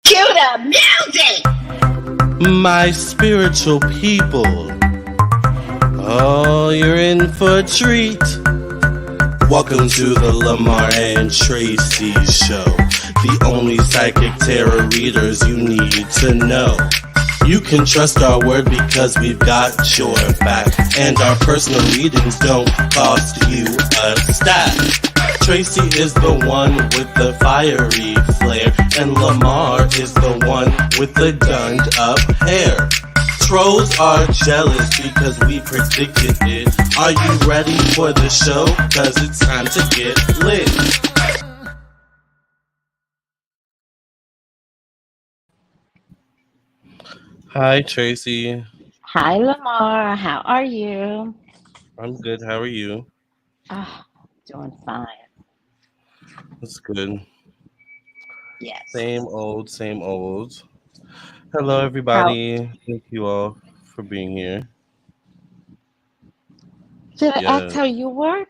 Cue the music! My spiritual people, oh, you're in for a treat. Welcome to the Lamarr and Tracey show, the only psychic tarot readers you need to know. You can trust our word because we've got your back, and our personal readings don't cost you a stack. Tracey is the one with the fiery flair, and Lamarr is the one with the gunned up hair. Trolls are jealous because we predicted it. Are you ready for the show? Cause it's time to get lit. Hi, Tracey. Hi, Lamarr. How are you? I'm good. How are you? Doing fine. That's good. Yes. Same old, same old. Hello, How? everybody. Thank you all for being here. Should I ask Yeah, how you were?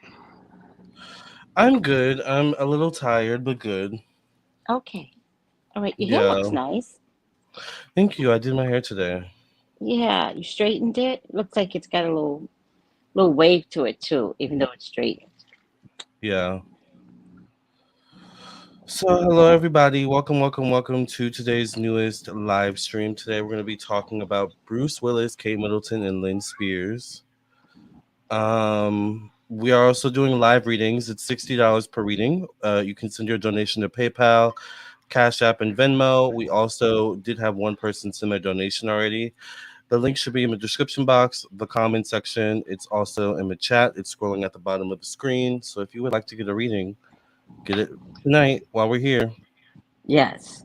I'm good. I'm a little tired, but good. Okay. All right. Your hair looks Yeah, nice. thank you. I did my hair today. Yeah, you straightened it. Looks like it's got a little wave to it too, even though it's straight. Yeah. So, hello, everybody. Welcome to today's newest live stream. Today, we're going to be talking about Bruce Willis, Kate Middleton, and Lynn Spears. We are also doing live readings. It's $60 per reading. You can send your donation to PayPal, Cash App, and Venmo. We also did have one person send their donation already. The link should be in the description box, the comment section. It's also in the chat. It's scrolling at the bottom of the screen. So if you would like to get a reading, get it tonight while we're here. Yes.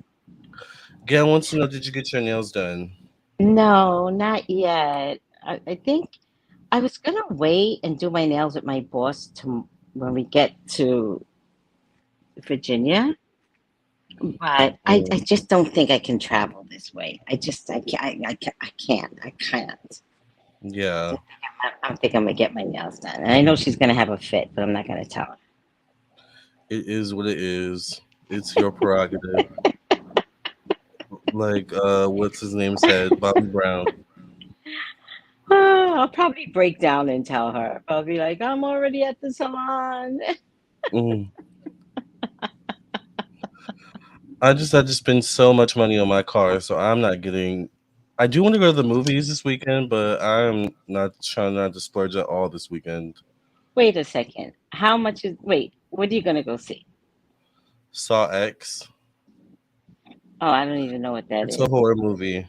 Gail wants to know, did you get your nails done? No, not yet. I think I was gonna wait and do my nails with my boss to when we get to Virginia. But I Mm, just don't think I can travel this way. I can't. I can't. yeah, I think I'm gonna get my nails done. And I know she's gonna have a fit, but I'm not gonna tell it is what it is. It's your prerogative. Like, what's his name said, Bobby Brown. her. I'll probably break down and tell her. I'll be like, I'm already at the salon. Mm. I just had to spend so much money on my car, so I'm not getting. I do want to go to the movies this weekend, but I'm not trying not to splurge at all this weekend. Wait a second. How much is? Wait, what are you gonna go see? Saw X. Oh, I don't even know what that It's a is. horror movie.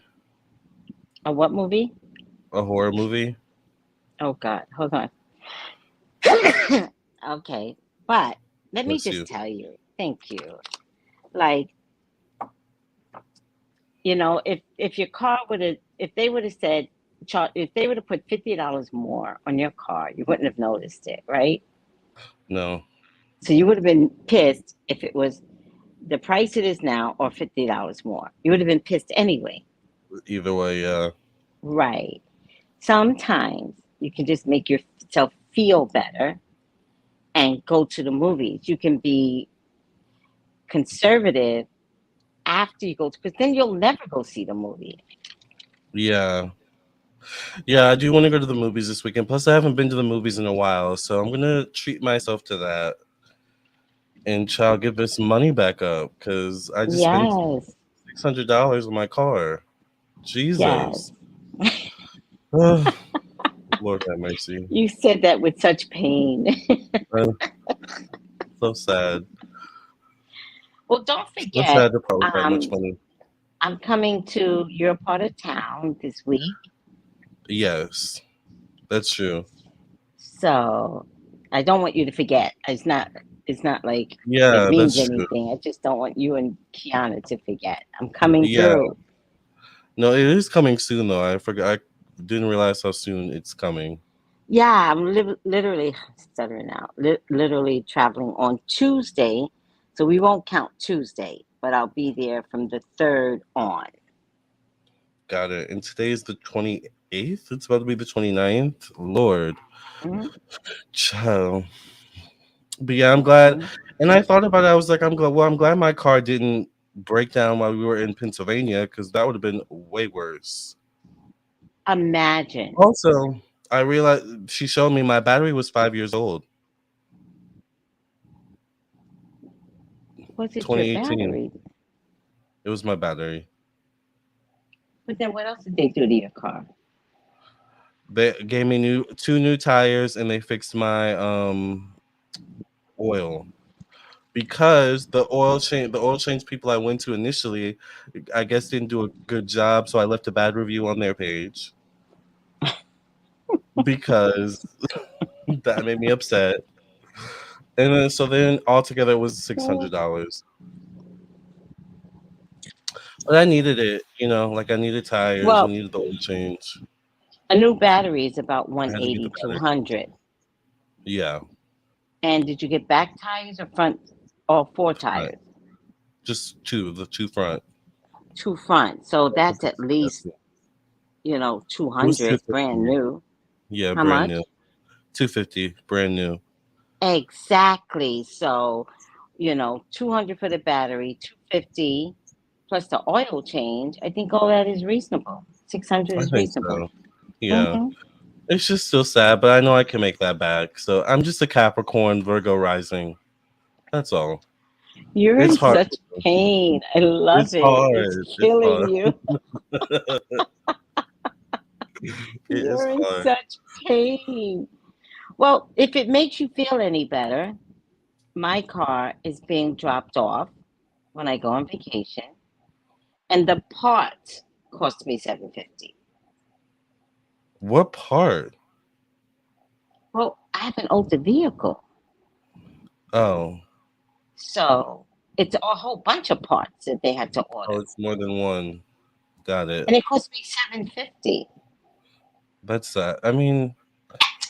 A what movie? A horror movie. Oh God, hold on. Okay, but let me Bless just you. tell you. Thank you. Like, if your car would have, if they would have said, if they would have put $50 more on your car, you wouldn't have noticed it, right? No, So you would have been pissed if it was the price it is now or $50 more. You would have been pissed anyway, either way, yeah. right? Sometimes you can just make yourself feel better and go to the movies. You can be conservative after you go, because then you'll never go see the movie. Yeah. Yeah, I do want to go to the movies this weekend. Plus, I haven't been to the movies in a while, so I'm gonna treat myself to that and try to get this money back up because I just spent Yes, $600 on my car. yes. Jesus, oh, Lord have mercy. You said that with such pain. Uh, so sad. Well, don't So forget, sad to part with that much um, money. I'm coming to your part of town this week, Yes, that's true. so I don't want you to forget. It's not like it Yeah, means that's true. anything. I just don't want you and Kiana to forget. I'm coming Yeah, through. no, it is coming soon though. I forgot. I didn't realize how soon it's coming. Yeah, I'm literally stuttering out. Literally traveling on Tuesday, so we won't count Tuesday, but I'll be there from the 3rd on. Got it. And today's the 28th. It's about to be the 29th. Lord, Mhm, child. But yeah, I'm glad. mhm. And I thought about it. I was like, I'm glad. Well, I'm glad my car didn't breakdown while we were in Pennsylvania, because that would have been way worse. Imagine. Also, I realized she showed me my battery was 5 years old. Was it your 2018. battery? It was my battery. But then what else did they do to your car? They gave me two new tires and they fixed my oil because the oil change people I went to initially, I guess didn't do a good job, so I left a bad review on their page because that made me upset. And then altogether it was $600. But I needed it, like I needed tires, I Well, needed the oil change. a new battery is about I had to get the 180, battery. 200. Yeah, And did you get back tires or front or four front. tires? Just the two front. Two front. So That's that's at least, expensive. It was 200 brand 250. new. Yeah, How brand much? new. 250, brand new. Exactly. So, 200 for the battery, 250 plus the oil change. I think all that is reasonable. 600 I is think reasonable. so. Yeah. Hmm. It's just still sad, but I know I can make that back. So I'm just a Capricorn, Virgo rising. That's all. You're It's in hard. such pain. I love It's it. It's hard. It's killing hard. you. It is You're in hard. such pain. Well, if it makes you feel any better, my car is being dropped off when I go on vacation, and the part cost me 750. What part? Well, I have an older vehicle, Oh. so it's a whole bunch of parts that they had to Oh, order, it's more than one. Got it. and it cost me 750. That's sad. I mean,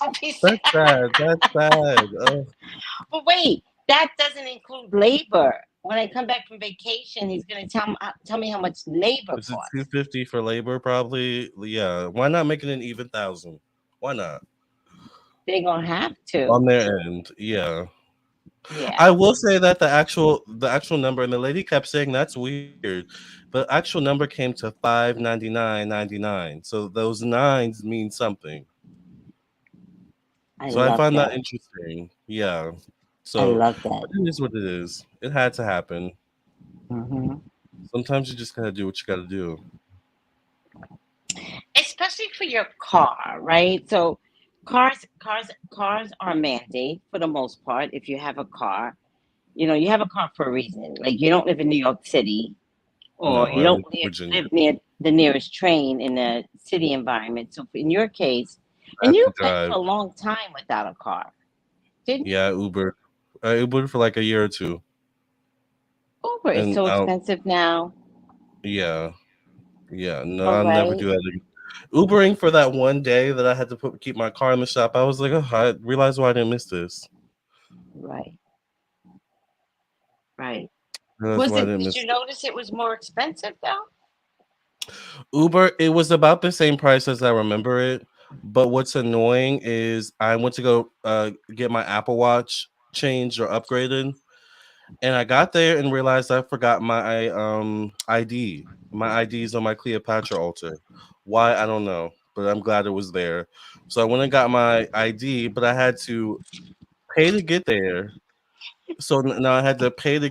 Don't be that's sad. sad. That's sad. But wait, that doesn't include labor. When I come back from vacation, he's gonna tell me how much labor Is it costs. 250 for labor? Probably. Yeah. Why not make it an even thousand? Why not? They're gonna have to. On their end. Yeah. Yeah. I will say that the actual number, and the lady kept saying that's weird. The actual number came to 599.99. So those nines mean something. I So I love find that that. interesting. Yeah. I So love that. but it is what it is. It had to happen. Hmm. Sometimes you just gotta do what you gotta do. Especially for your car, right? So cars are a mandate for the most part. If you have a car, you have a car for a reason. Like you don't live in New York City, No, or you I don't live in Virginia. live near the nearest train in a city environment. So in your case, I and have you to went drive. for a long time without a car, didn't you? Yeah, Uber. I Ubered for like a year or two, Uber is and so I'll expensive now. yeah, yeah. No, All I'll never right, do that again. Ubering for that one day that I had to keep my car in the shop. I was like, oh, I realized why I didn't miss this. right, right. I realized why I didn't Did miss you notice it was more expensive though? Uber. It was about the same price as I remember it. But what's annoying is I went to go get my Apple Watch changed or upgraded, and I got there and realized I forgot my ID. My ID is on my Cleopatra altar. Why I don't know, but I'm glad it was there. So I went and got my ID, but I had to pay to get there. So now I had to pay to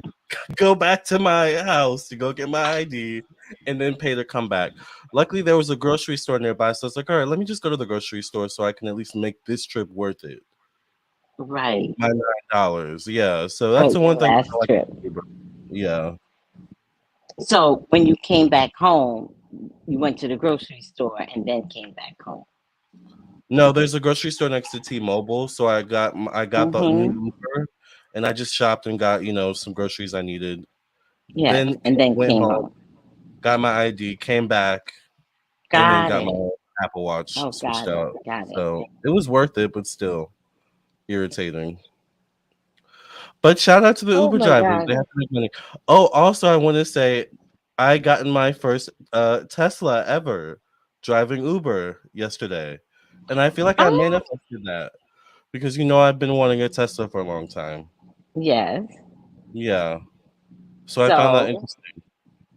go back to my house to go get my ID and then pay to come back. Luckily, there was a grocery store nearby, so I was like, all right, let me just go to the grocery store so I can at least make this trip worth it. Right. My $9, yeah. So that's Oh, the your one thing I last like. trip. Yeah. So when you came back home, you went to the grocery store and then came back home. No, there's a grocery store next to T-Mobile, so I got the new Mm-hmm. Uber, and I just shopped and got some groceries I needed. Yes, Then and then went came home, home. got my ID, came back, and then Got got it. my Apple Watch Oh, switched got it. out. Got it. So it was worth it, but still irritating. But shout out to the Oh Uber my drivers; God. they have to make money. Oh, also I want to say I got in my first Tesla ever driving Uber yesterday, and I feel like I Oh, manifested that. Because I've been wanting a Tesla for a long time. yes. Yeah. So I found that So interesting.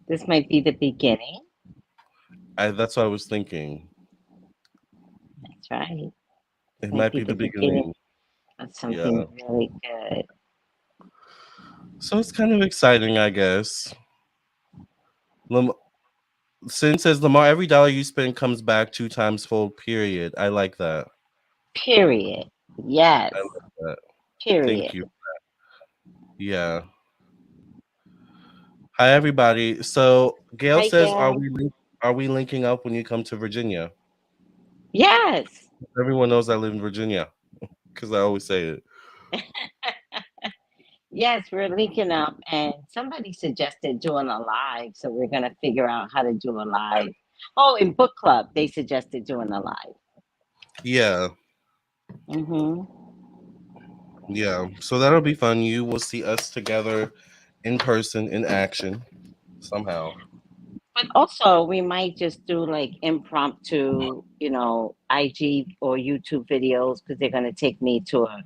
this might be the beginning. That's what I was thinking. That's right. It Might might be be the the beginning beginning. of Yeah. something really good. So it's kind of exciting, I guess. Lam- Sin says, Lamar, every dollar you spend comes back 2 times fold, period. I like that. Period. Yes. I like that. Thank Period. you. Yeah. Hi, everybody. So Gail Hi, says, Gail. are we linking up when you come to Virginia? Yes. Everyone knows I live in Virginia because I always say it. Yes, we're linking up, and somebody suggested doing a live, so we're gonna figure out how to do a live. Oh, in book club, they suggested doing a live. Yeah. Hmm. Yeah. So that'll be fun. You will see us together in person, in action, somehow. But also, we might just do like impromptu, IG or YouTube videos because they're gonna take me to a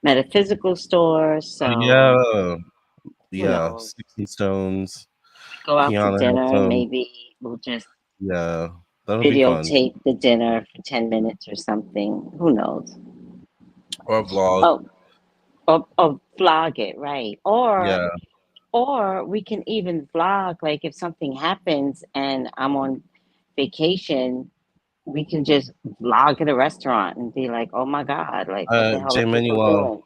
metaphysical store. So Yeah. who Yeah. knows? Sticks and Stones. Go out to Kiana has dinner. some. Maybe we'll just Yeah. That'll be fun. videotape the dinner for 10 minutes or something. Who knows? Or a vlog. Oh, or vlog it, right? Yeah. Or we can even vlog, like if something happens and I'm on vacation, we can just vlog at a restaurant and be like, oh my God, like what the hell J are people Manuel doing?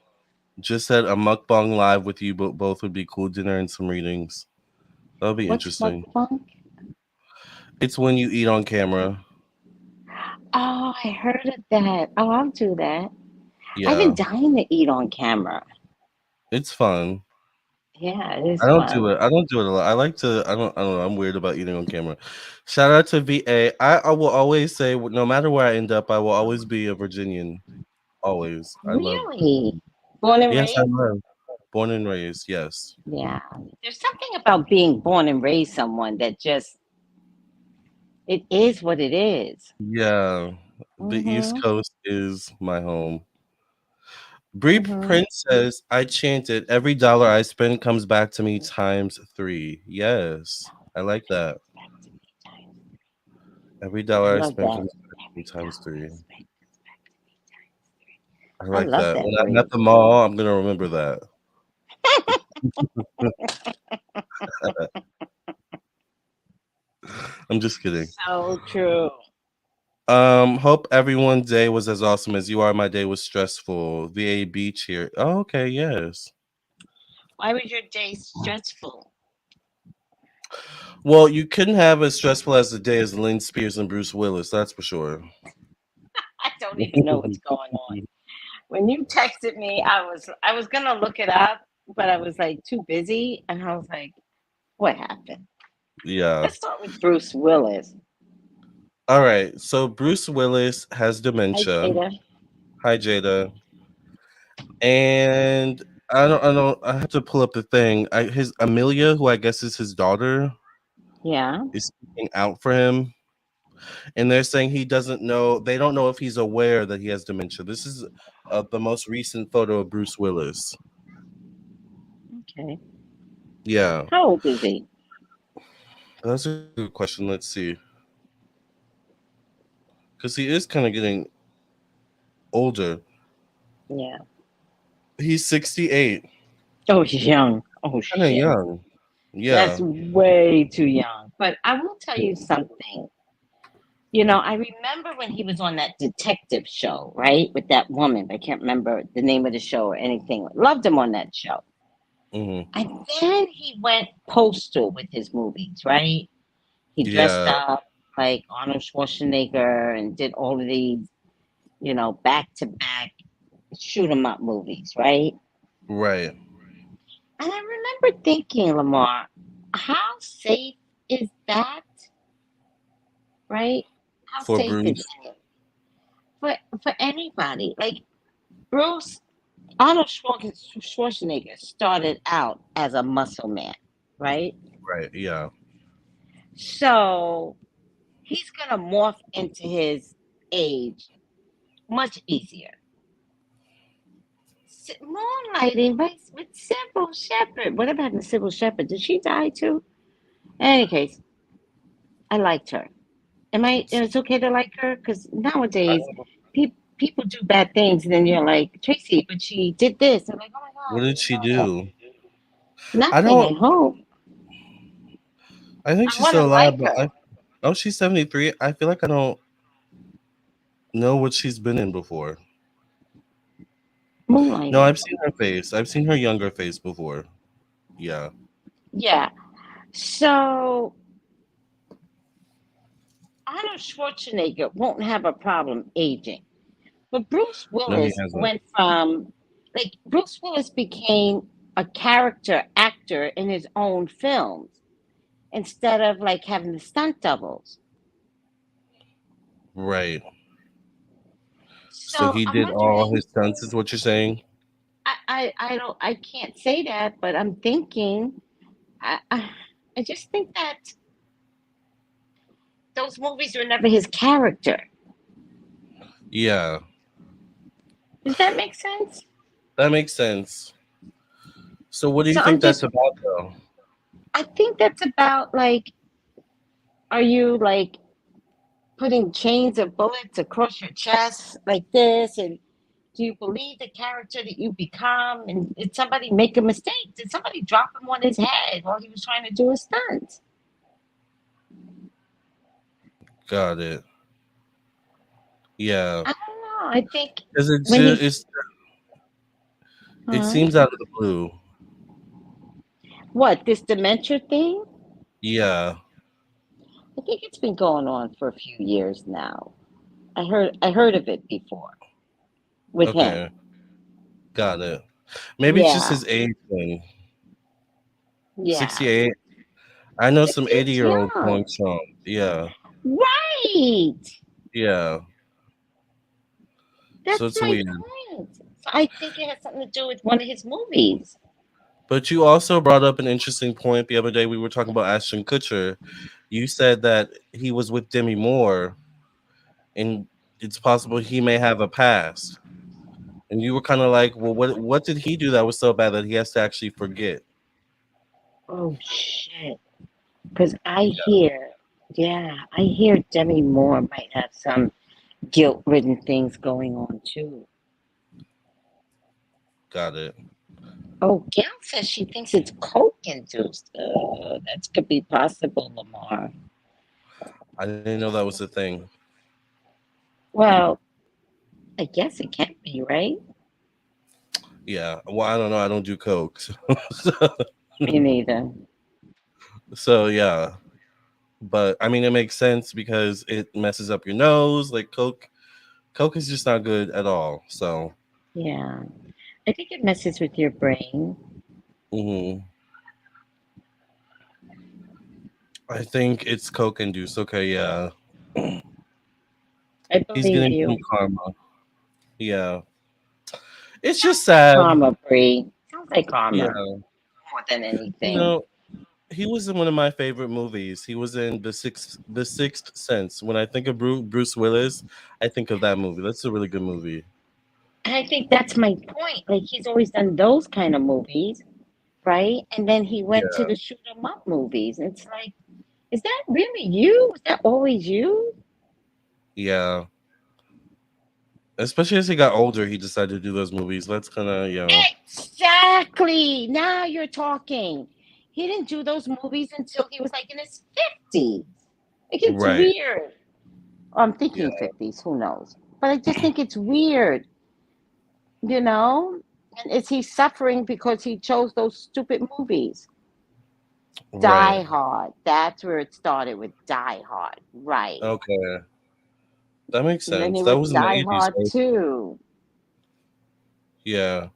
just said a mukbang live with you, but both would be cool. Dinner and some readings. That'll be What's interesting. mukbang? It's when you eat on camera. Oh, I heard of that. Oh, I'll do that. I've been Yeah. dying to eat on camera. It's fun. Yeah, it is I don't do fun. it. I don't do it a lot. I like to. I don't know. I'm weird about eating on camera. Shout out to VA. I will always say, no matter where I end up, I will always be a Virginian. Always. I love. Really? Born and Yes, I raised? love. Born and raised. Yes. Yeah. There's something about being born and raised someone that just, it is what it is. Yeah. The East Mm-hmm. Coast is my home. Bree Mm-hmm. Prince says, I chanted, every dollar I spend comes back to me times 3. Yes. I like that. Back to me times. Every I dollar I love spend that. comes back to me Every times dollar I 3. spend comes back to me times three. I I like love that. that, When I'm Brie. at the mall, I'm gonna remember that. I'm just kidding. So true. Hope everyone's day was as awesome as you are. My day was stressful. VA Beach here. Oh, okay, yes. Why was your day stressful? Well, you couldn't have as stressful as the day as Lynn Spears and Bruce Willis, that's for sure. I don't even know what's going on. When you texted me, I was gonna look it up, but I was like too busy, and I was like, "What happened?" Yeah. Let's start with Bruce Willis. All right. So Bruce Willis has Hi, dementia. Jada. Hi, Jada. And I have to pull up the thing. His Amelia, who I guess is his daughter, Yeah. is speaking out for him. And they're saying he doesn't know, they don't know if he's aware that he has dementia. This is the most recent photo of Bruce Willis. Okay. Yeah. How old is he? That's a good question. Let's see. Because he is kind of getting older. Yeah. He's 68. Oh, he's young. Oh Kind of shit. young. That's Yeah. way too young. But I will tell you something. I remember when he was on that detective show, right? With that woman. I can't remember the name of the show or anything. Loved him on that show. Hmm. And then he went postal with his movies, right? He dressed Yeah. up like Arnold Schwarzenegger and did all of these, back to back shoot 'em up movies, right? Right. And I remember thinking, Lamarr, how safe is that, right? How For safe is Bruce. it for anybody? Like Bruce Arnold Schwarzenegger started out as a muscle man, right? Right. Yeah. So he's gonna morph into his age much easier. Moonlighting with Sybil Shepherd. What about the Sybil Shepherd? Did she die too? In any case, I liked her. It's okay to like her? Because I nowadays, don't, people do bad things, and then you're like, Tracy, but she did this. I'm like, oh my what God, did she do? I nothing, I don't. hope. I think I she's want to still alive, like but her. oh, she's 73. I feel like I don't know what she's been in before. No, Moonlighting. I've seen her face. I've seen her younger face before. Yeah. Yeah. So Arnold Schwarzenegger won't have a problem aging. But Bruce No, he Willis hasn't. went from, like, Bruce Willis became a character actor in his own films instead of like having the stunt doubles. Right. So So he I'm did all wondering, his stunts, is what you're saying? I can't say that, but I'm thinking, I just think that those movies were never his character. Yeah. Does that make sense? That makes sense. So what do you So I'm think that's just, about though? I think that's about like, are you like putting chains of bullets across your chest like this? And do you believe the character that you become? And did somebody make a mistake? Did somebody drop him on his head while he was trying to do a stunt? Got it. Yeah. I don't know. I think Because when he, it huh? seems out of the blue. What, this dementia thing? Yeah. I think it's been going on for a few years now. I heard of it before with him. Okay. Got it. Maybe it's just Yeah, his age thing. yeah. 68. I know It some seems 80-year-olds young. going strong. Yeah. Right. Yeah. So That's it's my weird. point. So I think it has something to do with one of his movies. But you also brought up an interesting point the other day. We were talking about Ashton Kutcher. You said that he was with Demi Moore, and it's possible he may have a past. And you were kind of like, well, what did he do that was so bad that he has to actually forget? Oh shit. Because I hear Demi Moore might have some guilt-ridden things going on too. Got it. Oh, Gail says she thinks it's coke induced. That could be possible, Lamar. I didn't know that was a thing. Well, I guess it can be, right? Yeah. Well, I don't know. I don't do coke. Me neither. So yeah. But I mean, it makes sense because it messes up your nose. Like Coke is just not good at all. So Yeah. I think it messes with your brain. mhm. I think it's Coke induced. Okay, yeah. I He's believe getting some you. karma. Yeah. It's just Sounds like sad. karma, Bree. Sounds like Yeah. karma more than You anything. know, he was in one of my favorite movies. He was in The Sixth Sense. When I think of Bruce Willis, I think of that movie. That's a really good movie. And I think that's my point. Like he's always done those kind of movies, right? And then he went to Yeah. the shoot 'em up movies. It's like, is that really you? Is that always you? Yeah. Especially as he got older, he decided to do those movies. That's kind of, Exactly. Now you're talking. He didn't do those movies until he was like in his 50s. Like it's right. weird. Or I'm Yeah. thinking 50s, who knows? But I just think it's weird, you know? And is he suffering because he chose those stupid movies? Die Right. Hard. That's where it started with Die Hard. Right. Okay. That makes And then sense. there That was was in the Die 80s, Hard right? 2. Yeah.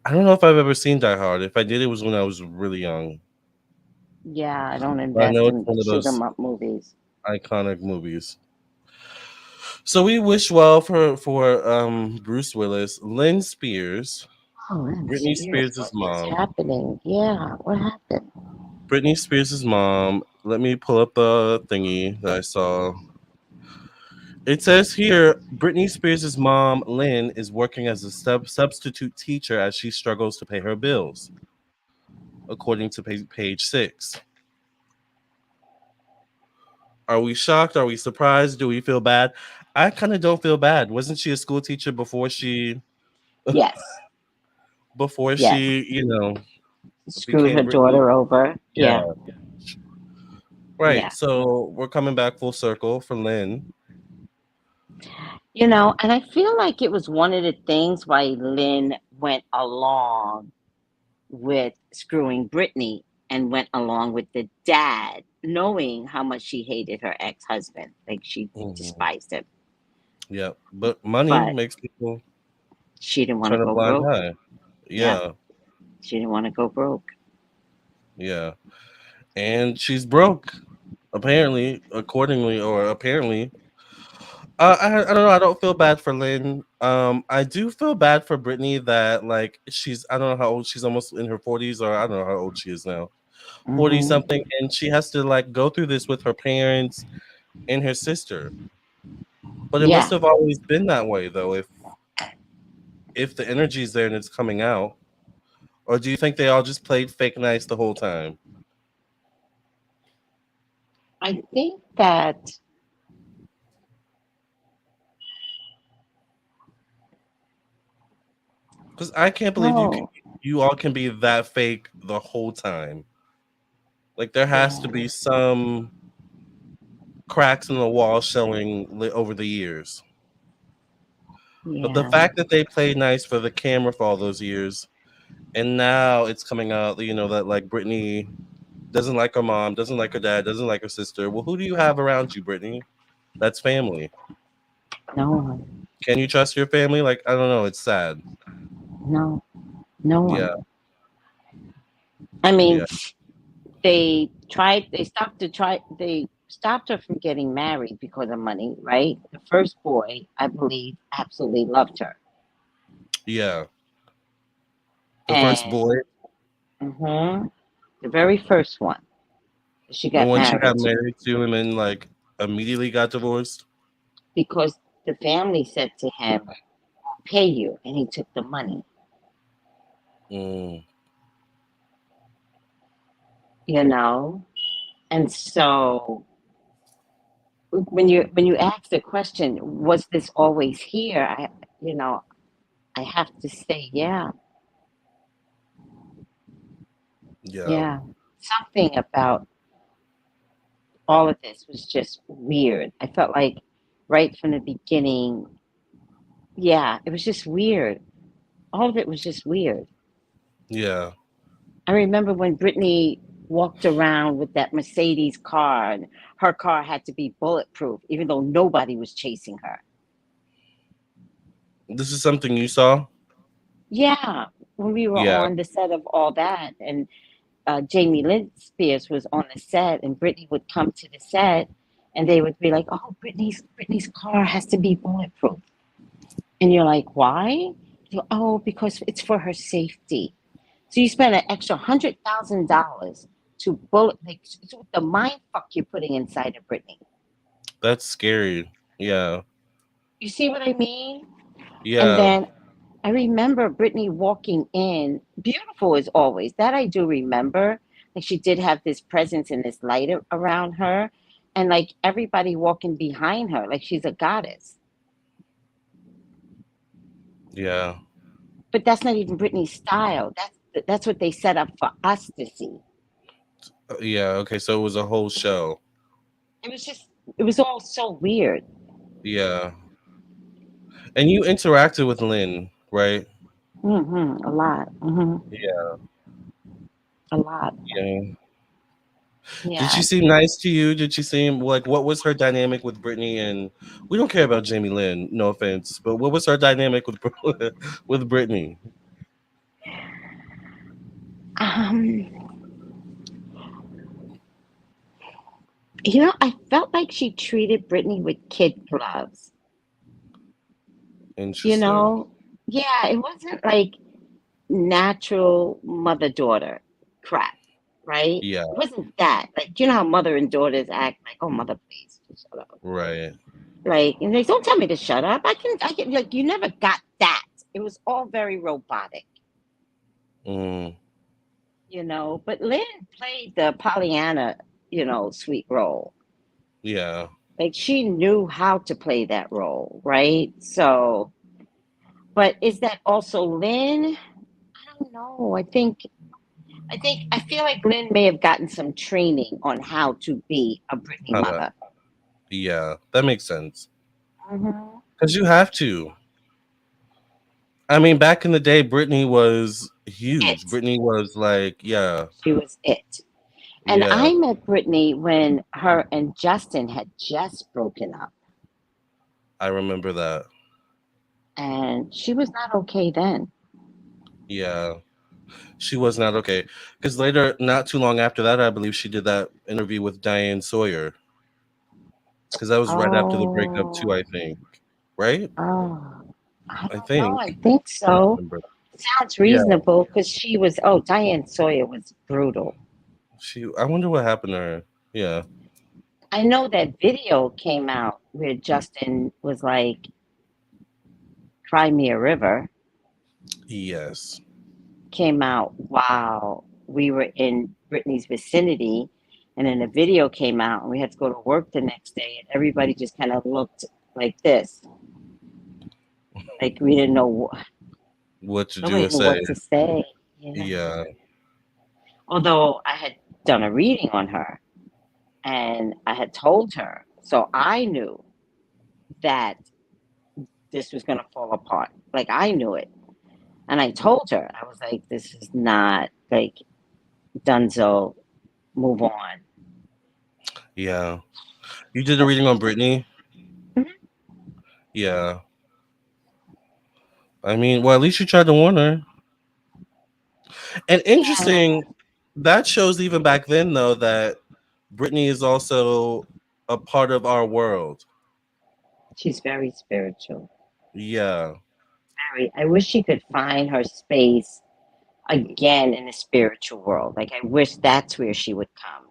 I don't know if I've ever seen Die Hard. If I did, it was when I was really young. Yeah, I don't But I know invest it's in one of shoot those 'em up movies. iconic movies. So we wish well for Bruce Willis, Lynn Spears, Oh, Lynn Britney Spears. Spears' What's mom. happening? Yeah, what happened? Britney Spears' mom. Let me pull up the thingy that I saw. It says here Britney Spears' mom, Lynn, is working as a substitute teacher as she struggles to pay her bills, according to page 6. Are we shocked? Are we surprised? Do we feel bad? I kind of don't feel bad. Wasn't she a school teacher Yes. before Yes. she, Screwed became her Britney? daughter over. Yeah. Yeah. Right. Yeah. So we're coming back full circle for Lynn. And I feel like it was one of the things why Lynn went along with screwing Britney and went along with the dad, knowing how much she hated her ex-husband. Like she Mhm. despised him. Yeah. But money But makes people she didn't want to turn a go blind broke. eye. Yeah. Yeah. She didn't want to go broke. Yeah. And she's broke, apparently, accordingly, or apparently. I don't know. I don't feel bad for Lynn. I do feel bad for Britney that like she's I don't know how old she's almost in her 40s or I don't know how old she is now, 40 Hmm. something, and she has to like go through this with her parents and her sister. But it must Yeah. have always been that way though. If the energy's there and it's coming out, or do you think they all just played fake nice the whole time? I think that Because I can't believe no. you all can be that fake the whole time. Like there has to Yeah. be some cracks in the wall showing over the years. But the Yeah. fact that they played nice for the camera for all those years, and now it's coming out, that like Britney doesn't like her mom, doesn't like her dad, doesn't like her sister. Well, who do you have around you, Britney? That's family. No one. Can you trust your family? Like, I don't know. It's sad. No. No Yeah. one. I mean, Yeah. they stopped her from getting married because of money, right? The first boy, I believe, absolutely loved her. Yeah. The first And boy. mhm, the very first one she The got one she got married to, married to and then like immediately got divorced. because the family said to him, pay you, and he took the money, Mm, you know? And so when you ask the question, was this always here? You know, I have to say, yeah, yeah. yeah. Something about all of this was just weird. I felt like right from the beginning, yeah, it was just weird. All of it was just weird. Yeah. I remember when Brittany walked around with that Mercedes car, and her car had to be bulletproof, even though nobody was chasing her. This is something you saw? Yeah, when we were Yeah. on the set of all that, and Jamie Lynn Spears was on the set, and Brittany would come to the set, and they would be like, "Oh, Brittany's car has to be bulletproof," and you're like, "Why?" They go, "Oh, because it's for her safety." So you spend an extra $100,000 to bullet, like, so the mind fuck you're putting inside of Brittany. That's scary. Yeah. You see what I mean? And Yeah. then I remember Brittany walking in, beautiful as always. That I do remember. Like she did have this presence and this light around her, and like everybody walking behind her, like she's a goddess. Yeah. But that's not even Britney's style. That's what they set up for us to see. Yeah. Okay. So it was a whole show. It was just, it was all so weird. Yeah. And you interacted with Lynn, right? A lot. Yeah. A lot. Yeah. Did she Yeah. seem nice to you? Did she seem like what was her dynamic with Britney? And we don't care about Jamie Lynn, no offense, but what was her dynamic with with Britney? Um, I felt like she treated Britney with kid gloves. You Interesting. know, yeah, it wasn't like natural mother daughter crap, right? Yeah. It wasn't that. Like, you know how mother and daughters act like, oh, mother, please, just shut up. Right. Like, and they don't tell me to shut up. I can, like, you never got that. It was all very robotic, Mm, but Lynn played the Pollyanna, sweet role. yeah. Like, she knew how to play that role, right? So, but is that also Lynn? I don't know. I feel like Lynn may have gotten some training on how to be a Britney How to, mother. yeah, that makes sense. Hmm. Because you have to. I mean, back in the day, Britney was huge. It. Britney was like, yeah, She was it. And yeah, I met Britney when her and Justin had just broken up. I remember that. And she was not okay then. Yeah, she was not okay. Because later, not too long after that, I believe she did that interview with Diane Sawyer. Because that was right after the breakup, too, I Oh, think. Right? oh, I I don't know. think. I think I don't so. remember. Sounds Yeah, reasonable because Diane Sawyer was brutal. I wonder what happened to her. Yeah. I know that video came out where Justin was like, Cry Me a River, Yes. came out while we were in Britney's vicinity. And then the video came out, and we had to go to work the next day, and everybody just kind of looked like this. Like we didn't know, What to do nobody or knew say. what to say. Yeah. Yeah. Although I had done a reading on her and I had told her, so I knew that this was going to fall apart. Like I knew it. And I told her, I was like, this is not like Dunzo, move on. Yeah. You did a That's reading what on I said. Britney? Mhm. Yeah. I mean, well, at least you tried to warn her. And Yeah. interesting, that shows even back then, though, that Britney is also a part of our world. She's very spiritual. Yeah. Very. I wish she could find her space again in the spiritual world. Like I wish that's where she would come.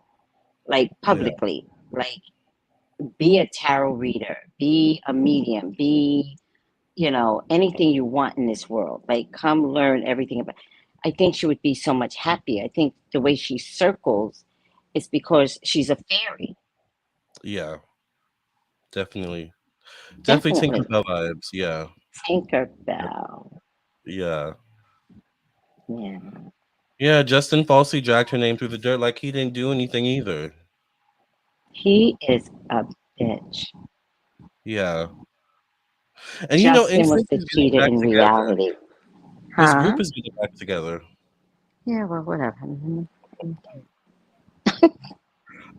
Like Yeah. publicly. Like be a tarot reader, be a medium, be, anything you want in this world. Like come learn everything about. I think she would be so much happier. I think the way she circles is because she's a fairy. Yeah. Definitely. Definitely Definitely. Tinkerbell vibes. Yeah. Yep. Tinkerbell. Yeah. Yeah. Yeah. Justin falsely dragged her name through the dirt like he didn't do anything either. He is a bitch. Yeah. And Justin was Instinct the is getting cheater back in together. reality. His Huh? group is getting back together. Yeah, well, whatever.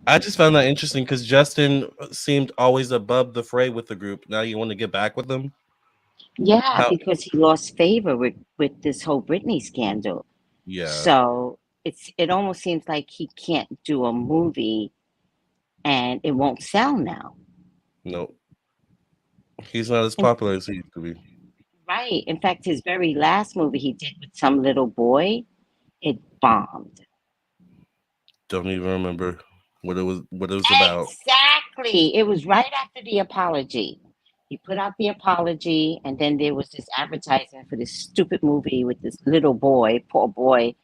I just found that interesting because Justin seemed always above the fray with the group. Now you want to get back with them? Yeah, How? because he lost favor with this whole Britney scandal. Yeah. So it almost seems like he can't do a movie and it won't sell now. No, he's not as And popular as he used to be. right. In fact, his very last movie he did with some little boy, it bombed. Don't even remember what it was about. Exactly. It was right after the apology. He put out the apology, and then there was this advertisement for this stupid movie with this little boy, poor boy.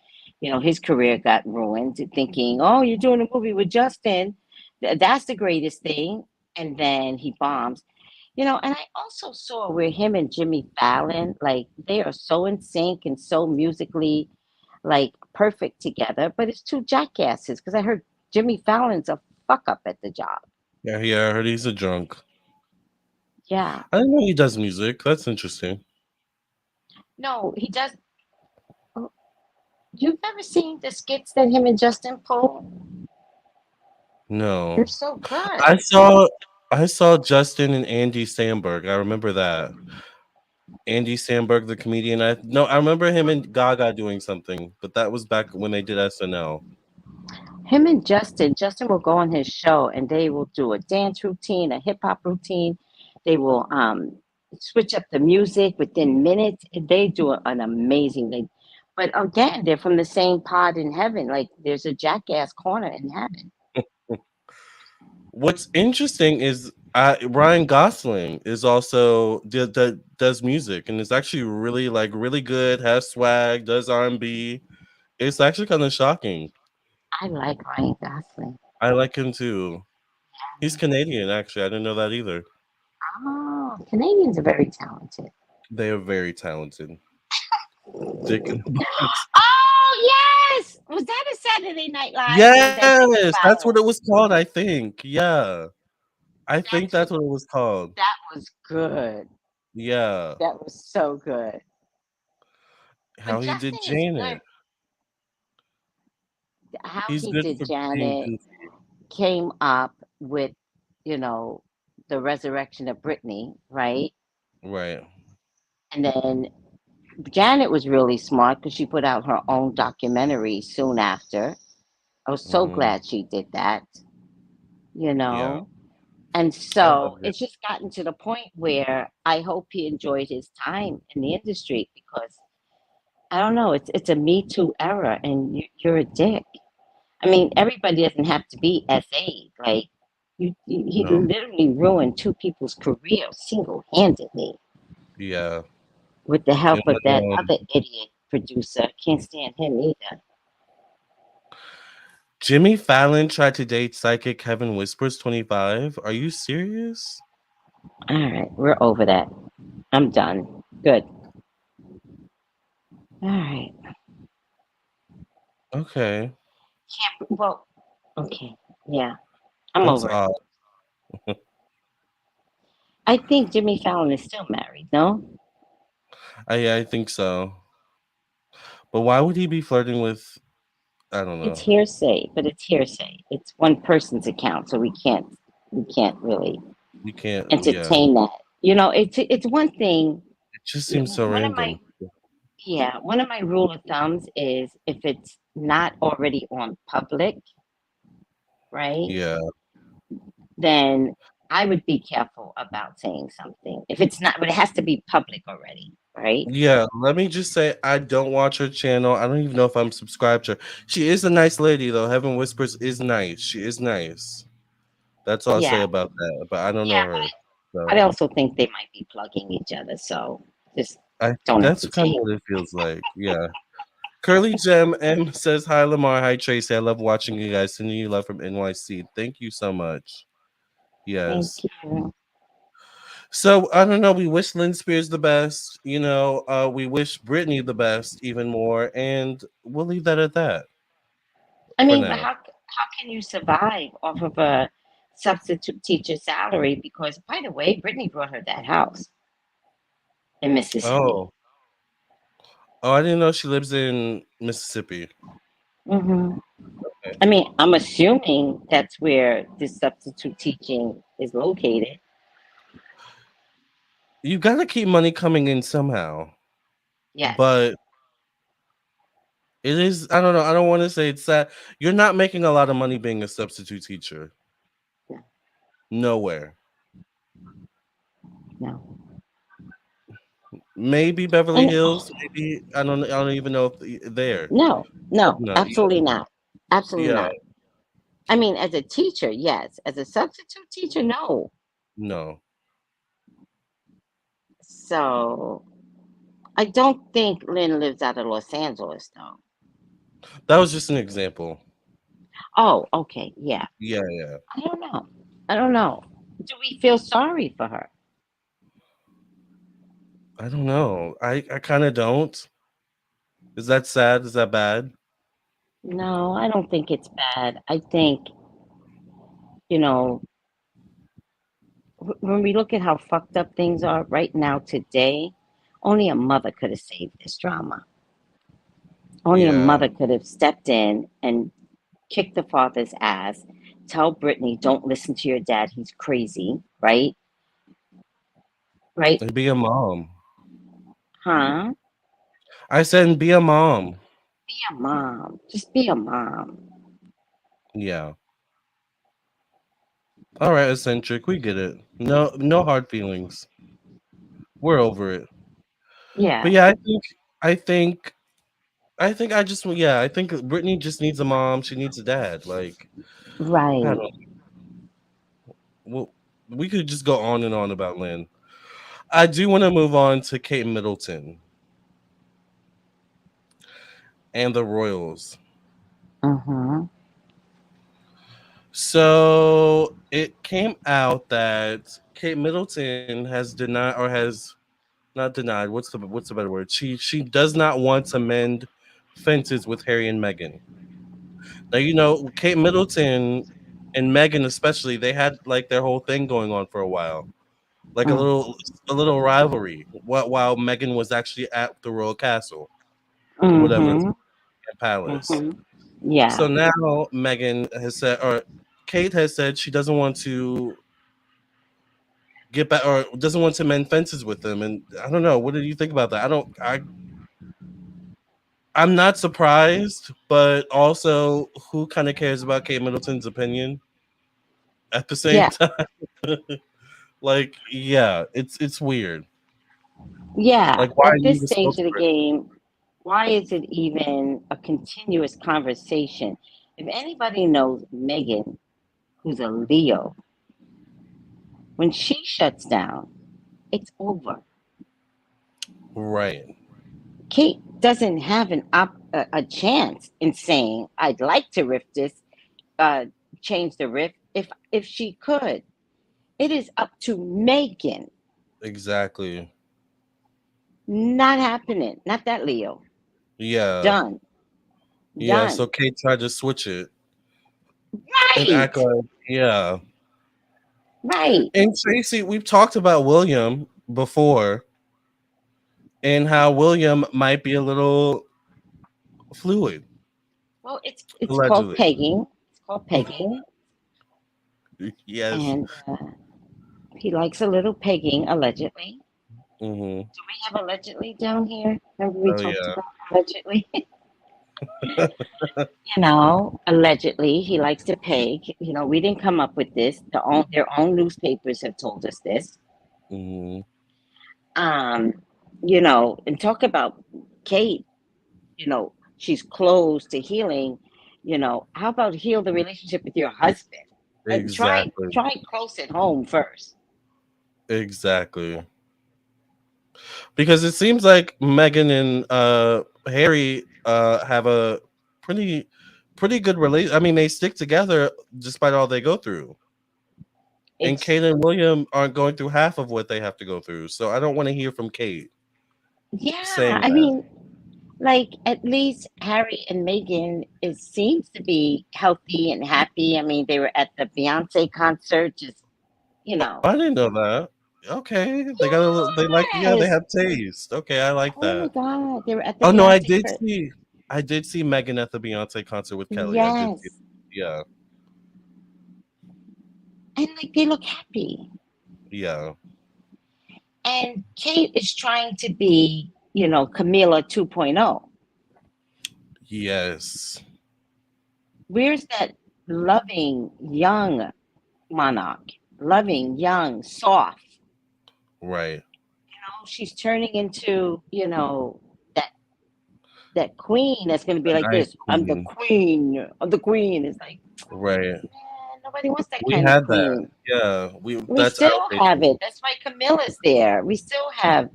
His career got ruined thinking, oh, you're doing a movie with Justin. That's the greatest thing. And then he bombs. And I also saw where him and Jimmy Fallon, like, they are so in sync and so musically, like, perfect together, but it's two jackasses because I heard Jimmy Fallon's a fuck up at the job. Yeah, yeah. I heard he's a drunk. Yeah. I didn't know he does music. That's interesting. No, he does. Oh, you've never seen the skits that him and Justin pull? They're No, so good. I saw I saw Justin and Andy Samberg. I remember that. Andy Samberg, the comedian. I remember him and Gaga doing something, but that was back when they did SNL. Him and Justin will go on his show and they will do a dance routine, a hip hop routine. They will switch up the music within minutes. They do an amazing thing. But again, they're from the same pod in heaven. Like there's a jackass corner in heaven. What's interesting is Ryan Gosling is also does music and is actually really really good. Has swag, does R&B. It's actually kind of shocking. I like Ryan Gosling. I like him too. He's Canadian, actually. I didn't know that either. Oh, Canadians are very talented. They are very talented. Dick in the box. Oh yes, was that a Saturday Night Live or was that Jimmy Yes, that's what Fallon? it was called. I think. Yeah, I think That's that's what it was called. that was good. Yeah, That was so good. But how he did Justin is good. Janet. How He's he good did for being Janet goofy. came up with, you know, the resurrection of Britney, right? Right. And then Janet was really smart because she put out her own documentary soon after. I was so Hmm. glad she did that, you Yeah, know. And I love so it. it's just gotten to the point where I hope he enjoyed his time in the industry because I don't know, it's a Me Too era, and you're a dick. I mean, everybody doesn't have to be SA. Like, he No. literally ruined two people's careers single handedly Yeah. with the And help of then, that other idiot producer. Can't stand him either. Jimmy Fallon tried to date psychic Kevin Whispers 25. Are you serious? All right, we're over that. I'm done. Good. All right. Okay, Well, okay. Yeah, I'm that's over it. odd. I think Jimmy Fallon is still married, no? I think so. But why would he be flirting with? I don't It's know. hearsay, but it's hearsay. It's one person's account, so we can't really You can't. Yeah, entertain that. It's one thing. it just seems so One of my random. Yeah, one of my rule of thumbs is if it's not already on public, right? Yeah. Then I would be careful about saying something. If it's not, but it has to be public already, right? Yeah, let me just say I don't watch her channel. I don't even know if I'm subscribed to her. She is a nice lady though. Heaven Whispers is nice. She is nice. That's all I'll say Yeah, about that. But I don't know yeah. her. But I So also think they might be plugging each other, so just I don't that's kind of entertain. what it feels like. Yeah. Curly Gem M says hi Lamar. Hi Tracy. I love watching you guys. Sending you love from NYC. Thank you so much. Thank Yes. you. So I don't know. We wish Lynn Spears the best. We wish Britney the best even more, and we'll leave that at that I for mean, but now. how can you survive off of a substitute teacher salary? Because by the way, Brittany brought her that house in Mississippi. Oh, oh, I didn't know she lives in Mississippi. Hmm. Okay. I mean, I'm assuming that's where this substitute teaching is located. You got to keep money coming in somehow, Yes. but it is. I don't know. I don't want to say it's sad. You're not making a lot of money being a substitute teacher. No. Nowhere. No. Maybe Beverly And Hills. Maybe I don't. I don't even know if there. no, no, No. absolutely not. Absolutely Yeah. not. I mean, as a teacher, yes. As a substitute teacher, no. No. So I don't think Lynn lives out of Los Angeles, though. That was just an example. Oh, okay. Yeah. Yeah. Yeah. I don't know. I don't know. Do we feel sorry for her? I don't know. I kind of don't. Is that sad? Is that bad? No, I don't think it's bad. I think, you know, when we look at how fucked up things are right now today, only a mother could have saved this drama. Only a Yeah. mother could have stepped in and kicked the father's ass, tell Brittany, don't listen to your dad, he's crazy, right? Right? And be a mom. Huh? I said, be a mom. Be a mom. Just be a mom. Yeah. All right, eccentric. We get it. No, no hard feelings. We're over it. But Yeah, yeah, I think, I just, yeah, I think Brittany just needs a mom. She needs a dad. Like, I right. don't know. we could just go on and on about Lynn. I do want to move on to Kate Middleton and the Royals. Mm-hmm. So it came out that Kate Middleton has denied, or has not denied. What's the better word? She does not want to mend fences with Harry and Meghan. Now you know Kate Middleton and Meghan especially. They had like their whole thing going on for a while, like a little rivalry. While Meghan was actually at the royal castle or whatever Mm-hmm. palace. Mm-hmm. Yeah. So now Meghan has said, or Kate has said, she doesn't want to get back, or doesn't want to mend fences with them. And I don't know. What do you think about that? I'm not surprised, but also, who kind of cares about Kate Middleton's opinion at the same Yeah. time? Like, yeah, it's weird. Yeah. Like, why are At you this the stage of the spokesperson? game, why is it even a continuous conversation? If anybody knows Megan, who's a Leo, when she shuts down, it's over. Right. Kate doesn't have a chance in saying, "I'd like to riff this, uh, change the riff," if she could. It is up to Megan. Exactly. Not happening. Not that Leo. Yeah. Done. Yeah. Done. So Kate tried to switch it and act Right. like, yeah. Right. And Tracy, we've talked about William before and how William might be a little fluid, Well, it's called allegedly. pegging. It's called pegging, Yes. and he likes a little pegging, allegedly. Hmm. Do we have allegedly down here? Remember we Oh talked yeah. about allegedly? Allegedly, he likes to peg. We didn't come up with this. Their own newspapers have told us this. Hmm. Um, and talk about Kate. She's close to healing. How about heal the relationship with your husband? Try Exactly. try close at home first. Exactly. Because it seems like Meghan and Harry have a pretty pretty good relation. I mean, they stick together despite all they go through. And It's Kate and William aren't going through half of what they have to go through. So I don't want to hear from Kate Yeah, saying I that. mean, like at least Harry and Meghan it seems to be healthy and happy. I mean, they were at the Beyonce concert, just you Oh, know. I didn't know that. Okay, they got a little. They like. Yeah, they Yes. have taste. Okay, I like Oh my that. God, they were at the Oh no, I Beyonce. did see. I did see Megan at the Beyonce concert with Kelly. I did see. Yes, Yeah, and like they look happy. yeah, And Kate is trying to be, Camila 2.0. yes, Where's that loving young monarch? Loving, young, soft. right. She's turning into, that queen that's going to be A like nice this. I'm the queen. queen. I'm the queen. It's like, Right. man, nobody wants that We kind of had that. queen. Yeah, we. We That's still have outdated. it. That's why Camilla's there. We still have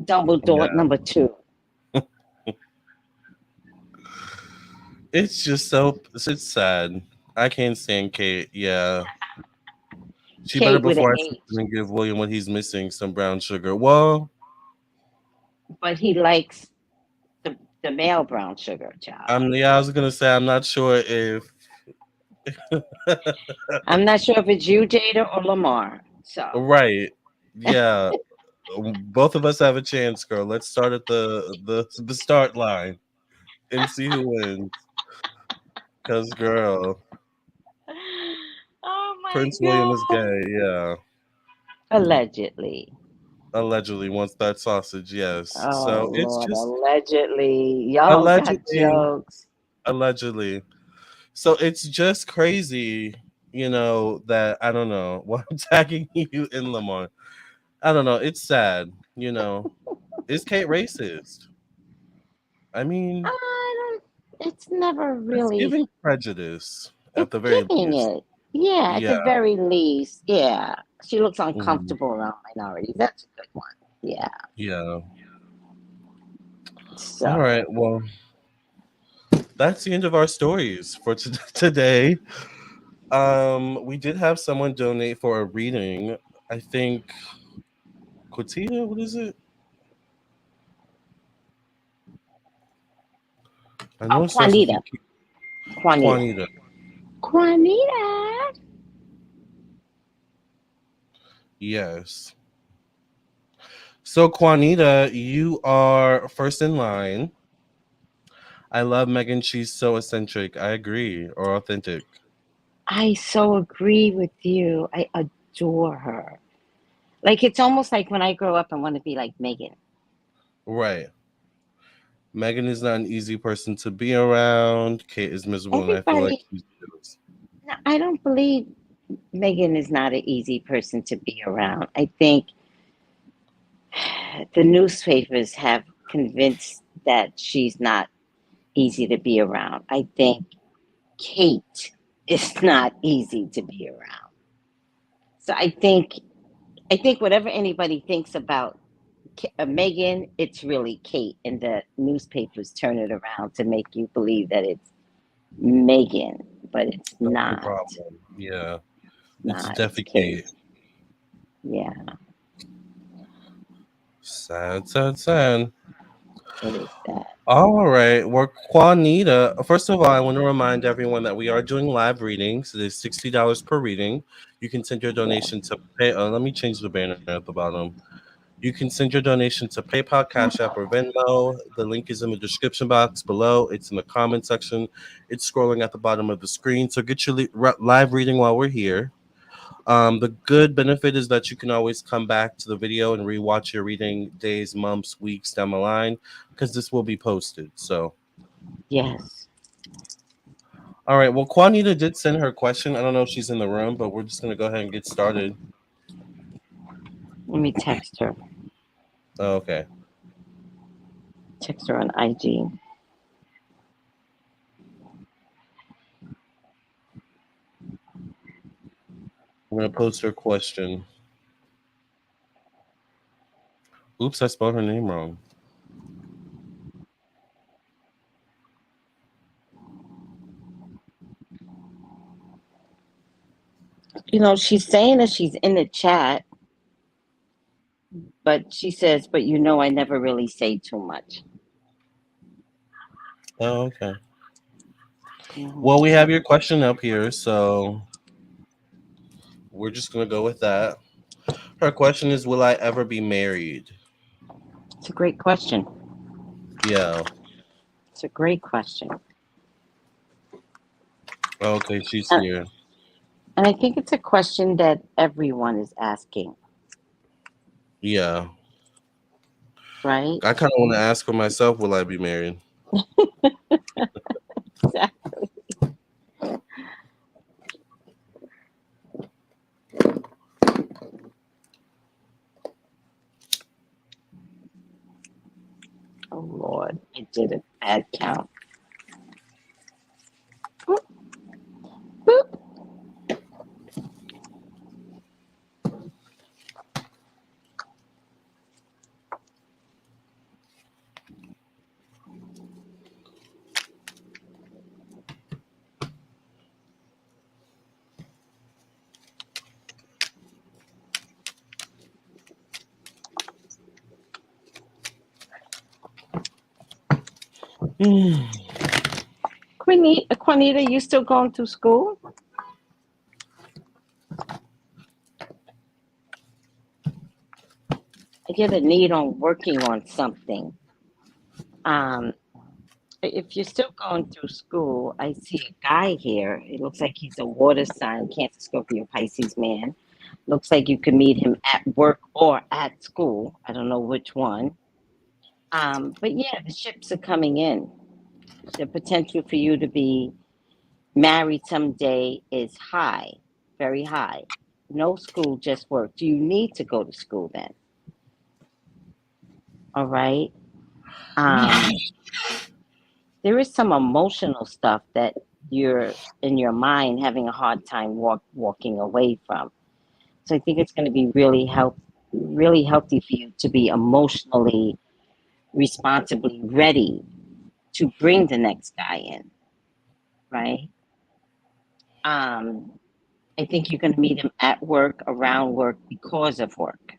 Dumbledore Yeah, number two. it's just so. It's sad. I can't stand Kate. Yeah, she better Kate with an before I see H. him and give William what he's missing, some brown sugar. Well, But he likes the male brown sugar, child. yeah, I was gonna say I'm not sure if. I'm not sure if it's you, Jada, or Lamar. So, Right. Yeah. Both of us have a chance, girl. Let's start at the start line and see who wins. Cause girl, oh my Prince William is God. gay. Yeah. Allegedly. Allegedly wants that sausage. Yes. Oh So it's Lord, just allegedly. Y'all got allegedly. jokes. Allegedly. So it's just crazy, that I don't know. Why I'm tagging you in Lamar. I don't know. It's sad. Is Kate racist? I mean, I don't, it's never it's really, giving prejudice at it's the very giving least. it. Yeah, at Yeah. the very least, yeah. She looks Mhm. uncomfortable around minorities. That's a good one. Yeah. Yeah. All So, right. Well, that's the end of our stories for today. We did have someone donate for a reading. I think Quatita, what is it? I know oh, it starts with a Juanita. Q. Juanita. Juanita. Juanita. Yes. So Juanita, you are first in line. I love Megan. She's so eccentric. I agree. Or authentic. I so agree with you. I adore her. Like, it's almost like when I grow up, I want to be like Megan. Right. Megan is not an easy person to be around. Kate is miserable, and I feel like Everybody, she's jealous. no, I don't believe Megan is not an easy person to be around. I think the newspapers have convinced that she's not easy to be around. I think Kate is not easy to be around. So I think whatever anybody thinks about Megan, it's really Kate, and the newspapers turn it around to make you believe that it's Megan, but it's That's the not. problem. Yeah. It's Not. It's definitely Kate. Kate. Yeah, Sad, sad, sad. it is that. All right. Well, Juanita, first of all, I want to remind everyone that we are doing live readings. It is $60 per reading. You can send your Yeah. donation to pay. Let me change the banner at the bottom. You can send your donation to PayPal, Cash App, or Venmo. The link is in the description box below. It's in the comment section. It's scrolling at the bottom of the screen. So get your live reading while we're here. The good benefit is that you can always come back to the video and rewatch your reading days, months, weeks down the line because this will be posted. So, Yes. all right. Well, Juanita did send her question. I don't know if she's in the room, but we're just going to go ahead and get started. Let me text her. Oh, okay. Text her on IG. I'm going to post her question. Oops, I spelled her name wrong. She's saying that she's in the chat, but she says, but I never really say too much. Oh, okay. Mhm. Well, we have your question up here, so we're just going to go with that. Her question is, will I ever be married? It's a great question. Yeah. It's a great question. Okay, she's And, here. and I think it's a question that everyone is asking, Yeah. right? I kind of want to ask for myself, will I be married? Exactly. Oh, Lord. I did a bad count. Boop, boop. Juanita, you still going to school? I get a need on working on something. Um, if you're still going through school, I see a guy here. It looks like he's a water sign, Cancer, Scorpio, Pisces man. Looks like you can meet him at work or at school. I don't know which one. But yeah, the ships are coming in. The potential for you to be married someday is high, very high. No school, just work. Do you need to go to school then? All right. Um, there is some emotional stuff that you're in your mind having a hard time walking away from. So I think it's going to be really healthy for you to be emotionally, responsibly ready to bring the next guy in, right? Um, I think you're going to meet him at work, around work, because of work.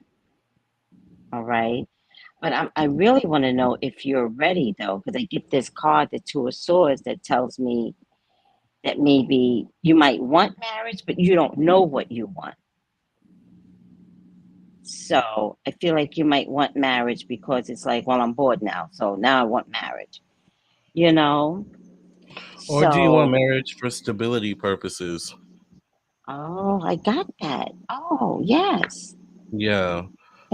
All right. But I really want to know if you're ready, though, because I get this card, the Two of Swords, that tells me that maybe you might want marriage, but you don't know what you want. So I feel like you might want marriage because it's like, well, I'm bored now. So now I want marriage, you know? Or do you want So, marriage for stability purposes? oh, I got that. Oh, yes. Yeah.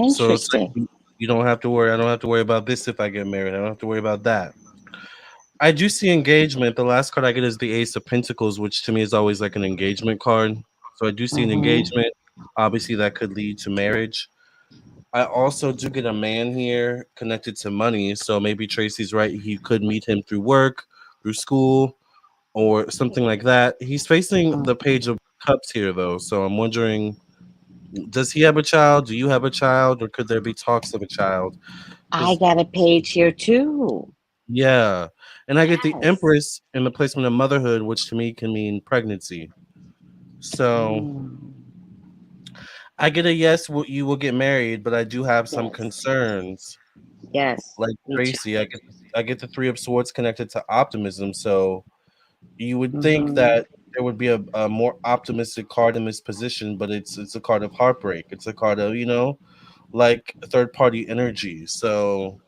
So it's like Interesting. you don't have to worry. I don't have to worry about this if I get married. I don't have to worry about that. I do see engagement. The last card I get is the Ace of Pentacles, which to me is always like an engagement card. So I do see an Mm-hmm. engagement. Obviously, that could lead to marriage. I also do get a man here connected to money. So maybe Tracy's right. He could meet him through work, through school, or something like that. He's facing the Page of Cups here, though. So I'm wondering, does he have a child? Do you have a child? Or could there be talks of a child? I Because, got a page here too. yeah. And I get the Yes. Empress in the placement of motherhood, which to me can mean pregnancy. So Mm, I get a yes, you will get married, but I do have some yes. concerns. Yes. Like Me too. Tracy, I get the Three of Swords connected to optimism. So you would think Mm-hmm. that there would be a more optimistic card in this position, but it's a card of heartbreak. It's a card of, like third party energy. So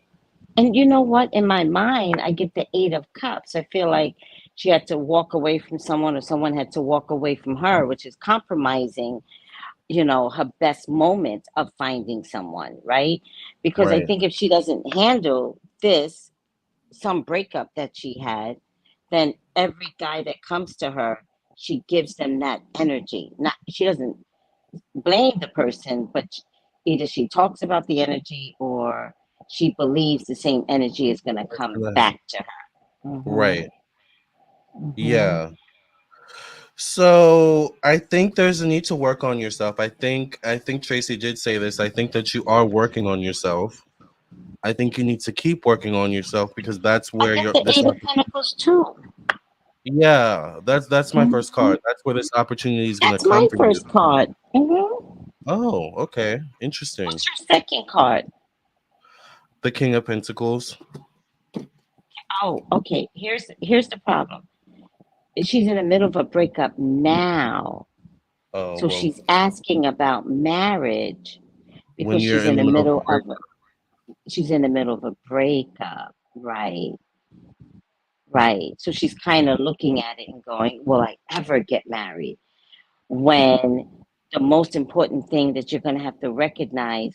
And you know what? In my mind, I get the Eight of Cups. I feel like she had to walk away from someone, or someone had to walk away from her, which is compromising, her best moment of finding someone, right? Because I right, think if she doesn't handle this, some breakup that she had, then every guy that comes to her, she gives them that energy. Not She doesn't blame the person, but either she talks about the energy or she believes the same energy is going to that's come gonna back to her. Hmm. right, Hmm. yeah. So I think there's a need to work on yourself. I think Tracy did say this. I think that you are working on yourself. I think you need to keep working on yourself because that's I where got your the this Eight of Pentacles too. yeah, that's my first Hmm. card. That's where this opportunity is gonna That's come my for you. first card. Hmm. Oh, okay. Interesting. What's your second card? The King of Pentacles. Oh, okay. Here's the problem. She's in the middle of a breakup now. Oh, So well, she's asking about marriage when because you're in the middle of a break. she's in the middle of a breakup. Right. Right. So she's kind of looking at it and going, will I ever get married? When the most important thing that you're going to have to recognize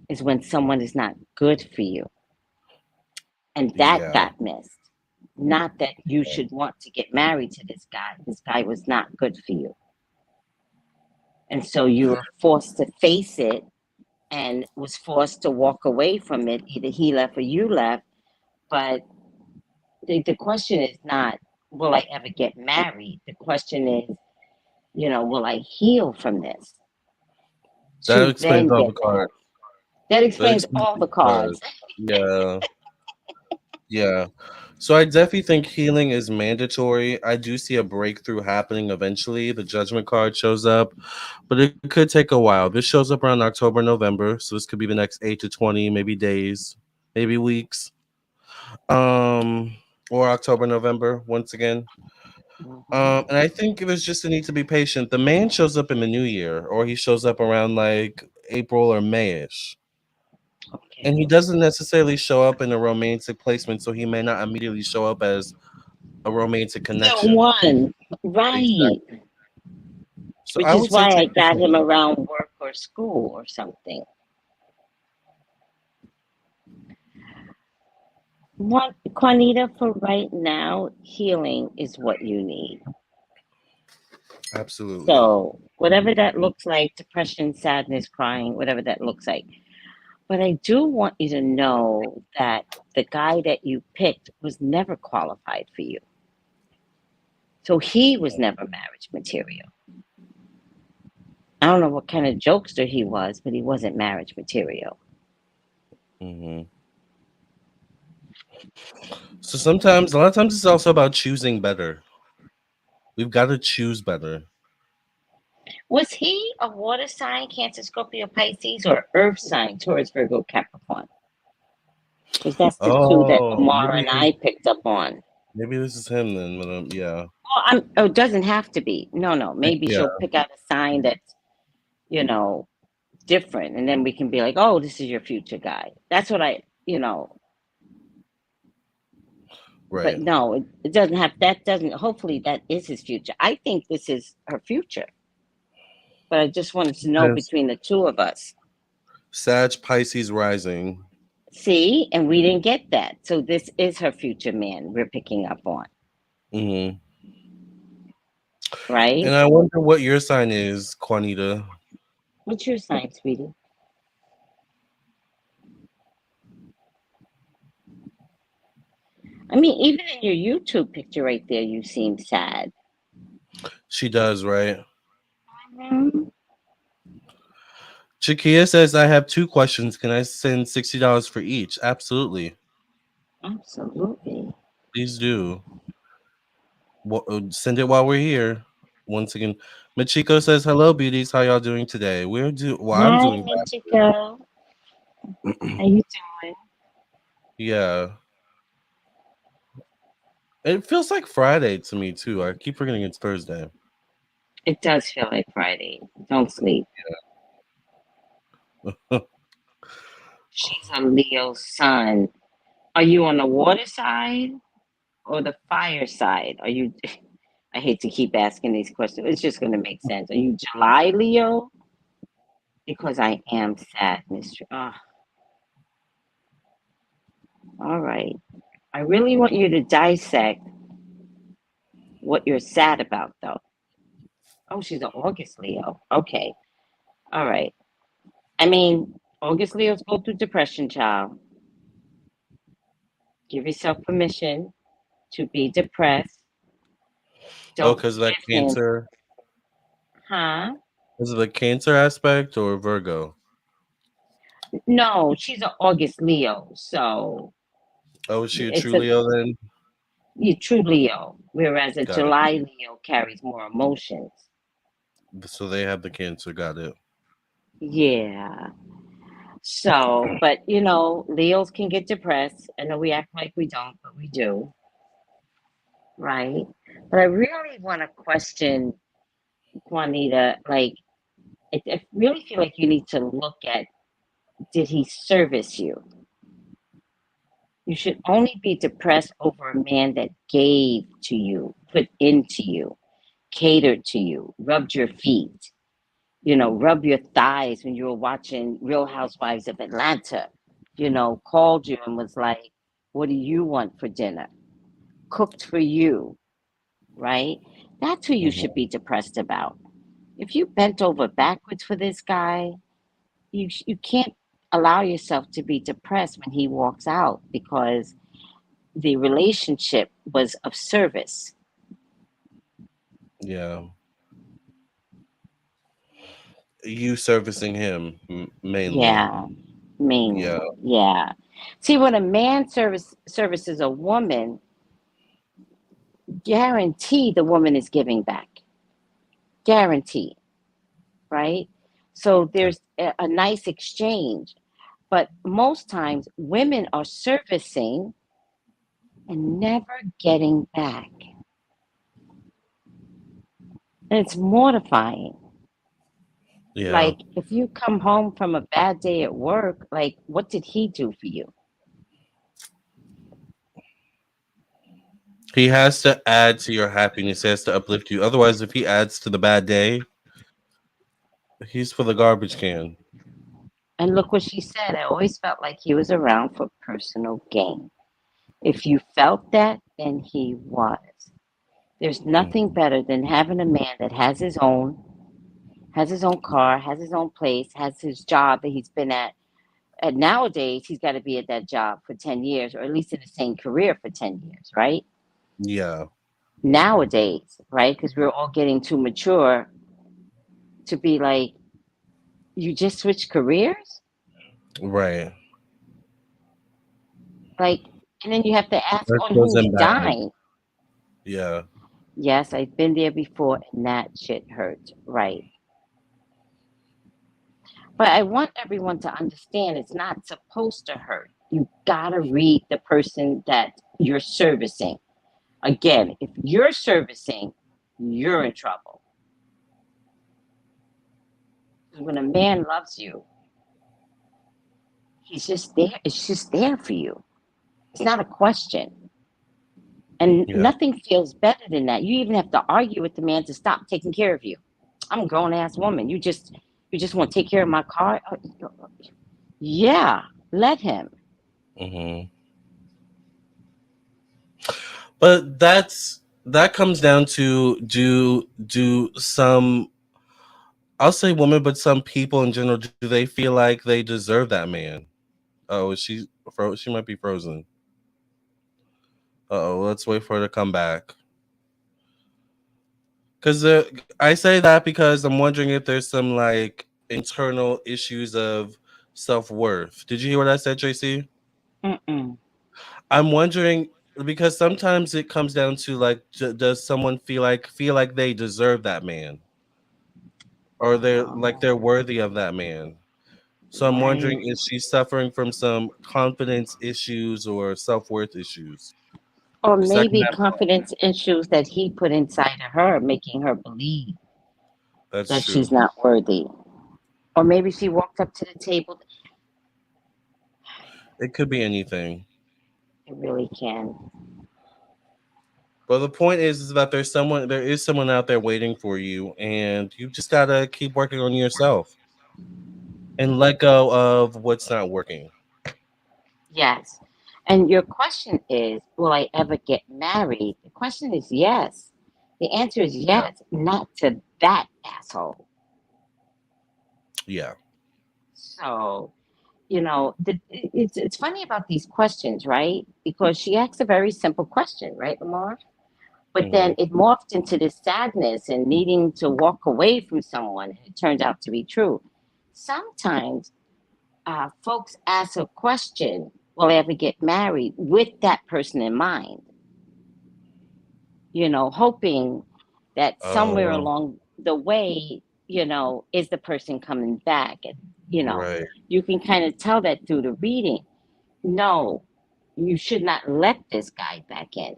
is when someone is not good for you. And that Yeah. got missed. Not that you should want to get married to this guy. This guy was not good for you. And so you were forced to face it and was forced to walk away from it. Either he left or you left. But the question is not, will I ever get married? The question is, will I heal from this That to explains then all get the married? cards. That That explains explains all all the the cards. cards. Yeah. Yeah. So I definitely think healing is mandatory. I do see a breakthrough happening eventually. The judgment card shows up, but it could take a while. This shows up around October, November. So this could be the next 8 to 20, maybe days, maybe weeks. Um, or October, November once again. Mhm. And I think there's just a need to be patient. The man shows up in the new year, or he shows up around like April or Mayish. And he Okay. doesn't necessarily show up in a romantic placement, so he may not immediately show up as a romantic The connection. one, right. Exactly. So Which I is would say why I take your got him time. around work or school or something. What, Juanita, for right now, healing is what you need. Absolutely. So, whatever that looks like, depression, sadness, crying, whatever that looks like. But I do want you to know that the guy that you picked was never qualified for you. So he was never marriage material. I don't know what kind of jokester he was, but he wasn't marriage material. Mm-hmm. So sometimes, a lot of times, it's also about choosing better. We've got to choose better. Was he a water sign, Cancer, Scorpio, Pisces, or earth sign, Taurus, Virgo, Capricorn? Because that's the two that Oh, Lamarr and I picked up on. maybe this is him then. But, yeah, Oh, it doesn't have to be. No. Maybe yeah, she'll pick out a sign that's, you know, different. And then we can be like, oh, this is your future guy. That's what but right. no, it doesn't have, hopefully that is his future. I think this is her future. But I just wanted to know Yes. between the two of us. Sag Pisces rising. See, and we didn't get that. So this is her future man we're picking up on, Mm-hmm. right? And I wonder what your sign is, Juanita. What's your sign, sweetie? I mean, even in your YouTube picture right there, you seem sad. She does, right? Mhm. Chikia says, I have 2 questions. Can I send $60 for each? Absolutely. Absolutely. Please do. Send it while we're here. Once again, Machiko says, hello, beauties. How y'all doing today? I'm Hi, doing Michiko. How you doing? yeah. It feels like Friday to me, too. I keep forgetting it's Thursday. It does feel like Friday. Don't sleep. She's a Leo sun. Are you on the water side or the fire side? Are you? I hate to keep asking these questions. It's just going to make sense. Are you July Leo? Because I am sad, Mister. Oh, all right. I really want you to dissect what you're sad about, though. Oh, she's an August Leo. Okay. All right. I mean, August Leos go through depression, child. Give yourself permission to be depressed. Oh, Don't because of that give in. Cancer? Huh? Is it the Cancer aspect or Virgo? No, she's an August Leo. So Oh, is she a it's true a Leo then? you true Leo, whereas a Got it. July Leo carries more emotions. So they have the Cancer. Got it. Yeah. So, but Leos can get depressed. I know we act like we don't, but we do, right? But I really want to question Juanita. Like, I really feel like you need to look at, did he service you? You should only be depressed over a man that gave to you, put into you, catered to you, rubbed your feet, rub your thighs when you were watching Real Housewives of Atlanta, called you and was like, what do you want for dinner? Cooked for you, right? That's who you should Mhm. be depressed about. If you bent over backwards for this guy, you can't allow yourself to be depressed when he walks out, because the relationship was of service. Yeah. You servicing him mainly. Yeah, mainly. Yeah. Yeah. See, when a man services a woman, guarantee the woman is giving back. Guarantee, right? So there's a nice exchange. But most times women are servicing and never getting back. And it's mortifying. Yeah. Like, if you come home from a bad day at work, like, what did he do for you? He has to add to your happiness. He has to uplift you. Otherwise, if he adds to the bad day, he's for the garbage can. And look what she said. I always felt like he was around for personal gain. If you felt that, then he was. There's nothing Mhm. better than having a man that has his own car, has his own place, has his job that he's been at. And nowadays, he's got to be at that job for 10 years, or at least in the same career for 10 years, right? Yeah. nowadays, right? Because we're all getting too mature to be like, you just switch careers? Right. Like, and then you have to ask That on goes whose in bad. dime. Yeah. Yes, I've been there before, and that shit hurt, right? But I want everyone to understand it's not supposed to hurt. You gotta read the person that you're servicing. Again, if you're servicing, you're in trouble. Because when a man loves you, he's just there. It's just there for you. It's not a question. And Yeah. nothing feels better than that. You even have to argue with the man to stop taking care of you. I'm a grown ass woman. You just want to take care of my car? Yeah, let him. Hmm. But that comes down to do some, I'll say women, but some people in general, do they feel like they deserve that man? Oh, is she she might be frozen. Oh, let's wait for her to come back. Because I say that because I'm wondering if there's some like internal issues of self worth. Did you hear what I said, Tracy? Mm-mm. I'm wondering because sometimes it comes down to like, does someone feel like they deserve that man, or they're Oh, worthy of that man? So I'm right. wondering, is she suffering from some confidence issues or self worth issues? Or Because that can maybe happen. confidence issues that he put inside of her, making her believe That's that true. she's not worthy. Or maybe she walked up to the table. It could be anything. It really can. But the point is that there is someone out there waiting for you, and you just gotta keep working on yourself and let go of what's not working. Yes. And your question is, will I ever get married? The question is yes. The answer is Yeah, yes, not to that asshole. yeah. So, it's funny about these questions, right? Because she asked a very simple question, right, Lamar? But Hmm. then it morphed into this sadness and needing to walk away from someone. And it turned out to be true. Sometimes folks ask a question, will I ever get married, with that person in mind, hoping that somewhere Oh, along the way, is the person coming back? And, you know, right. you can kind of tell that through the reading. No, you should not let this guy back in.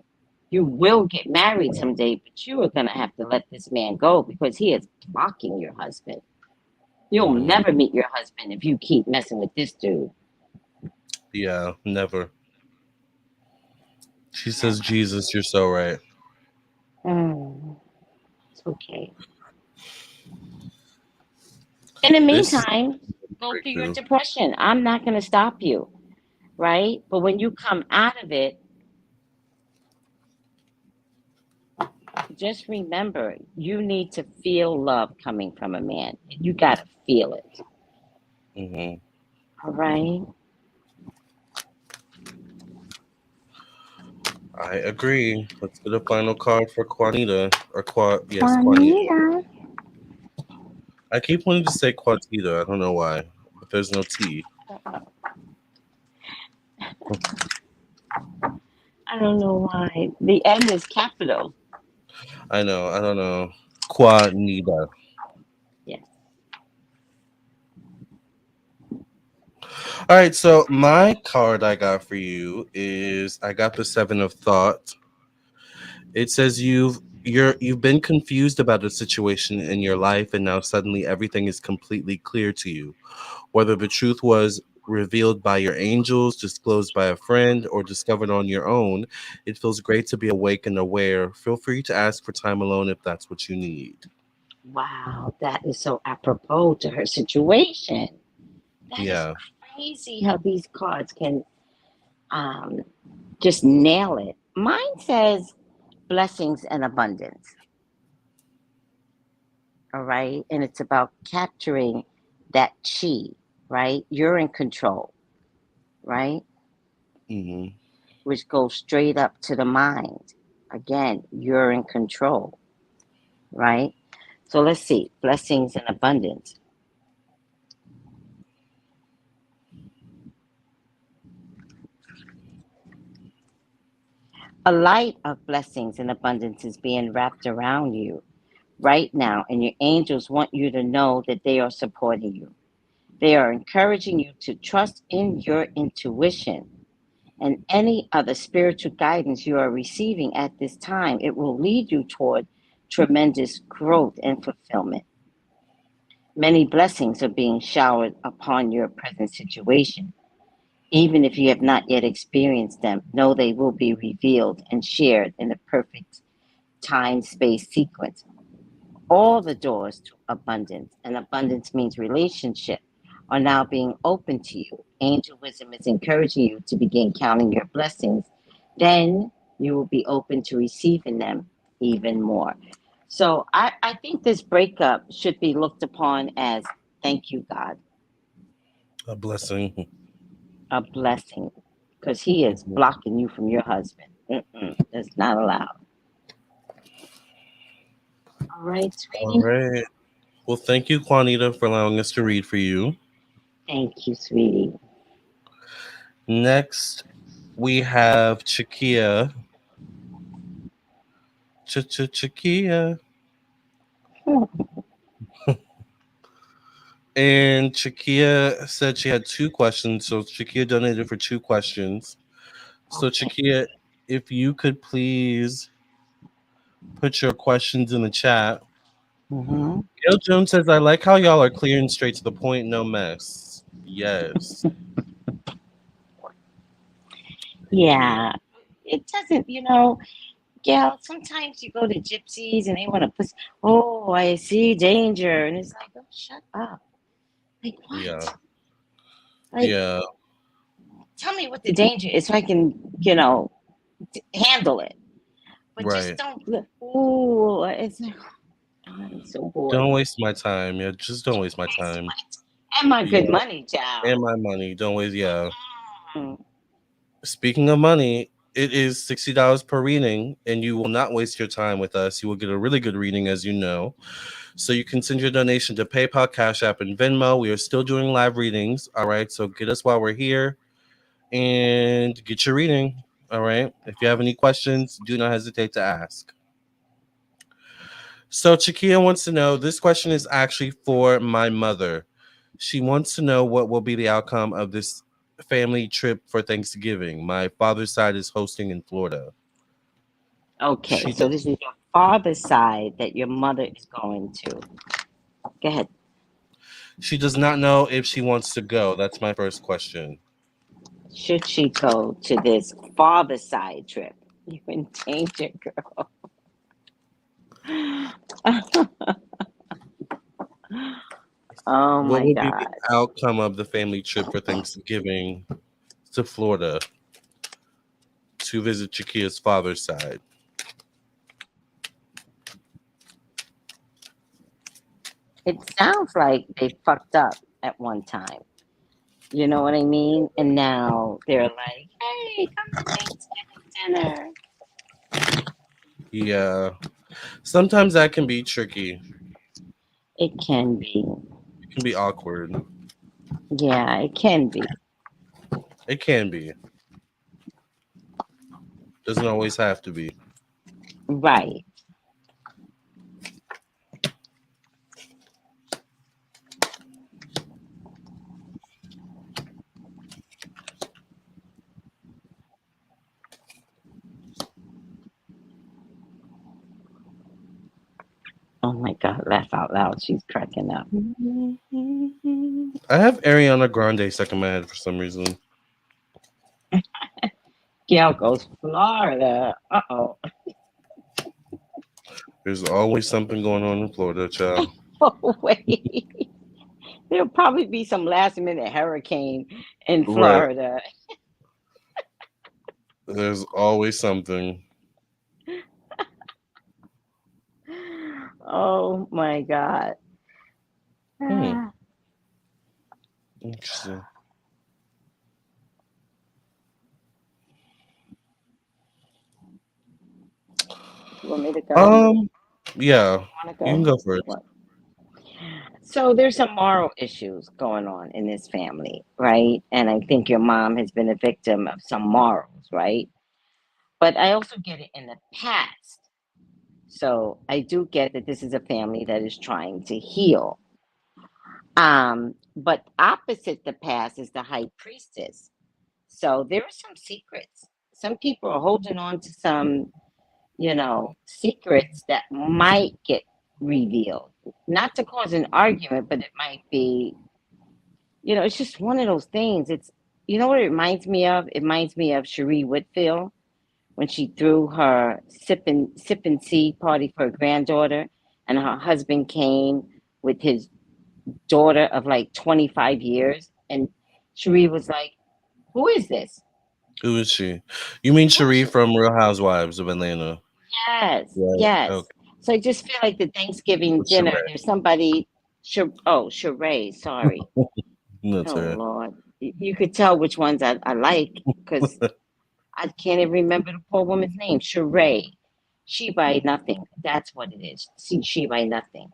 You will get married someday, but you are going to have to let this man go because he is blocking your husband. You'll Hmm. never meet your husband if you keep messing with this dude. Yeah, never. She says, Never. Jesus, you're so right. Mm, it's okay. In the This is meantime, a go through your breakthrough. depression. I'm not going to stop you, right? But when you come out of it, just remember you need to feel love coming from a man. You got to feel it. Hmm. All right. I agree. Let's get a final card for Juanita. Yes, Juanita. Juanita. I keep wanting to say Quantita. I don't know why, but there's no T. I don't know why. The N is capital. I know. I don't know. Juanita. Yes. All right. So my card I got for you is I got the Seven of Thought. It says you've been confused about a situation in your life, and now suddenly everything is completely clear to you. Whether the truth was revealed by your angels, disclosed by a friend, or discovered on your own, it feels great to be awake and aware. Feel free to ask for time alone if that's what you need. Wow, that is so apropos to her situation. That is Yeah. crazy how these cards can um, just nail it. Mine says blessings and abundance. All right. And it's about capturing that chi, right? You're in control, right? Hmm. Which goes straight up to the mind. Again, you're in control, right? So let's see. Blessings and abundance. A light of blessings and abundance is being wrapped around you right now, and your angels want you to know that they are supporting you. They are encouraging you to trust in your intuition and any other spiritual guidance you are receiving at this time. It will lead you toward tremendous growth and fulfillment. Many blessings are being showered upon your present situation. Even if you have not yet experienced them, know they will be revealed and shared in the perfect time space sequence. All the doors to abundance, and abundance means relationship, are now being open to you. Angel wisdom is encouraging you to begin counting your blessings. Then you will be open to receiving them even more. So I think this breakup should be looked upon as thank you, God, A blessing. a blessing, because He is blocking you from your husband. That's not allowed. All right, All sweetie. right. Well, thank you, Juanita, for allowing us to read for you. Thank you, sweetie. Next, we have Chikia. Chikia. And Chikia said she had two questions. So Chikia donated for two questions. So Okay. Chikia, if you could please put your questions in the chat. Mm-hmm. Gail Jones says, I like how y'all are clear and straight to the point, no mess. Yes. Thank you. Yeah, it doesn't, Gail, sometimes you go to gypsies and they want to put, oh, I see danger. And it's like, oh, shut up. Like, Yeah. what? Like, Yeah. tell me what the danger is so I can, handle it. But just Right. don't, oh, I'm so bored. Don't waste my time. Yeah, just don't waste my time. And my good Yeah. money, And child. my money. Don't waste, yeah. Mm. Speaking of money, it is $60 per reading, and you will not waste your time with us. You will get a really good reading, as you know. So you can send your donation to PayPal, Cash App, and Venmo. We are still doing live readings. All right. So get us while we're here and get your reading. All right. If you have any questions, do not hesitate to ask. So Chikia wants to know, this question is actually for my mother. She wants to know what will be the outcome of this family trip for Thanksgiving. My father's side is hosting in Florida. Okay, She so this is your father's side that your mother is going to. Go ahead. she does not know if she wants to go. That's my first question. Should she go to this father side trip? You in danger, girl. Oh What my will be the God. outcome of the family trip for Thanksgiving to Florida to visit Chikia's father's side? It sounds like they fucked up at one time. You know what I mean? And now they're like, hey, come to Thanksgiving dinner. Yeah. Sometimes that can be tricky. It can be. It can be awkward. Yeah, it can be. It can be. Doesn't always have to be. Right. Oh my God, laugh out loud. She's cracking up. I have Ariana Grande stuck in my head for some reason. Gail goes, Florida. Uh-oh. There's always something going on in Florida, child. Oh, wait. There'll probably be some last minute hurricane in Right. Florida. There's always something. Oh my God. Hmm. Ah. Interesting. You want me to go? Yeah, Want to you can go? go first. What? So there's some moral issues going on in this family, right? And I think your mom has been a victim of some morals, right? But I also get it in the past. So I do get that this is a family that is trying to heal. But opposite the past is the high priestess. So there are some secrets. Some people are holding on to some, secrets that might get revealed. Not to cause an argument, but it might be, it's just one of those things. You know what it reminds me of? It reminds me of Cherie Whitfield when she threw her sip and see party for her granddaughter, and her husband came with his daughter of like 25 years, and Cherie was like, "Who is this? Who is she? You mean Who is Cherie she?" from Real Housewives of Atlanta? Yes, Right. yes. Okay. So I just feel like the Thanksgiving What's dinner, Sheree? there's somebody, Sheree, sorry. That's Oh her. Lord, you could tell which ones I like because I can't even remember the poor woman's name. Sheree. She by nothing. That's what it is. She by nothing.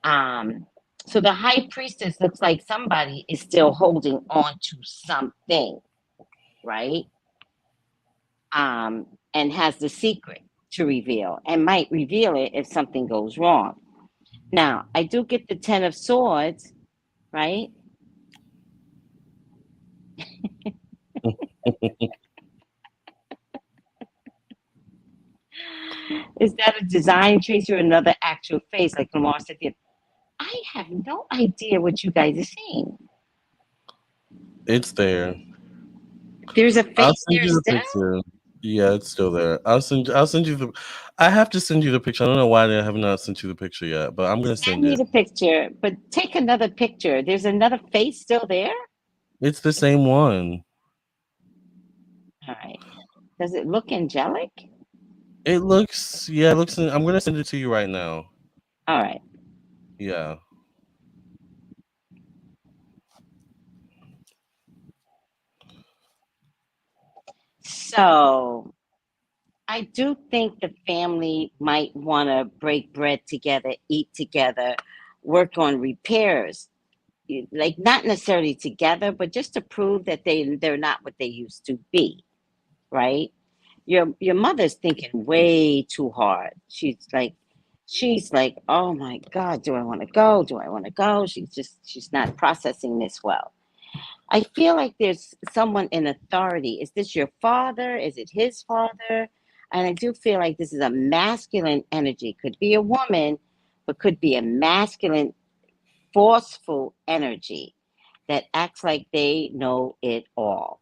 Um, so the high priestess looks like somebody is still holding on to something, right? And has the secret to reveal and might reveal it if something goes wrong. Now, I do get the 10 of swords, right? Is that a design trace or another actual face? Like Lamar said, I have no idea what you guys are saying. It's there. There's a I'll face send there you the still? picture. Yeah, it's still there. I'll send you the I have to send you the picture. I don't know why I have not sent you the picture yet, but I'm gonna Send send me it. the picture, but take another picture. There's another face still there? It's the same one. All right. Does it look angelic? I'm gonna send it to you right now. All right. Yeah. So I do think the family might want to break bread together, eat together, work on repairs. Like not necessarily together, but just to prove that they're not what they used to be, right? Your mother's thinking way too hard. She's like, oh my God, do I want to go? Do I want to go? She's not processing this well. I feel like there's someone in authority. Is this your father? Is it his father? And I do feel like this is a masculine energy. Could be a woman, but could be a masculine, forceful energy that acts like they know it all.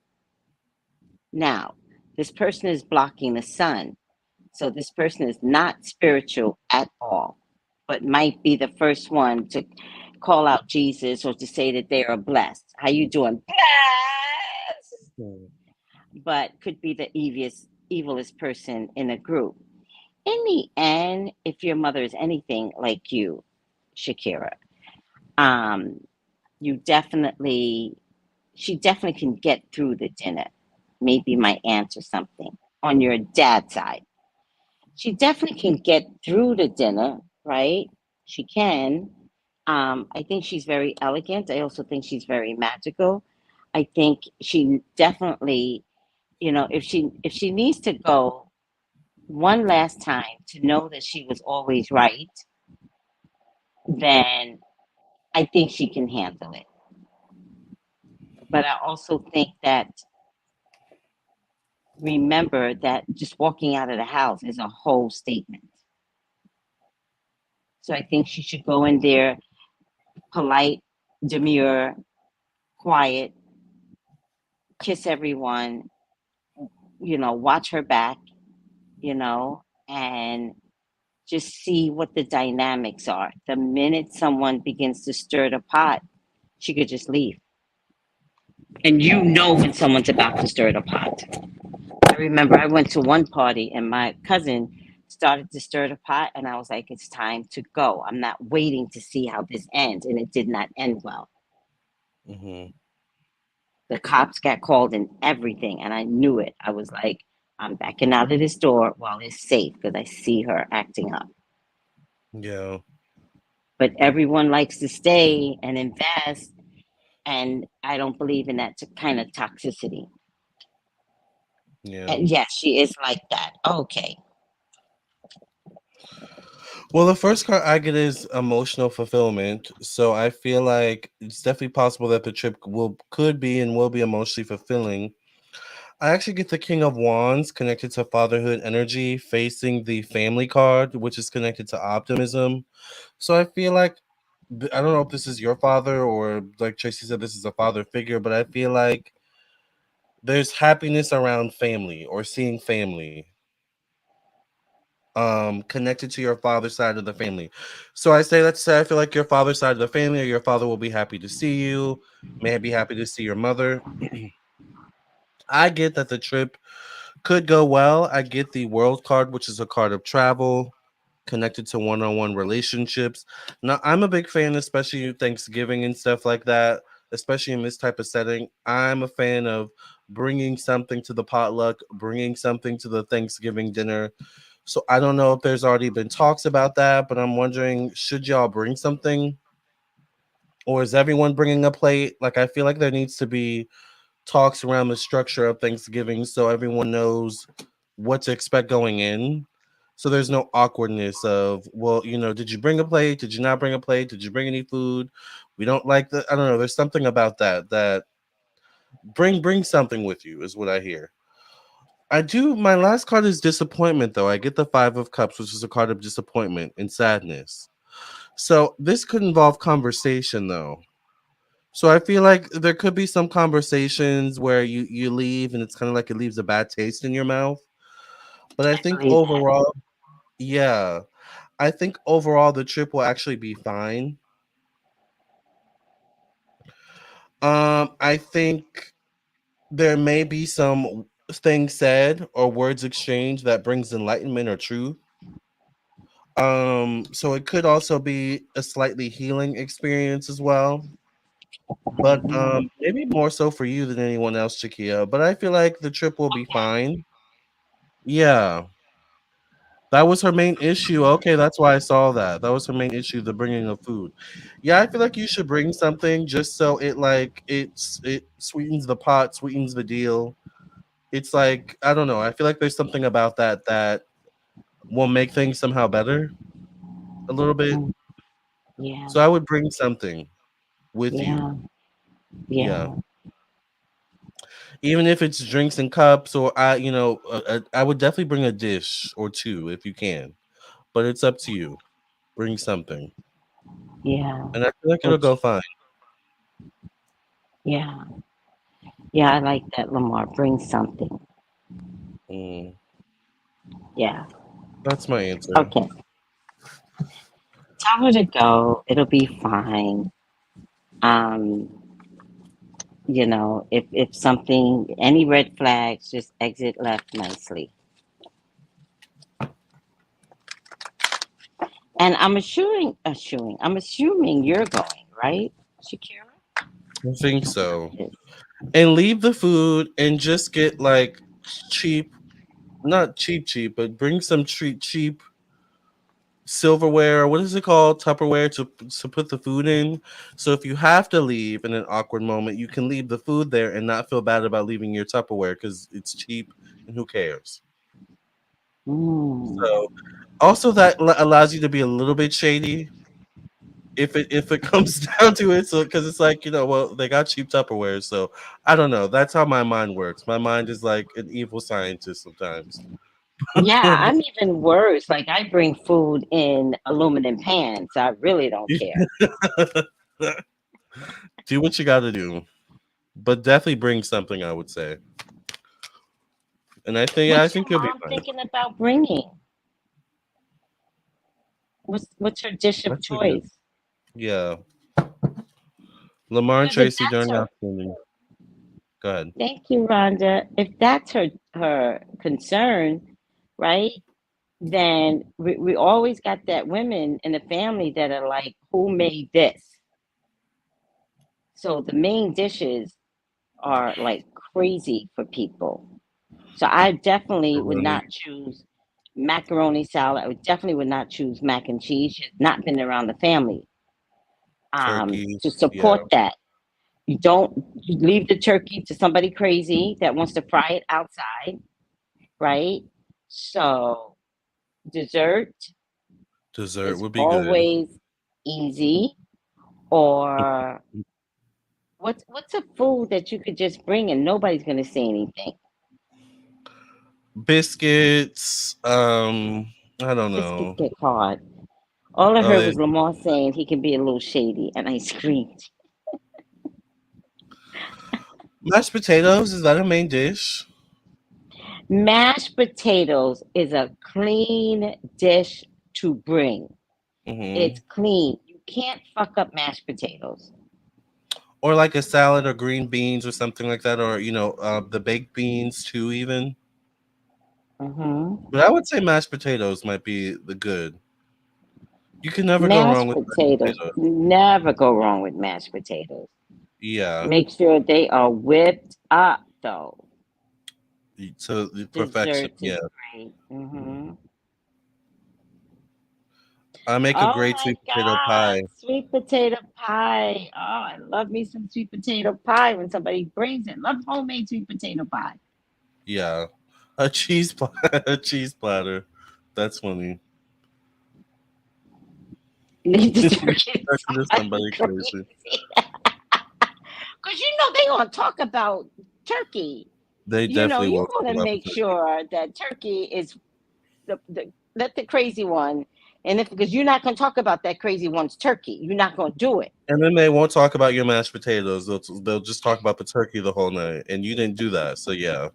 Now, this person is blocking the sun. So this person is not spiritual at all, but might be the first one to call out Jesus or to say that they are blessed. How you doing? Blessed. Hmm. But could be the evilest person in a group. In the end, if your mother is anything like you, Shakira, um, you definitely she definitely can get through the dinner. Maybe my aunt or something on your dad's side. She definitely can get through the dinner, right? She can. I think she's very elegant. I also think she's very magical. I think she definitely, if she needs to go one last time to know that she was always right, then I think she can handle it. But I also think that remember that just walking out of the house is a whole statement. So I think she should go in there polite, demure, quiet, kiss everyone, watch her back, and just see what the dynamics are. The minute someone begins to stir the pot, she could just leave. And you know when someone's about to stir the pot. I remember I went to one party and my cousin started to stir the pot, and I was like, it's time to go. I'm not waiting to see how this ends. And it did not end well. Hmm. The cops got called and everything, and I knew it. I was like, I'm backing out of this door while it's safe because I see her acting up. Yeah. But everyone likes to stay and invest, and I don't believe in that kind of toxicity. Yeah. And yes, she is like that. Okay. Well, the first card I get is emotional fulfillment. So I feel like it's definitely possible that the trip could be and will be emotionally fulfilling. I actually get the King of Wands connected to fatherhood energy, facing the family card, which is connected to optimism. So I feel like I don't know if this is your father or like Tracy said, this is a father figure, but I feel like there's happiness around family or seeing family connected to your father's side of the family. So I say let's say I feel like your father's side of the family or your father will be happy to see you, may be happy to see your mother. I get that the trip could go well. I get the world card, which is a card of travel connected to one-on-one relationships. Now, I'm a big fan, especially Thanksgiving and stuff like that, especially in this type of setting. I'm a fan of bringing something to the potluck, bringing something to the Thanksgiving dinner. So I don't know if there's already been talks about that, but I'm wondering, should y'all bring something? Or is everyone bringing a plate? Like, I feel like there needs to be talks around the structure of Thanksgiving so everyone knows what to expect going in. So there's no awkwardness of, well, did you bring a plate? Did you not bring a plate? Did you bring any food? We don't like the I don't know. There's something about that bring something with you is what I hear. I do. My last card is disappointment, though. I get the Five of Cups, which is a card of disappointment and sadness. So this could involve conversation, though. So I feel like there could be some conversations where you leave and it's kind of like it leaves a bad taste in your mouth. But I I think believe that. overall, yeah, I think overall the trip will actually be fine. I think there may be some things said or words exchanged that brings enlightenment or truth. So it could also be a slightly healing experience as well. But Mm, maybe more so for you than anyone else, Chikia. But I feel like the trip will be fine. Yeah, that was her main issue. Okay, that's why I saw that. That was her main issue, the bringing of food. Yeah, I feel like you should bring something just so it sweetens the pot, sweetens the deal. It's like I don't know. I feel like there's something about that will make things somehow better a little bit. mm, yeah, So I would bring something with you. yeah, Yeah, yeah. even if it's drinks and cups, or I would definitely bring a dish or two if you can. But it's up to you. Bring something, Yeah, and I feel like it'll which, go fine. yeah, yeah, I like that, Lamar. Bring something. Mm, Yeah. that's my answer. Okay. Tell her to go. It'll be fine. Um, if something, any red flags, just exit left nicely. And I'm assuming you're going, right, Shakira? I think so. Yes. And leave the food and just get like cheap, not cheap, but bring some cheap silverware. What is it called? Tupperware to put the food in. So if you have to leave in an awkward moment, you can leave the food there and not feel bad about leaving your Tupperware because it's cheap and who cares. Mm. So also that allows you to be a little bit shady if it comes down to it. So because it's like well they got cheap Tupperware, so I don't know. That's how my mind works. My mind is like an evil scientist sometimes. Yeah, I'm even worse. Like I bring food in aluminum pans. I really don't care. Do what you got to do, but definitely bring something. I would say, and I What's your think you'll be mom fine. thinking about bringing? What's her dish of That's a good. choice? Yeah, Lamarr and Because if Tracy that's during the her, afternoon. Go ahead. thank you, Rhonda. If that's her concern, right? Then we always got that women in the family that are like, who made this? So the main dishes are like crazy for people. So I definitely would Pepperoni, not choose macaroni salad. I would definitely would not choose mac and cheese. She's not been around the family turkey. to Yeah. support that. You leave the turkey to somebody crazy that wants to fry it outside, right? So dessert Dessert is would be good. always easy. Or what's a food that you could just bring and nobody's gonna say anything? Biscuits. I don't Biscuits know. get hard. All I Oh, heard was Lamar saying he can be a little shady, and I screamed. mashed potatoes, is that a main dish? Mashed potatoes is a clean dish to bring. Hmm. It's clean. You can't fuck up mashed potatoes. Or like a salad or green beans or something like that, or the baked beans too, even. Hmm. But I would say mashed potatoes might be the good. You can never go wrong Mashed with mashed potatoes. potatoes. Never go wrong with mashed potatoes. Yeah, Make sure they are whipped up, though. to the perfection. Desserts Yeah, is great. I make a Oh great my sweet potato God, pie. sweet potato pie. Oh, I love me some sweet potato pie when somebody brings it. Love homemade sweet potato pie. Yeah, a a cheese platter. That's funny. Leave the turkey to Talking to somebody somebody crazy. crazy. Because they gonna talk about turkey. They definitely You won't talk want to about the make turkey. sure that turkey is let the crazy one, and if because you're not gonna talk about that crazy one's turkey, you're not gonna do it. And then they won't talk about your mashed potatoes. They'll just talk about the turkey the whole night. And you didn't do that. So, yeah.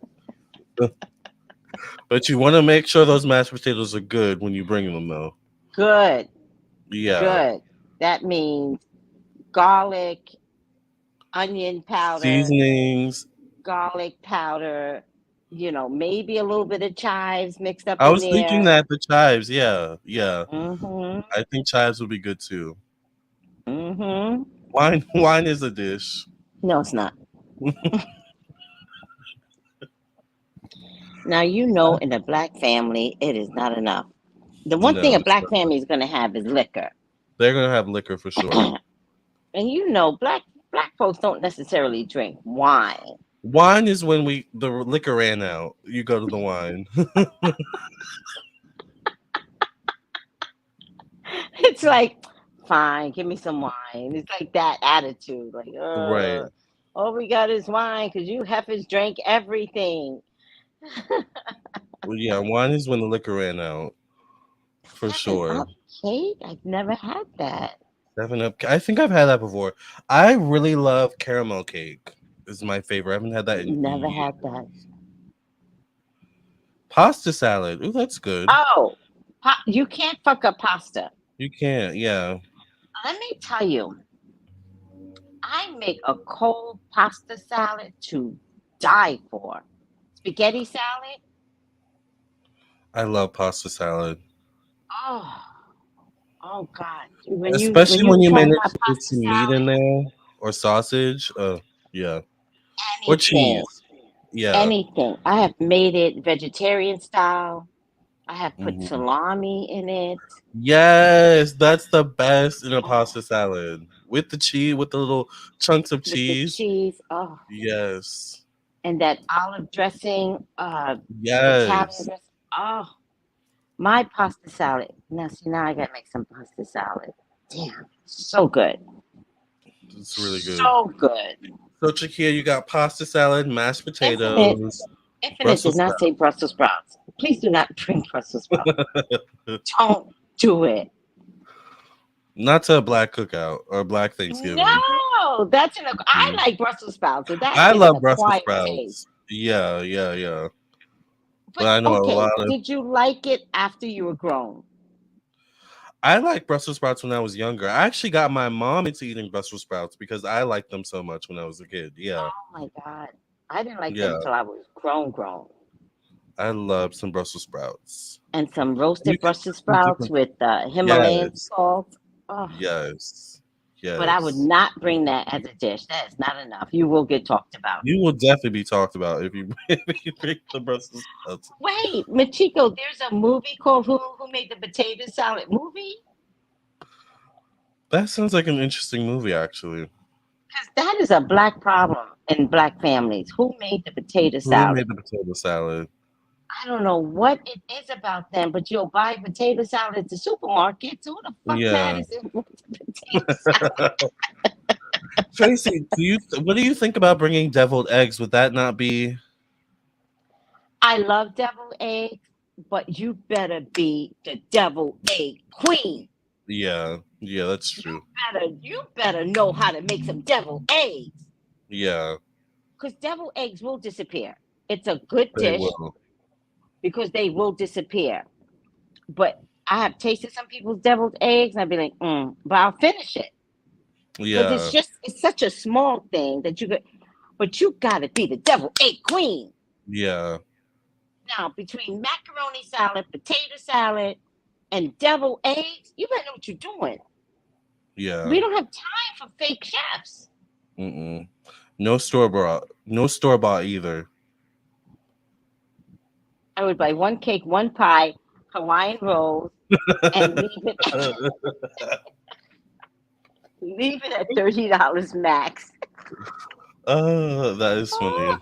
But you want to make sure those mashed potatoes are good when you bring them, though. Good, Yeah. good. That means garlic, onion powder, Seasonings. garlic powder, maybe a little bit of chives mixed up I in was thinking there. that the chives. Yeah. Yeah. Mm-hmm. I think chives would be good too. Mm-hmm. Wine is a dish. No, it's not. Now, in a black family, it is not enough. The one thing No, a it's black not. family is going to have is liquor. They're going to have liquor for sure. And black folks don't necessarily drink wine. Wine is when the liquor ran out. You go to the wine. It's like, fine, give me some wine. It's like that attitude. Like, Right. all we got is wine because you heifers drank everything. Well, yeah, wine is when the liquor ran out for 7 Up sure. cake? I've never had that. 7 Up. I think I've had that before. I really love caramel cake. Is my favorite. I haven't had that in Never years. had that. Pasta salad. Ooh, that's good. Oh, you can't fuck up pasta. You can't. Yeah. Let me tell you, I make a cold pasta salad to die for. Spaghetti salad. I love pasta salad, Oh, oh God! When especially you when you try manage my to get pasta some meat in salad, there or sausage. Yeah. Or anything, cheese. Yeah. anything. I have made it vegetarian style. I have put Mhm. salami in it. Yes, that's the best in a Oh, pasta salad with the cheese, with the little chunks of with the cheese. cheese. Oh, Yes. and that olive dressing. Italian Yes. dressing. Oh, my pasta salad. Now I gotta make some pasta salad. Damn, so good. It's really good. So good. So, Chakia, you got pasta salad, mashed Infinite. potatoes, Infinite did Brussels not say Brussels sprouts. Please do not bring Brussels sprouts. sprouts. Don't do it. Not to a black cookout or black Thanksgiving. No, that's I Mhm. like Brussels sprouts, so that I is an love Brussels acquired taste. sprouts. Yeah, yeah, yeah. But But I know a okay, lot of. did you like it after you were grown? I liked Brussels sprouts when I was younger. I actually got my mom into eating Brussels sprouts because I liked them so much when I was a kid. Yeah, Oh my God. I didn't like them yeah. till I was grown. I love some Brussels sprouts. And some You roasted can Brussels do sprouts different. with Himalayan Yes, salt. Oh, yes, But I would Yes. not bring that as a dish. That is not enough. You will get talked about. You will definitely be talked about if you if you bring the Brussels sprouts. Wait, Machiko, there's a movie called Who Made the Potato Salad movie? That sounds like an interesting movie, actually. Because that is a black problem in black families. Who made the potato Who salad? made the potato salad? I don't know what it is about them, but you'll buy potato salad at the supermarket. So who the fuck Yeah. matters if it's potato salad? Tracey, what do you think about bringing deviled eggs? Would that not be? I love deviled eggs, but you better be the deviled egg queen. Yeah, yeah, that's true. You better know how to make some deviled eggs. Yeah, Because deviled eggs will disappear. It's a good they dish will. because they will disappear. But I have tasted some people's deviled eggs and I'd be like, but I'll finish it. Because Yeah, it's such a small thing that but you gotta be the deviled egg queen. yeah, Now, between macaroni salad, potato salad, and deviled eggs, you better know what you're doing. yeah. We don't have time for fake chefs. Mm-mm. No store bought. No store bought either. I would buy one cake, one pie, Hawaiian rolls, and leave it at $30 max. Oh, that is funny.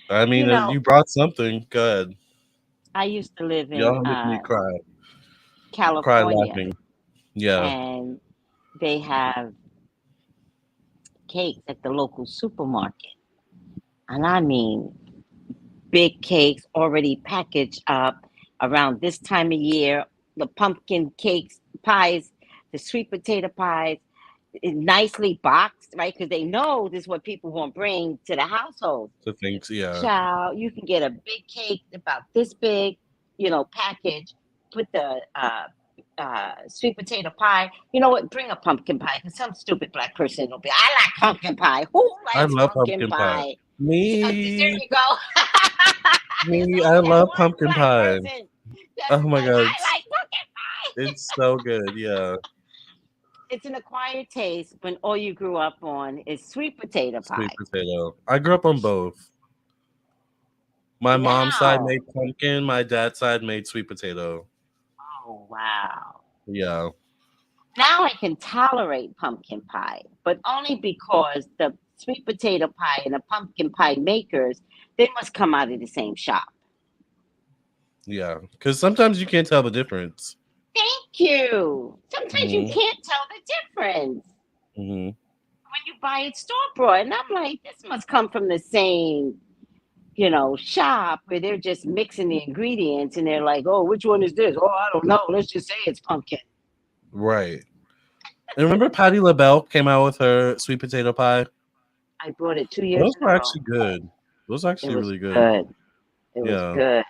I You mean, know, you brought something. Good. I used to live in Y'all make me cry. Cry California, laughing. Yeah, and they have cakes at the local supermarket. And I mean, big cakes already packaged up around this time of year. The pumpkin cakes, pies, the sweet potato pies, nicely boxed, right? Because they know this is what people want to bring to the household. the things. Yeah, Child, you can get a big cake about this big, package. Put the sweet potato pie. You know what? Bring a pumpkin pie because some stupid black person will be. I like pumpkin pie. Who I likes love pumpkin pumpkin pie. pie? There Me, you go. There's me. I always that love one pumpkin black pie. person Oh that's my like, god, I like pumpkin pie. it's so good. Yeah, It's an acquired taste when all you grew up on is sweet potato sweet pie. potato. I grew up on both. My mom's side Now, made pumpkin. My dad's side made sweet potato. oh wow. Yeah, Now I can tolerate pumpkin pie, but only because the sweet potato pie and the pumpkin pie makers, they must come out of the same shop. yeah. Because sometimes you can't tell the difference. Thank you. Sometimes you Hmm. can't tell the difference Hmm. when you buy it store bought. And I'm like, this must come from the same, shop where they're just mixing the ingredients and they're like, oh, which one is this? Oh, I don't know. Let's just say it's pumpkin. Right. And remember Patti LaBelle came out with her sweet potato pie? I bought it 2 years Those in a were row. actually good. Those are It actually was really good. good. It was Yeah. good.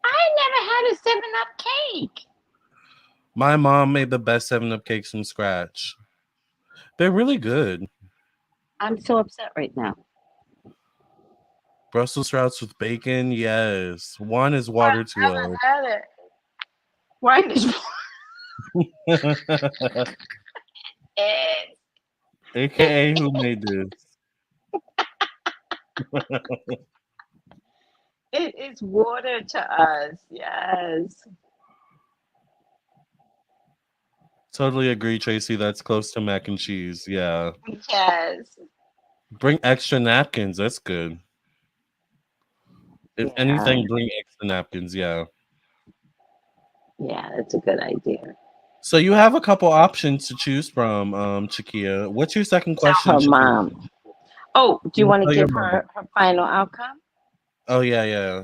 I never had a 7-Up cake. My mom made the best 7-Up cakes from scratch. They're really good. I'm so upset right now. Brussels sprouts with bacon, yes. One is I water too never low. had it. Why is it? AKA who made this? It is water to us. Yes. Totally agree, Tracey. That's close to mac and cheese. Yeah. Yes. Bring extra napkins. That's good. If Yeah. anything, bring extra napkins. Yeah. Yeah, that's a good idea. So you have a couple options to choose from, Chikia. What's your second question, Tell her Chikia? mom. Oh, do you want to Tell your give mom. her final outcome? Oh yeah, yeah.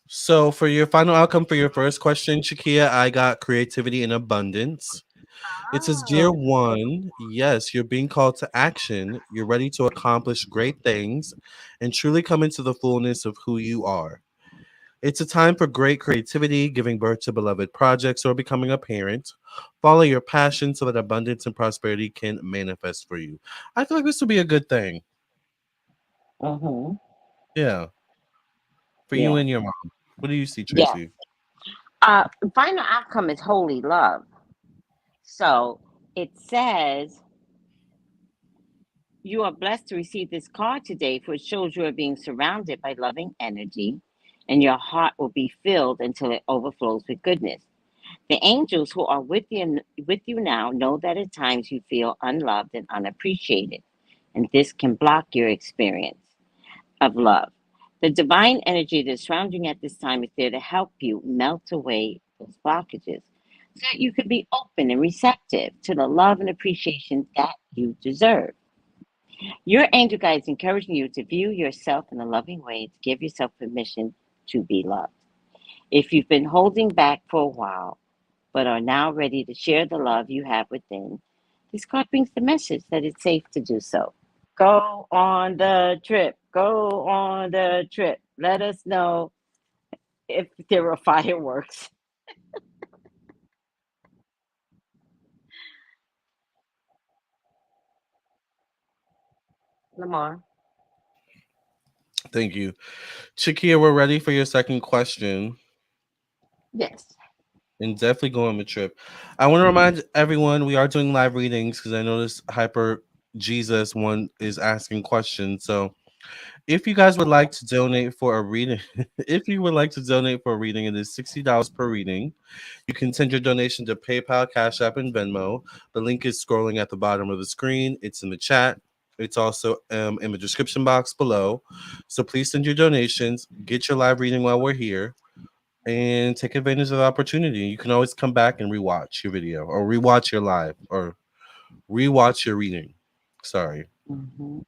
So for your final outcome for your first question, Chikia, I got creativity in abundance. It says, Dear Oh. one, yes, you're being called to action. You're ready to accomplish great things and truly come into the fullness of who you are. It's a time for great creativity, giving birth to beloved projects, or becoming a parent. Follow your passion so that abundance and prosperity can manifest for you. I feel like this would be a good thing. Mm-hmm. Yeah. For you Yeah. and your mom. What do you see, Yes. Tracey? Final outcome is holy love. So it says, you are blessed to receive this card today, for it shows you are being surrounded by loving energy, and your heart will be filled until it overflows with goodness. The angels who are with you now know that at times you feel unloved and unappreciated, and this can block your experience of love. The divine energy that's surrounding you at this time is there to help you melt away those blockages so that you can be open and receptive to the love and appreciation that you deserve. Your angel guide is encouraging you to view yourself in a loving way, to give yourself permission to be loved. If you've been holding back for a while, but are now ready to share the love you have within, this card brings the message that it's safe to do so. Go on the trip. Go on the trip. Let us know if there are fireworks. Lamarr. Thank you. Shakia, we're ready for your second question. Yes. And definitely go on the trip. I want to remind everyone we are doing live readings because I noticed Hyper Jesus one is asking questions. So if you guys would like to donate for a reading, if you would like to donate for a reading, it is $60 per reading. You can send your donation to PayPal, Cash App, and Venmo. The link is scrolling at the bottom of the screen. It's in the chat. It's also in the description box below. So please send your donations. Get your live reading while we're here and take advantage of the opportunity. You can always come back and rewatch your video or rewatch your live or rewatch your reading. Sorry. Mm-hmm.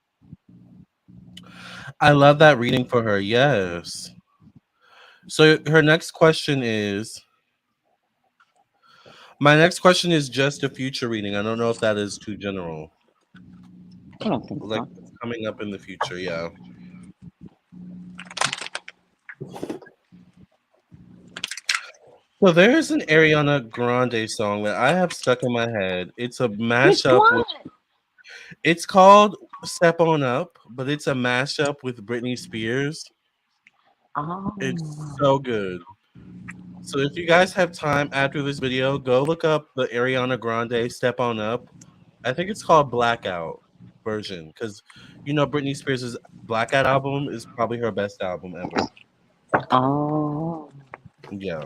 I love that reading for her. Yes. So her next question is my next question is just a future reading. I don't know if that is too general. I don't think Like so. it's coming up in the future, yeah. So there's an Ariana Grande song that I have stuck in my head. It's a Which mashup one? with it's called Step On Up, but it's a mashup with Britney Spears. It's Oh. so good. So if you guys have time after this video, go look up the Ariana Grande Step On Up. I think it's called Blackout version because Britney Spears' Blackout album is probably her best album ever. Oh. Yeah.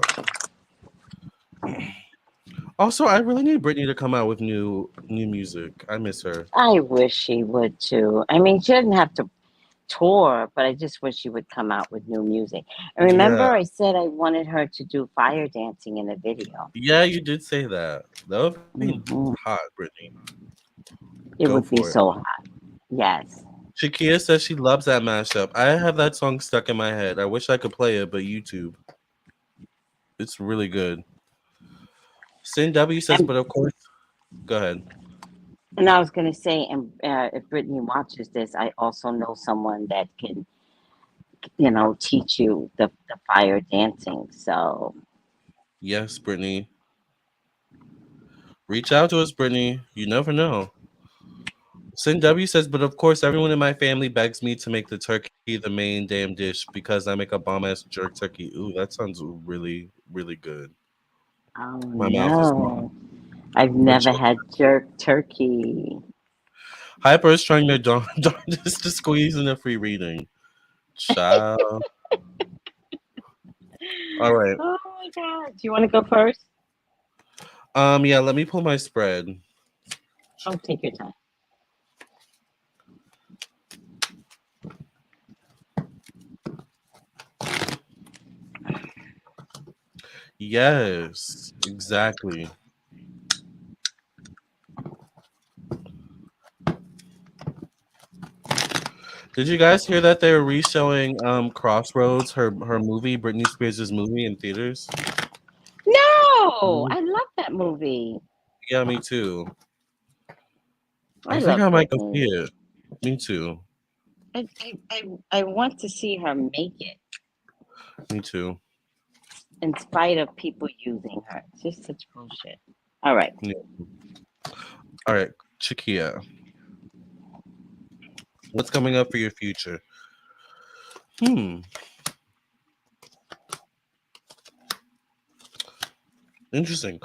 Also, I really need Britney to come out with new music. I miss her. I wish she would too. I mean, she doesn't have to tour, but I just wish she would come out with new music. And remember, Yeah. I said I wanted her to do fire dancing in a video. Yeah, you did say that. That would be Hmm. hot, Britney. It Go would be for it. so hot. Yes. Shakia says she loves that mashup. I have that song stuck in my head. I wish I could play it, but YouTube. It's really good. Sin W says, And but of course, go ahead. and I was gonna say, and if Brittany watches this, I also know someone that can, teach you the fire dancing. So, Yes, Brittany. Reach out to us, Brittany. You never know. Sin W says, but of course, everyone in my family begs me to make the turkey the main damn dish because I make a bomb ass jerk turkey. Ooh, that sounds really, really good. oh My mouth is no, I've watering. never had jerk turkey. Hyper is trying their darndest to squeeze in a free reading. Child. All right. Oh my god! Do you want to go first? Yeah, let me pull my spread. Oh, take your time. Yes, exactly. Did you guys hear that they're re-showing Crossroads, her movie, Britney Spears' movie in theaters? No, Mhm. I love that movie. Yeah, me too. I I think love I might go see Brittany. it. Me too. I want to see her make it Me too. in spite of people using her. It's just such bullshit. All right. Yeah. All right, Chikia, what's coming up for your future? Hmm. Interesting.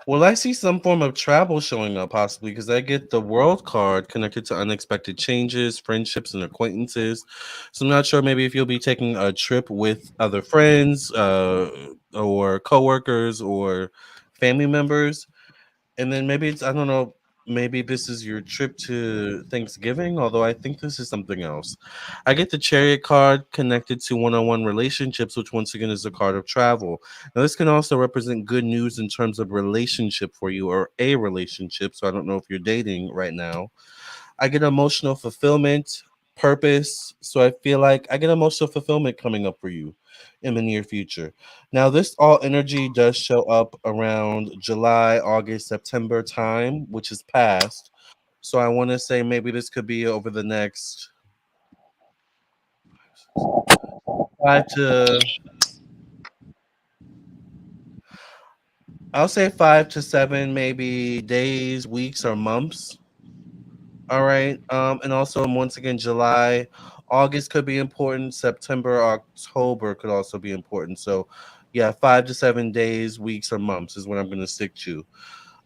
Well, I see some form of travel showing up possibly because I get the world card connected to unexpected changes, friendships, and acquaintances. So I'm not sure maybe if you'll be taking a trip with other friends, or coworkers or family members. And then maybe it's, I don't know, maybe this is your trip to Thanksgiving, although I think this is something else. I get the chariot card connected to one-on-one relationships, which once again is a card of travel. Now this can also represent good news in terms of relationship for you or a relationship. So I don't know if you're dating right now. I get emotional fulfillment, purpose. So I feel like I get emotional fulfillment coming up for you in the near future. Now, this all energy does show up around July, August, September time, which is past. So I want to say maybe this could be over the next 5 to, I'll say 5 to 7, maybe days, weeks, or months. All right. And also once again, July, August could be important. September, October could also be important. So yeah, 5 to 7 days, weeks, or months is what I'm gonna stick to.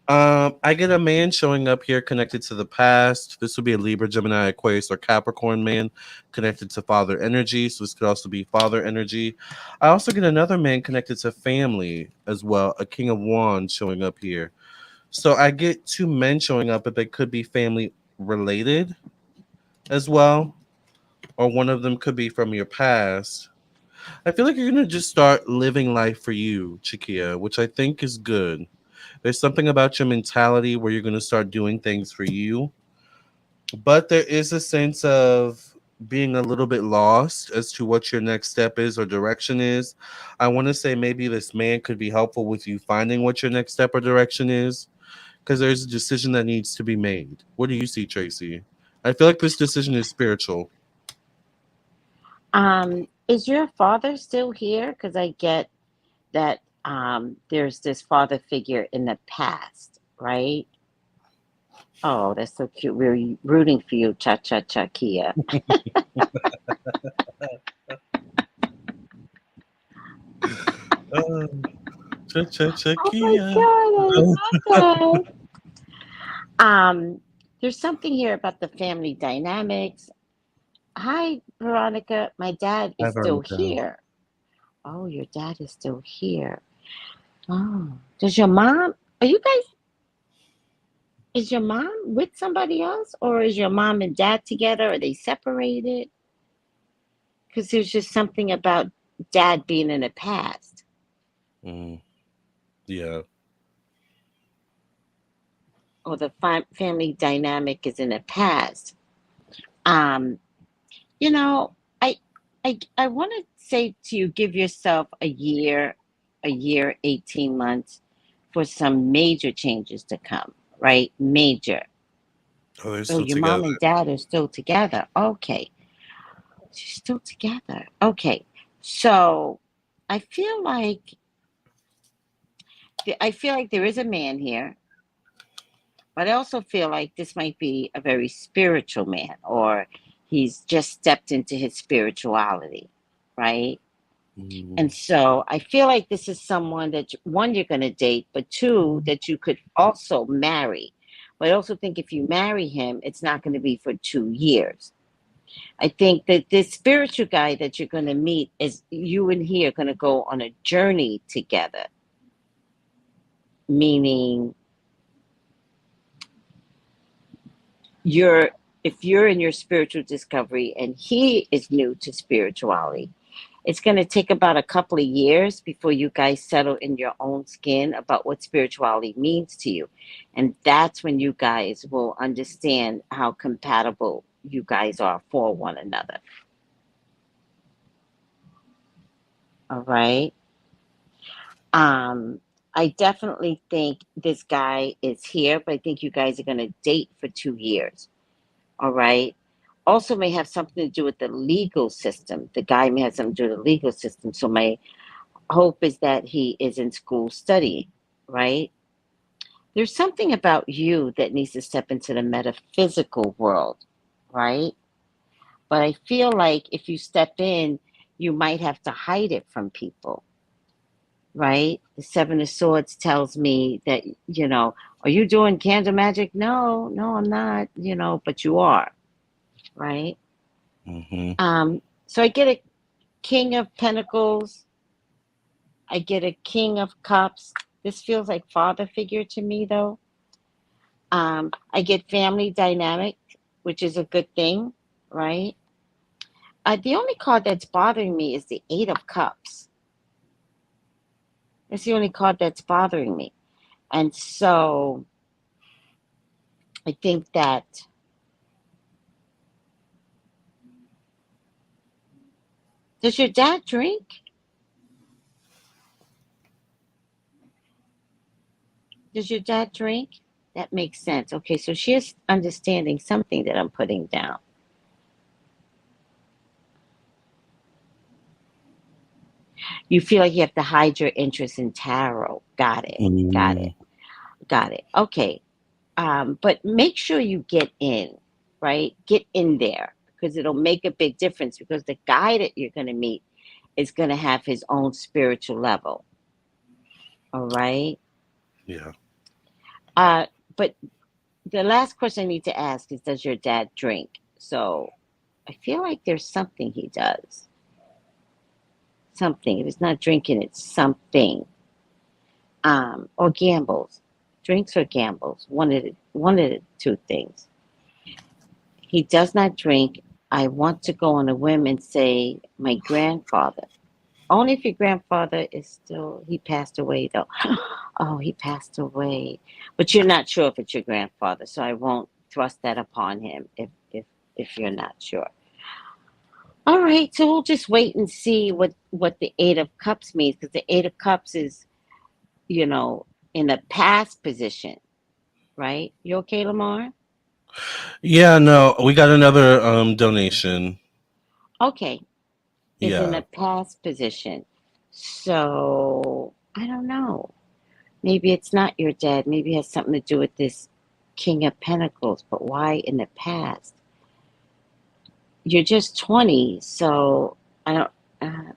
I get a man showing up here connected to the past. This would be a Libra, Gemini, Aquarius, or Capricorn man connected to father energy. So this could also be father energy. I also get another man connected to family as well, a King of Wands showing up here. So I get two men showing up, but they could be family related as well, or one of them could be from your past. I feel like you're gonna just start living life for you, Chikia, which I think is good. There's something about your mentality where you're gonna start doing things for you, but there is a sense of being a little bit lost as to what your next step is or direction is. I want to say maybe this man could be helpful with you finding what your next step or direction is because there's a decision that needs to be made. What do you see, Tracy? I feel like this decision is spiritual. Is your father still here? Because I get that there's this father figure in the past, right? Oh, that's so cute. We're rooting for you, cha cha cha Kia. Uh, Oh my Kia. God, I love that. There's something here about the family dynamics. Hi, Veronica. My dad Hi, is still Veronica. here. Oh, your dad is still here. Oh, does your mom? Are you guys? Is your mom with somebody else, or is your mom and dad together? Are they separated? Because there's just something about dad being in the past, Mm, yeah. or the family dynamic is in the past. Um, you know, I, I want to say to you, give yourself a year, 18 months, for some major changes to come. Right, major. Oh, they're Oh, still your together. mom and dad are still together. Okay, she's still together. Okay, so I feel like I feel like there is a man here, but I also feel like this might be a very spiritual man, or he's just stepped into his spirituality, right? Mm, And so I feel like this is someone that one, you're going to date, but two, that you could also marry. But I also think if you marry him, it's not going to be for 2 years. I think that this spiritual guy that you're going to meet is you and he are going to go on a journey together, meaning you're if you're in your spiritual discovery and he is new to spirituality, it's going to take about a couple of years before you guys settle in your own skin about what spirituality means to you. And that's when you guys will understand how compatible you guys are for one another. All right. Um, I definitely think this guy is here, but I think you guys are going to date for 2 years. All right. Also, may have something to do with the legal system. The guy may have something to do with the legal system. So, my hope is that he is in school studying, right? There's something about you that needs to step into the metaphysical world, right? But I feel like if you step in, you might have to hide it from people. right? The Seven of Swords tells me that, are you doing candle magic? No, no, I'm not, but you are, right? Mm-hmm. So I get a King of Pentacles, I get a King of Cups. This feels like father figure to me, though. I get family dynamic, which is a good thing, right? The only card that's bothering me is the Eight of Cups. It's the only card that's bothering me. And so I think that, does your dad drink? Does your dad drink? That makes sense. Okay, so she is understanding something that I'm putting down. You feel like you have to hide your interest in tarot. Got it. Got Mm-hmm. it. Got it. Okay. But make sure you get in, right? Get in there because it'll make a big difference because the guy that you're going to meet is going to have his own spiritual level. All right. Yeah. Uh, but the last question I need to ask is, does your dad drink? So I feel like there's something he does. Something. If it's not drinking, it's something. Or gambles. Drinks or gambles. One of the two things. He does not drink. I want to go on a whim and say my grandfather. Only if your grandfather is still, he passed away though. Oh, he passed away. But you're not sure if it's your grandfather, so I won't thrust that upon him if you're not sure. All right, so we'll just wait and see what the Eight of Cups means because the Eight of Cups is, you know, in a past position, right? You okay, Lamar? Yeah, no, we got another donation. Okay, is in a Yeah. past position. So I don't know. Maybe it's not your dad. Maybe it has something to do with this King of Pentacles. But why in the past? You're just 20, so I don't. Uh,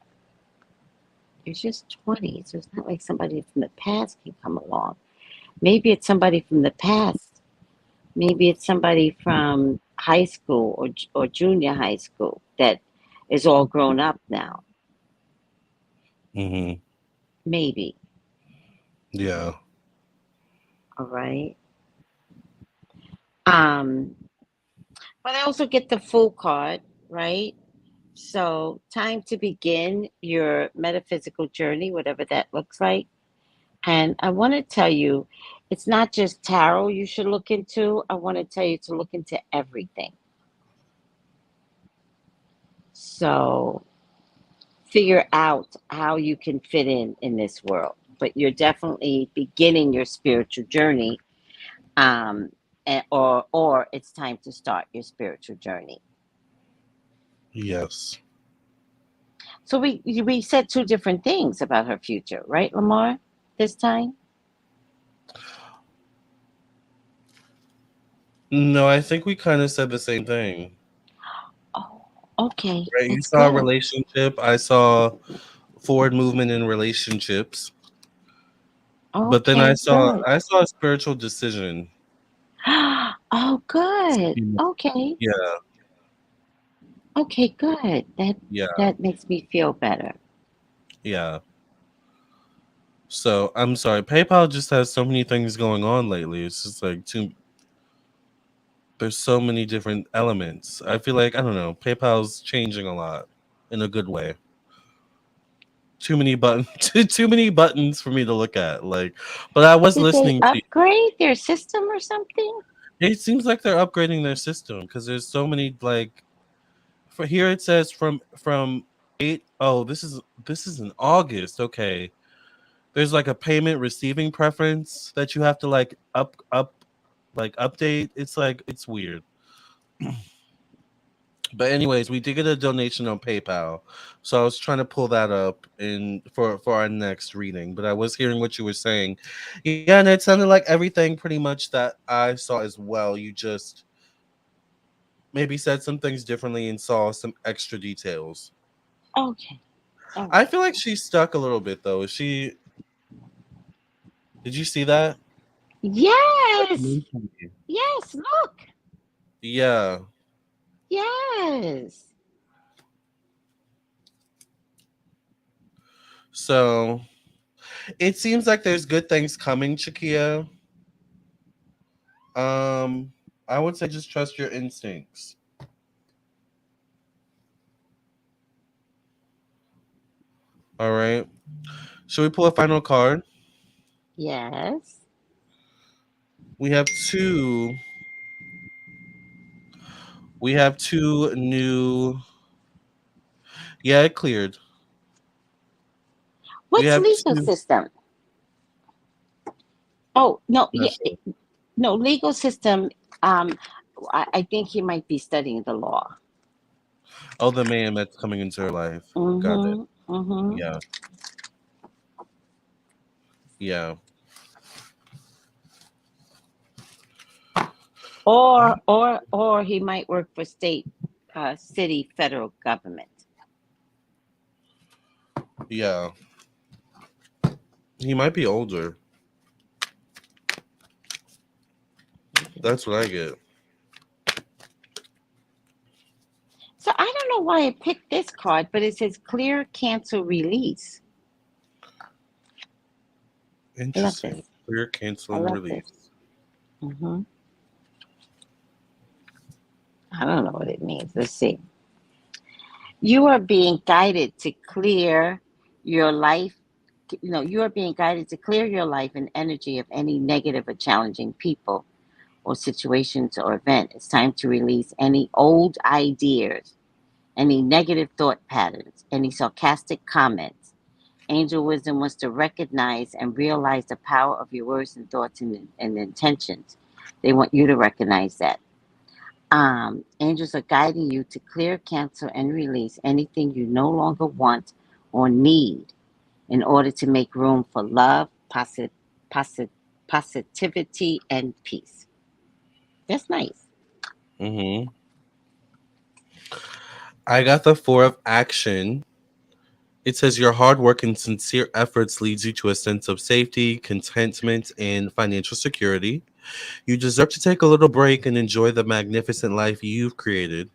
you're just 20, so it's not like somebody from the past can come along. Maybe it's somebody from the past. Maybe it's somebody from high school or junior high school that is all grown up now. Mm-hmm. Maybe. Yeah. All right. Um, but I also get the Fool card, right? So, time to begin your metaphysical journey, whatever that looks like. And I want to tell you, it's not just tarot you should look into. I want to tell you to look into everything. So, figure out how you can fit in this world. But you're definitely beginning your spiritual journey, um, or it's time to start your spiritual journey. Yes. So we said two different things about her future, right, Lamar? This time. No, I think we kind of said the same thing. Oh, okay, Right? You that's saw a good. relationship. I saw forward movement in relationships. But then Okay, good. I saw a spiritual decision. Oh, good. Okay, Yeah. okay, good. That Yeah. that makes me feel better. Yeah. So I'm sorry. PayPal just has so many things going on lately. It's just like too. There's so many different elements. I feel like I don't know. PayPal's changing a lot in a good way. Too many buttons. Too many buttons for me to look at. Like, but I was Did they listening to. upgrade their system or something? It seems like they're upgrading their system because there's so many like. For here it says from eight. Oh, this is in August. Okay, there's like a payment receiving preference that you have to like like update. It's like it's weird. But anyways, we did get a donation on PayPal, so I was trying to pull that up in for our next reading. But I was hearing what you were saying, yeah, and it sounded like everything pretty much that I saw as well. You just maybe said some things differently and saw some extra details. Okay, all I right. feel like she's stuck a little bit though. Is she? Did you see that? Yes. Yes. Look. Yeah. Yes. So it seems like there's good things coming, Chakia. Um, I would say just trust your instincts. All right. Should we pull a final card? Yes. We have two. We have two new. Yeah, it cleared. We What's have legal two. system? Oh no. Not Yeah. sure. No legal system. Um, I think he might be studying the law. Oh, the man that's coming into her life. Got it. Mm-hmm. Mm-hmm. Yeah. Yeah. Or he might work for state, city, federal government. Yeah. He might be older. That's what I get. So I don't know why I picked this card, but it says clear, cancel, release. I love Interesting. this. Clear, cancel, I and love this. release. Hmm. I don't know what it means. Let's see. You are being guided to clear your life. You are being guided to clear your life and energy of any negative or challenging people or situations or event. It's time to release any old ideas, any negative thought patterns, any sarcastic comments. Angel wisdom wants to recognize and realize the power of your words and thoughts and intentions. They want you to recognize that. Angels are guiding you to clear, cancel, and release anything you no longer want or need in order to make room for love, posi- positivity, and peace. That's nice. Mm-hmm. I got the four of action. It says your hard work and sincere efforts leads you to a sense of safety, contentment, and financial security. You deserve to take a little break and enjoy the magnificent life you've created.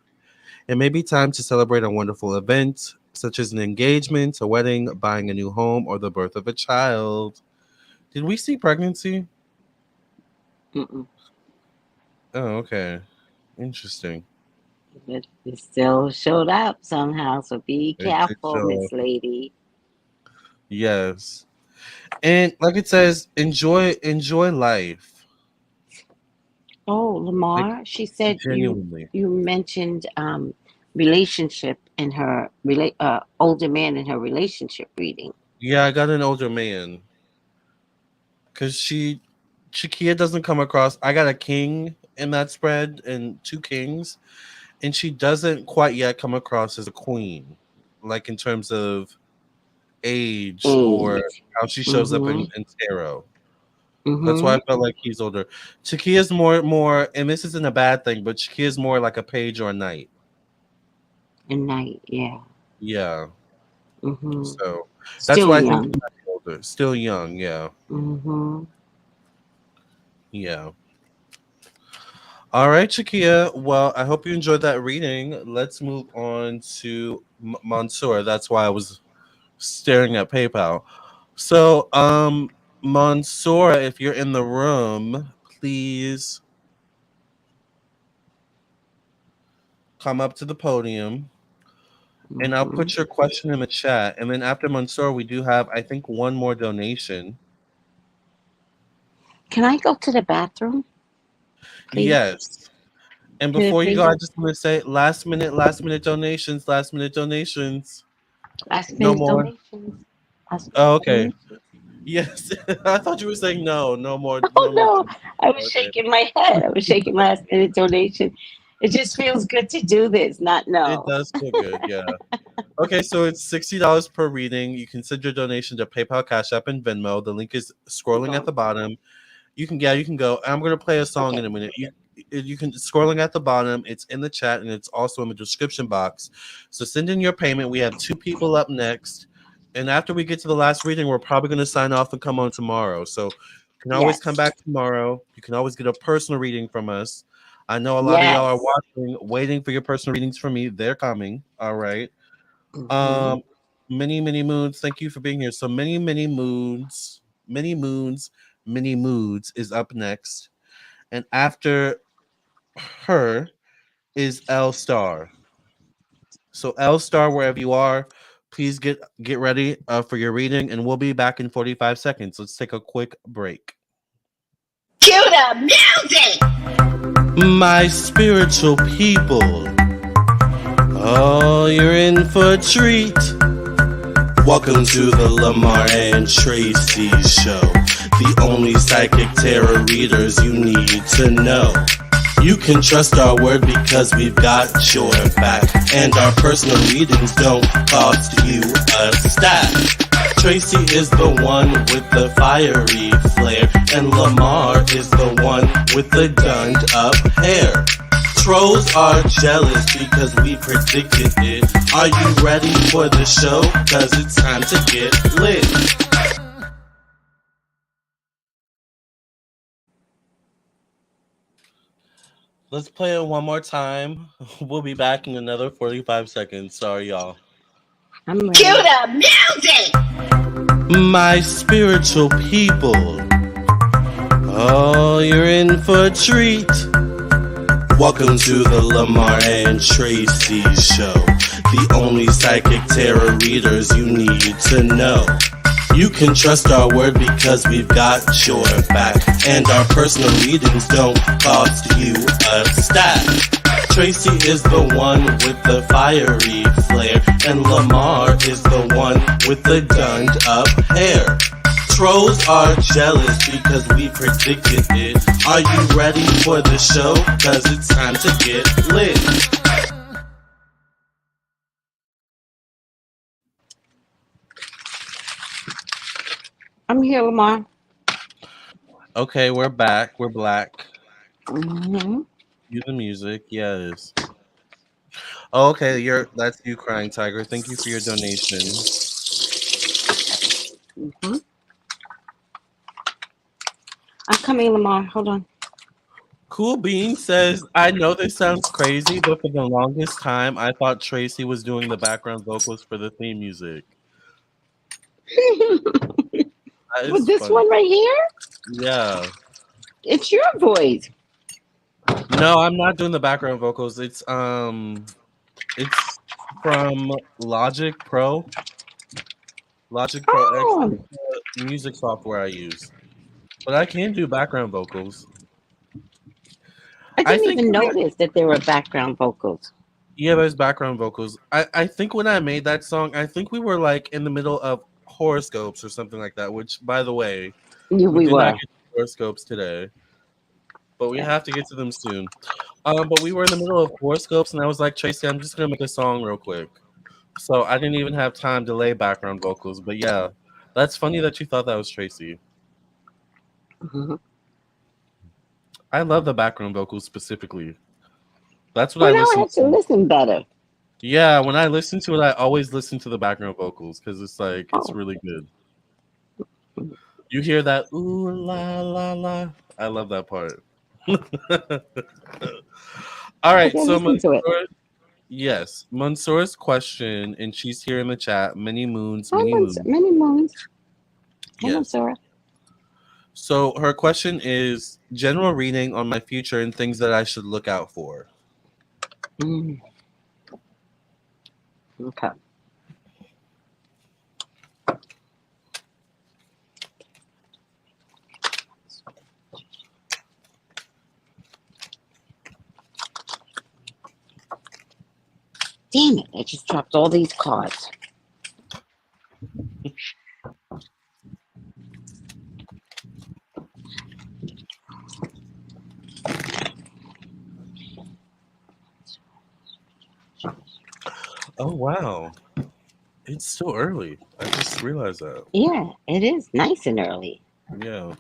It may be time to celebrate a wonderful event, such as an engagement, a wedding, buying a new home, or the birth of a child. Did we see pregnancy? Mm-mm. Oh, okay. Interesting. It still showed up somehow, so be It did careful, show. Miss Lady. Yes. And like it says, enjoy life. Oh, Like Lamar, she said genuinely. you mentioned relationship in her older man in her relationship reading. Yeah, I got an older man. Cause Shakia doesn't come across. I got a king in that spread and two kings, and she doesn't quite yet come across as a queen, like in terms of age or Age. how she shows up Mm-hmm. in tarot. That's why Mm-hmm. I felt like he's older. Shakia's more, and this isn't a bad thing, but Shakia's more like a page or a knight. And night, yeah. Yeah. Mm-hmm. So that's Still why I think he young. might be older. Still young. Yeah. Mm-hmm. Yeah. All right, Shakia. Well, I hope you enjoyed that reading. Let's move on to Mansoor. That's why I was staring at PayPal. So, Mansoor, if you're in the room, please come up to the podium and I'll Mm-hmm. put your question in the chat. And then after Mansoor, we do have, I think, one more donation. Can I go to the bathroom, please? Yes. And Can it before you go, please? I just want to say last minute donations, last minute donations. Last No minute more. donations. Last Oh, minute okay. donations. Yes. I thought you were saying no, Oh no more. no, I was Okay. shaking my head. I was shaking last minute donation. It just feels good to do this, not It no. does feel good, yeah. Okay, so it's $60 per reading. You can send your donation to PayPal, Cash App, and Venmo. The link is I'm scrolling at going. the bottom. You can go. I'm gonna play a song in Okay. a minute. You can scrolling at the bottom. It's in the chat and it's also in the description box. So send in your payment. We have two people up next, and after we get to the last reading, we're probably gonna sign off and come on tomorrow. So can always come Yes. back tomorrow. You can always get a personal reading from us. I know a lot of y'all are Yes. watching, waiting for your personal readings from me. They're coming. All right. Hmm. Um, many moons. Thank you for being here. So many moods is up next, and after her is L Star. So L Star, wherever you are, please get ready for your reading, and we'll be back in 45 seconds. Let's take a quick break. Cue the music. My spiritual people, oh, you're in for a treat. Welcome to the Lamarr and Tracey show, the only psychic tarot readers you need to know. You can trust our word because we've got your back, and our personal readings don't cost you a stack. Tracey is the one with the fiery flare, and Lamarr is the one with the gunned up hair. Trolls are jealous because we predicted it. Are you ready for the show? Cause it's time to get lit. Let's play it one more time. We'll be back in another 45 seconds. Sorry, y'all. I'm ready. Cue the music. My spiritual people, oh, you're in for a treat. Welcome to the Lamarr and Tracey show, the only psychic tarot readers you need to know. You can trust our word because we've got your back, and our personal readings don't cost you a stack. Tracey is the one with the fiery flare, and Lamarr is the one with the gunned up hair. Trolls are jealous because we predicted it. Are you ready for the show? Cause it's time to get lit. I'm here, Lamarr. Okay, we're back. We're black. Mm-hmm. Cue the music. Yes. Oh, okay, that's you crying, Tiger. Thank you for your donation. Mm-hmm. I'm coming, Lamarr. Hold on. Cool Bean says, I know this sounds crazy, but for the longest time, I thought Tracey was doing the background vocals for the theme music. That With is this funny. one right here, Yeah. it's your voice. No, I'm not doing the background vocals. It's from Logic Pro X, Oh, the music software I use. But I can do background vocals. I I didn't think even notice that there were background vocals. yeah, there's background vocals. I think when I made that song, I think we were like in the middle of horoscopes or something like that, which by the way, Yeah, we we did not were. get to horoscopes today, but we Yeah. have to get to them soon. But we were in the middle of horoscopes and I was like, Tracey, I'm just gonna make a song real quick. So I didn't even have time to lay background vocals. But yeah, that's funny that you thought that was Tracey. Mm-hmm. I love the background vocals specifically. That's what I Well, now I listen have to to. listen better. Yeah, when I listen to it, I always listen to the background vocals because it's like it's Oh, really good. You hear that ooh la la la? I love that part. All I right, can so listen to it. Mansoor, yes, Mansoor's question, and she's here in the chat. Hi, Many moons. many moons. Hi, Yes. Sora. So her question is general reading on my future and things that I should look out for. Mm, okay. Damn it! I just dropped all these cards. Oh wow, it's still early. I just realized that. Yeah, it is nice and early. Yeah.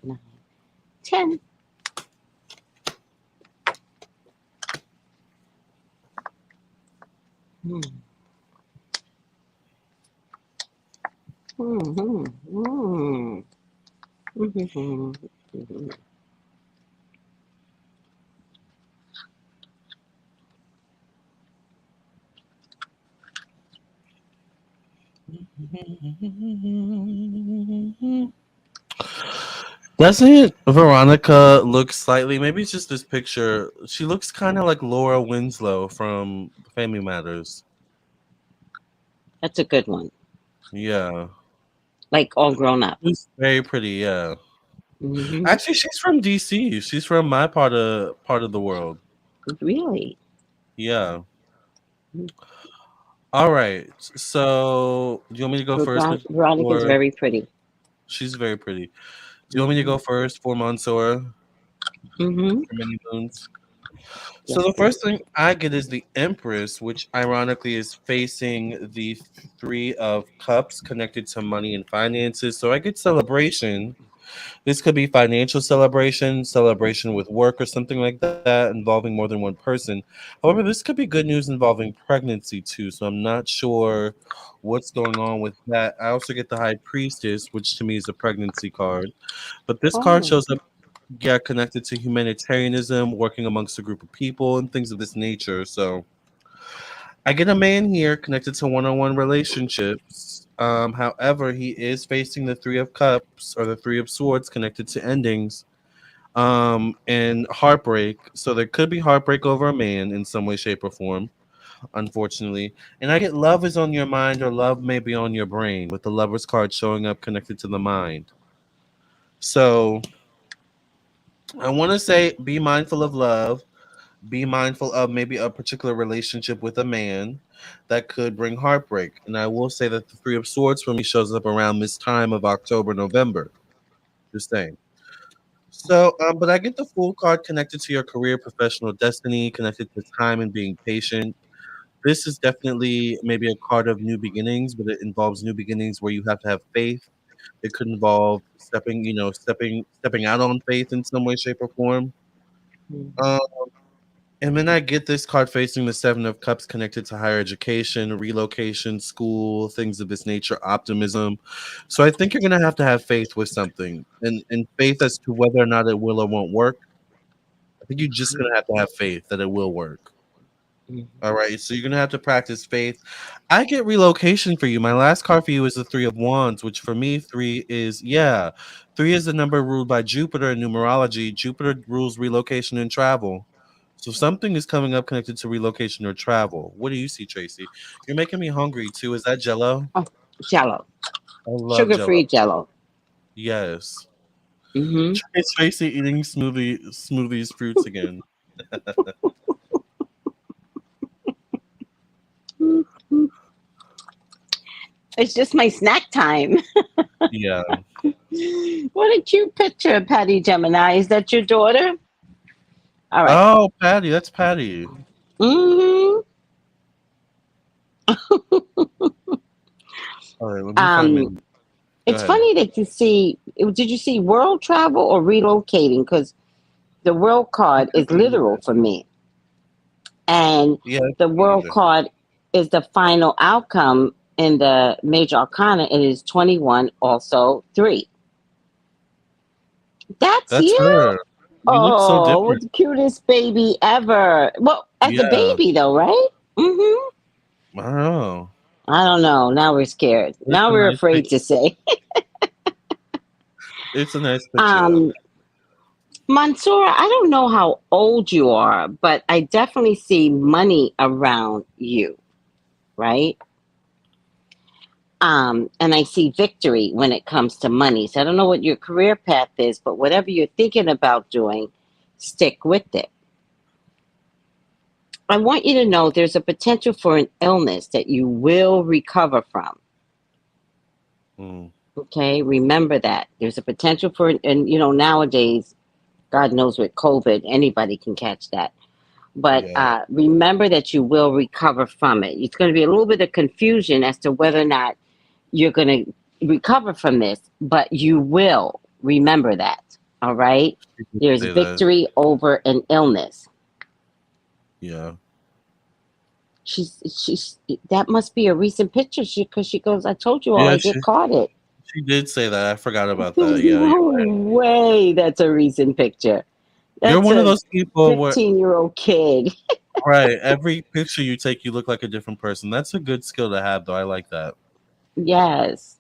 9, 10. Hmm. Mhm. Mm. Mhm. Mhm. Doesn't Veronica look slightly? Maybe it's just this picture. She looks kind of like Laura Winslow from Family Matters. That's a good one. Yeah, Like all grown up. she's very pretty. Yeah, Hmm. actually, she's from DC. She's from my part of the world. Really? Yeah. All right. So, do you want me to go first, Veronica's or very pretty. she's very pretty? Do you want me to Hmm. go first for Mansoor Hmm. for Many Moons? So Yes, the please. first thing I get is the Empress, which ironically is facing the Three of Cups connected to money and finances. So I get celebration. This could be financial celebration, celebration with work, or something like that involving more than one person. However, this could be good news involving pregnancy too. So I'm not sure what's going on with that. I also get the High Priestess, which to me is a pregnancy card. But this card Oh. shows up, yeah, connected to humanitarianism, working amongst a group of people, and things of this nature. So I get a man here connected to one-on-one relationships. However, he is facing the Three of Cups or the Three of Swords connected to endings, and heartbreak. So there could be heartbreak over a man in some way, shape, or form, unfortunately. And I get love is on your mind or love may be on your brain with the Lover's card showing up connected to the mind. So I want to say be mindful of love. Be mindful of maybe a particular relationship with a man that could bring heartbreak. And I will say that the Three of Swords for me shows up around this time of October, November. Just saying. So, but I get the Fool card connected to your career, professional destiny, connected to time and being patient. This is definitely maybe a card of new beginnings, but it involves new beginnings where you have to have faith. It could involve stepping out on faith in some way, shape, or form. Mhm. Um, And then I get this card facing the Seven of Cups connected to higher education, relocation, school, things of this nature, optimism. So I think you're going to have faith with something and faith as to whether or not it will or won't work. I think you're just going to have faith that it will work. Mhm. All right. So you're going to have to practice faith. I get relocation for you. My last card for you is the Three of Wands, which for me, three is the number ruled by Jupiter in numerology. Jupiter rules relocation and travel. So something is coming up connected to relocation or travel. What do you see, Tracy? You're making me hungry too. Is that Jello? Oh, Jello. I love Sugar-free Jello. Jello. Yes. Hmm. Tracy eating smoothies, fruits again. It's just my snack time. Yeah. What a cute picture, Patty Gemini. Is that your daughter? All right. Oh, Patty, that's Patty. Hmm. All right, let me find my. Um, Go it's ahead. funny that you see. Did you see world travel or relocating? Because the world card It could is be literal either. for me, and Yeah, it the could be world either. card is the final outcome in the major arcana. It is 21, also 3. That's That's you. her. You look so Oh, different. what's the cutest baby ever? Well, as a Yeah. baby though, right? Hmm. I don't know. I don't know. Now we're scared. It's Now a we're nice afraid picture. to say. It's a nice picture though. Um, Mansoor, I don't know how old you are, but I definitely see money around you, right? And I see victory when it comes to money. So I don't know what your career path is, but whatever you're thinking about doing, stick with it. I want you to know there's a potential for an illness that you will recover from. Mm, Okay, remember that there's a potential for, and nowadays, God knows with COVID, anybody can catch that. But yeah. remember that you will recover from it. It's going to be a little bit of confusion as to whether or not you're going to recover from this, but you will remember that. All right. You could There's say that. victory over an illness. Yeah. She's that must be a recent picture. Because she goes, I told you all Yeah, I get carded. she did say that. I forgot about that. Yeah, No way. That's a recent picture. you're That's one of a those people where 15-year-old kid. right, every picture you take, you look like a different person. That's a good skill to have, though. I like that. Yes.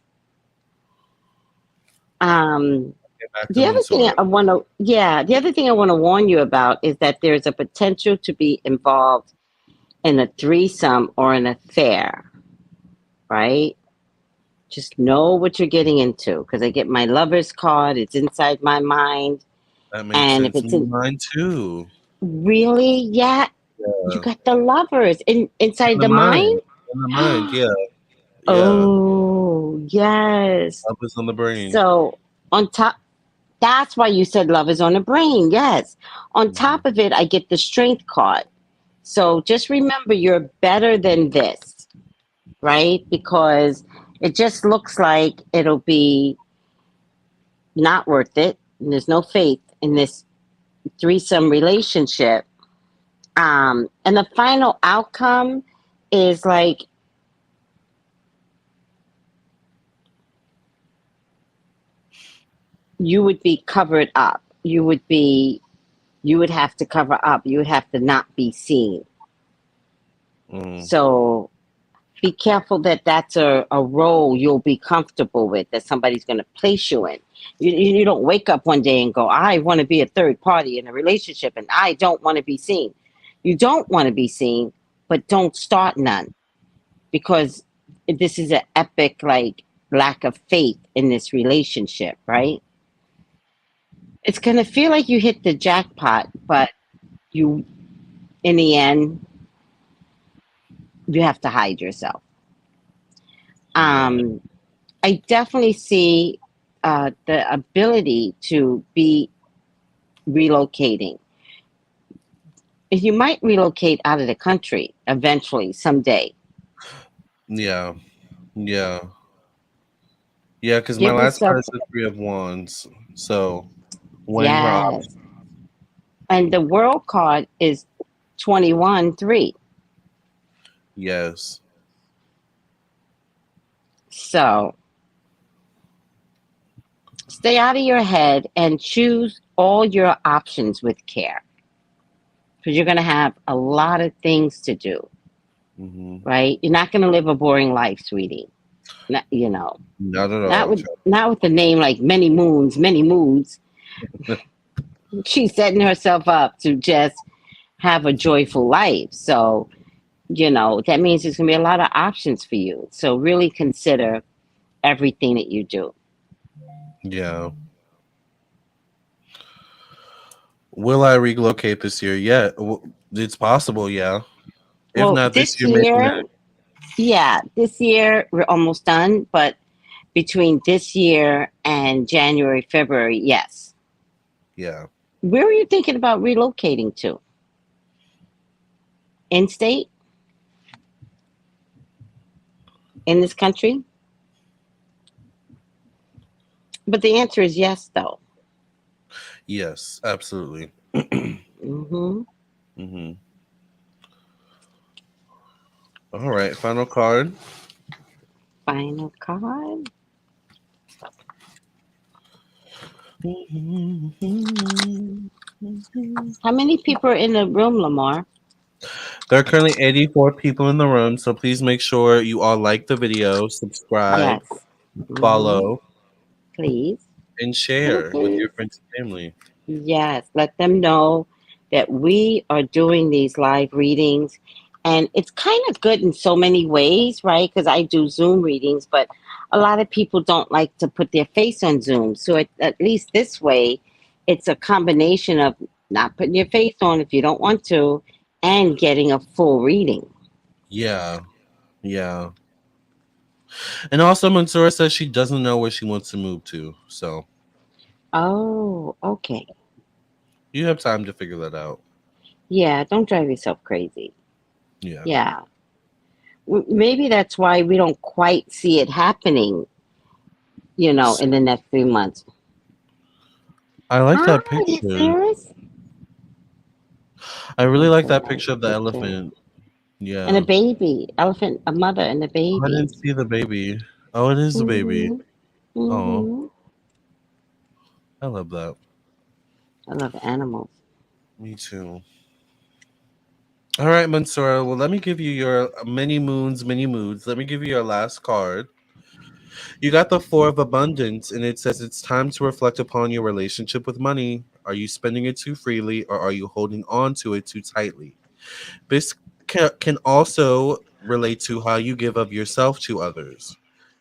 Um, Okay, back to the other thing Mansoor. I want to, yeah, the other thing I want to warn you about is that there's a potential to be involved in a threesome or an affair, right? Just know what you're getting into because I get my lover's card. It's inside my mind. That makes And if sense. it's in Mine too. really, yeah, you Yeah. got the lovers In inside the the mind. mind. In the mind. Yeah. Yeah. Oh, yes. Love is on the brain. So on top, that's why you said love is on the brain. Yes. On Mhm. top of it, I get the strength card. So just remember you're better than this, right? Because it just looks like it'll be not worth it. And there's no faith in this threesome relationship. And the final outcome is like you would be covered up. You would have to cover up. You would have to not be seen. Mm. So be careful that that's a role you'll be comfortable with, that somebody's going to place you in. You don't wake up one day and go, I want to be a third party in a relationship and I don't want to be seen. You don't want to be seen, but don't start none because this is an epic, like, lack of faith in this relationship, right? It's going to feel like you hit the jackpot, but you, in the end, you have to hide yourself. Yeah. Um, I definitely see the ability to be relocating. You might relocate out of the country eventually, someday. Yeah. Yeah. Yeah, because my Give last card yourself, is the Three of Wands. So weighing her yes. options. And the world card is 21-3. Yes. So stay out of your head and choose all your options with care because you're going to have a lot of things to do, Hmm. right? You're not going to live a boring life, sweetie. Not, you know, Not at all. not with a name like Many Moons, Many Moods. She's setting herself up to just have a joyful life. So, that means there's going to be a lot of options for you. So, really consider everything that you do. Yeah. Will I relocate this year? Yeah. It's possible. Yeah. If Well, not this this year, maybe year, next. yeah, this year we're almost done. But between this year and January, February, yes. Yeah. Where are you thinking about relocating to? In state? In this country? But the answer is yes, though. Yes. Absolutely. Hmm. Hmm. All right. Final card. Final card. How many people are in the room, Lamarr? There are currently 84 people in the room, so please make sure you all like the video, subscribe, Yes. Hmm. follow, Please. and Little share with your please. friends and family. Yes. Let them know that we are doing these live readings. And it's kind of good in so many ways, right? Because I do Zoom readings, but a lot of people don't like to put their face on Zoom. So at least this way, it's a combination of not putting your face on if you don't want to and getting a full reading. Yeah, yeah. And also, Mansoura says she doesn't know where she wants to move to, so Oh, okay. you have time to figure that out. Yeah, don't drive yourself crazy. Yeah. Yeah. Maybe that's why we don't quite see it happening, in the next few months. I like Ah, that are you picture. serious? I really like That's a that nice picture of the picture. elephant. And a Yeah. baby, elephant, a mother and a Oh, I baby. didn't see the baby. Oh, it is the baby. Hmm. Oh, Hmm. I love that. I love animals. Me too. All right, Mansoura. Well, let me give you your many moons, many moods. Let me give you your last card. You got the Four of Abundance, and it says it's time to reflect upon your relationship with money. Are you spending it too freely, or are you holding on to it too tightly? This can also relate to how you give of yourself to others.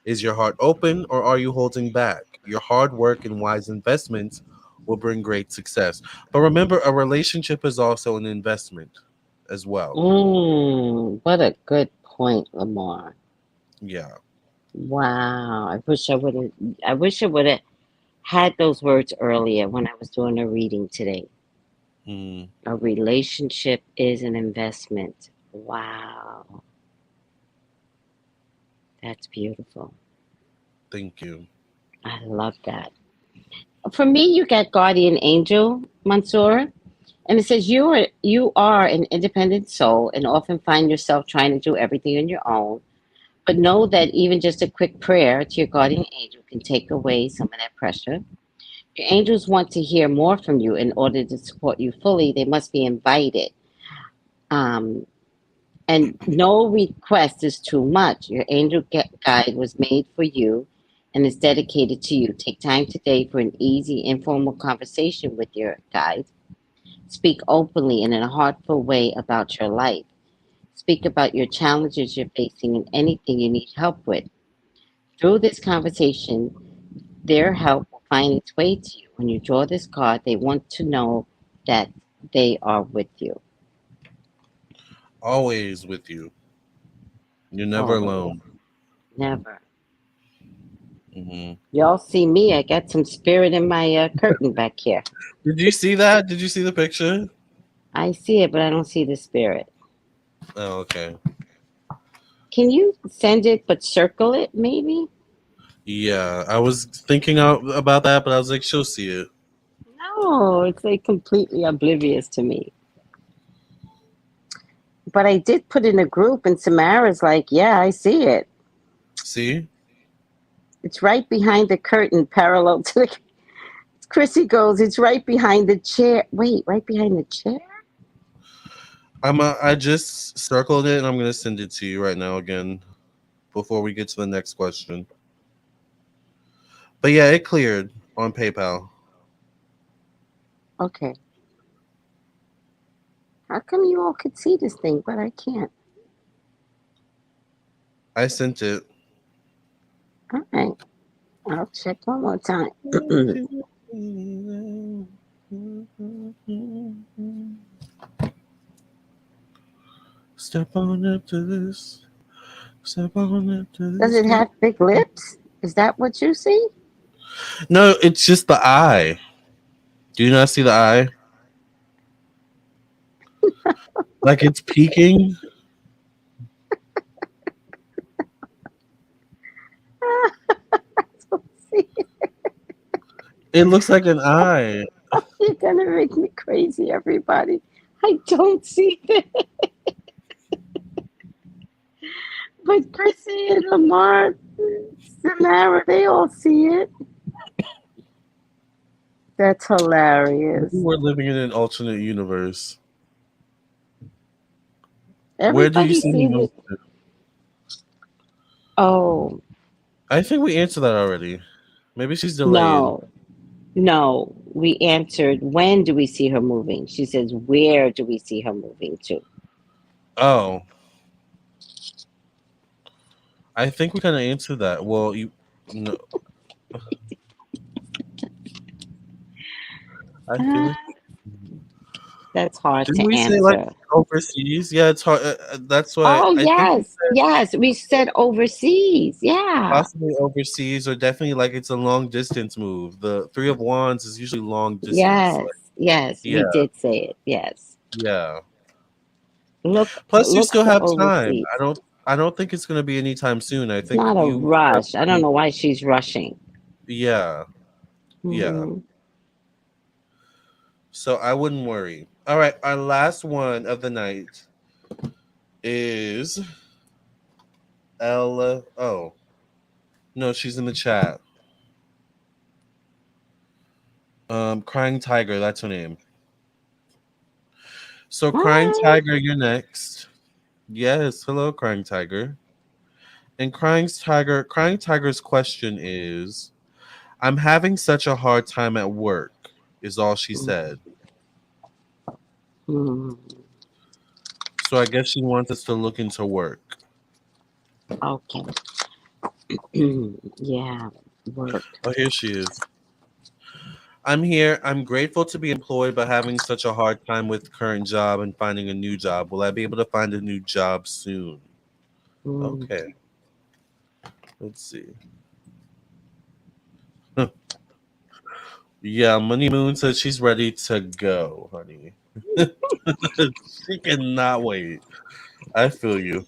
Is your heart open, or are you holding back? Your hard work and wise investments will bring great success. But remember, a relationship is also an investment as well. What a good point, Lamar. Yeah. Wow. I wish I would have had those words earlier when I was doing a reading today. Mm, A relationship is an investment. Wow. That's beautiful. thank you. I love that. For me, you got guardian angel, Mansoor, and it says you are an independent soul and often find yourself trying to do everything on your own. But know that even just a quick prayer to your guardian angel can take away some of that pressure. Your angels want to hear more from you in order to support you fully. They must be invited. Um, and no request is too much. Your angel guide was made for you and is dedicated to you. Take time today for an easy, informal conversation with your guide. Speak openly and in a heartful way about your life. Speak about your challenges you're facing and anything you need help with. Through this conversation, their help will find its way to you. When you draw this card, they want to know that they are with you Always with you. You're never always. alone. Never. Hmm. Y'all see me. I got some spirit in my curtain back here. Did you see that? Did you see the picture? I see it, but I don't see the spirit. Oh, okay. Can you send it but circle it, maybe? Yeah, I was thinking about that, but I was like, she'll see it. No, it's like completely oblivious to me. But I did put in a group, and Samara's like, yeah, I see it. See? It's right behind the curtain, parallel to the. Chrissy goes, it's right behind the chair. Wait, right behind the chair? I just circled it and I'm gonna send it to you right now again before we get to the next question. But yeah, it cleared on PayPal. Okay. How come you all could see this thing, but I can't? I sent it. All right. I'll check one more time. Step on up to this. Step on up to Does this. it have big lips? Is that what you see? No, it's just the eye. Do you not see the eye? Like it's peeking. See, It looks like an eye. you're gonna make me crazy, everybody. I don't see it. But Chrissy and Lamar, Samara, they all see it. That's Maybe hilarious. we're living in an alternate universe. Where do you Everybody see me sees move it. to? Oh, I think we answered that already. Maybe she's delayed. no. No, we answered, when do we see her moving? She says, where do we see her moving to? Oh, I think we kind of answered that. Well, you no, I feel Uh, like that's hard didn't to we say like answer. overseas? Yeah, it's hard. That's why Oh, I think we yes. said Yes, we said overseas. Yeah. possibly overseas or definitely like it's a long distance move. The Three of Wands is usually long distance. Yes. Like Yes, yeah, we did say it. Yes. yeah. Plus, you Look still for have time. overseas. I don't think it's gonna be anytime soon. I It's think not a you have rush. I don't time. know why she's rushing. Yeah, yeah. Hmm. So I wouldn't worry. All right, our last one of the night is Ella. Oh, no, she's in the chat. Crying Tiger, that's her name. So Crying Hi. Tiger, you're next. Yes, hello, Crying Tiger. And Crying Tiger's question is, I'm having such a hard time at work, is all she said. Mm, So I guess she wants us to look into work. okay. Yeah, work. Oh, here she is. I'm here. I'm grateful to be employed, but having such a hard time with current job and finding a new job. Will I be able to find a new job soon? Mm. Okay, let's see. Yeah, Money Moon says she's ready to go, honey. She cannot wait. I feel you.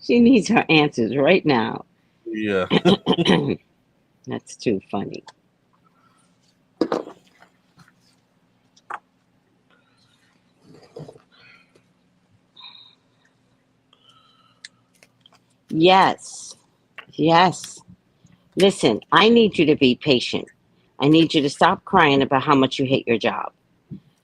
She needs her answers right now. Yeah. That's too funny. Yes. Yes. Listen, I need you to be patient. I need you to stop crying about how much you hate your job.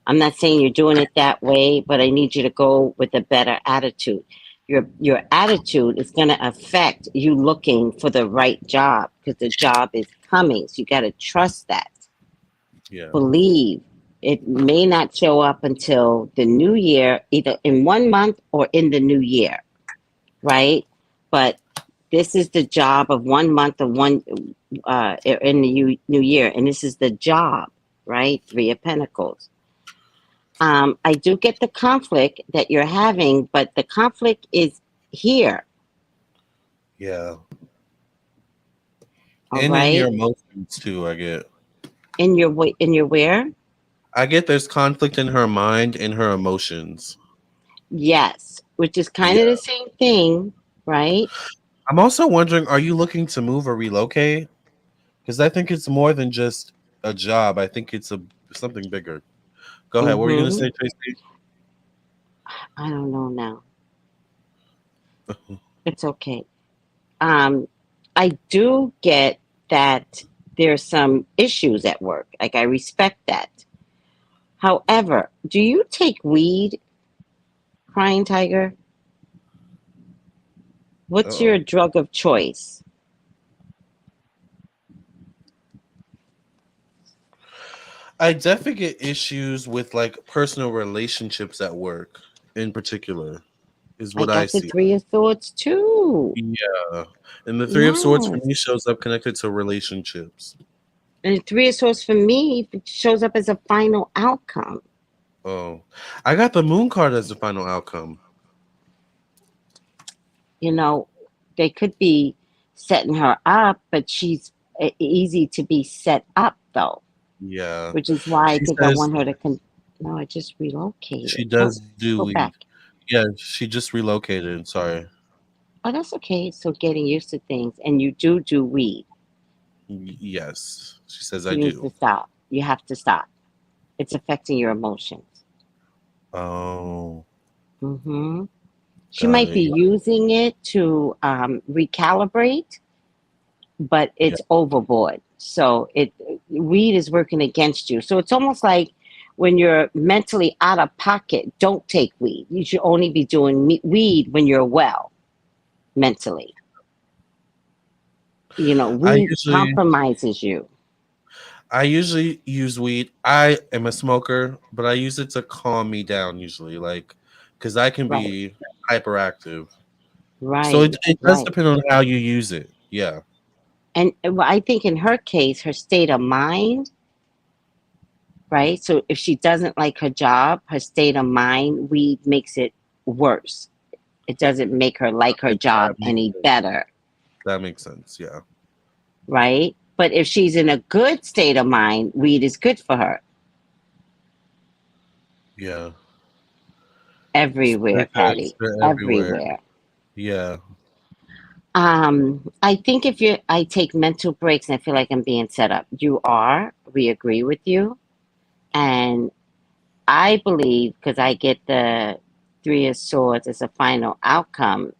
I'm not saying you're doing it that way, but I need you to go with a better attitude. Your attitude is going to affect you looking for the right job because the job is coming. So you got to trust that. Yeah. Believe it may not show up until the new year, either in 1 month or in the new year, right? But this is the job of 1 month of in the new year, and this is the job, right? Three of Pentacles. I do get the conflict that you're having, but the conflict is here. Yeah. All And in your right, emotions too, I get. in your where? I get there's conflict in her mind and her emotions. Yes, which is kind of Yeah. the same thing, right? I'm also wondering, are you looking to move or relocate? Because I think it's more than just a job. I think it's something bigger. Go ahead. What were you gonna Mm-hmm. say, Tracy? I don't know now. It's okay. Um, I do get that there's some issues at work. Like I respect that. However, do you take weed, Crying Tiger? What's your Oh. drug of choice? I definitely get issues with like personal relationships at work in particular, is I what I got the see. Three of Swords too. Yeah. And the Three of Swords for Yes. me shows up connected to relationships. And the Three of Swords for me shows up as a final outcome. Oh. I got the Moon card as the final outcome. You know, they could be setting her up, but she's easy to be set up though, Yeah. which is why I She think I says want her to no, I just relocated. she Oh, does do go weed. back. Yeah, she just relocated. Sorry. Oh, that's okay. So getting used to things, and you do weed. Yes. She says I She needs do. to stop. You have to stop. It's affecting your emotions. Oh, Hmm. She got might it. be using it to recalibrate, but Yeah. it's overboard. So weed is working against you. So it's almost like when you're mentally out of pocket, don't take weed. You should only be doing weed when you're well mentally. You know, I weed usually compromises you. I usually use weed. I am a smoker, but I use it to calm me down usually, like because I can Right, be hyperactive. So right, it does right. depend on how you use it. Yeah. And well, I think in her case, her state of mind, right? So if she doesn't like her job, her state of mind, weed makes it worse. It doesn't make her like her Okay, job any better, that makes sense. Yeah. right? But if she's in a good state of mind, weed is good for her Yeah. everywhere, Patty, They're everywhere. everywhere. Yeah. I think I take mental breaks and I feel like I'm being set up. You are, we agree with you. And I believe, because I get the Three of Swords as a final outcome,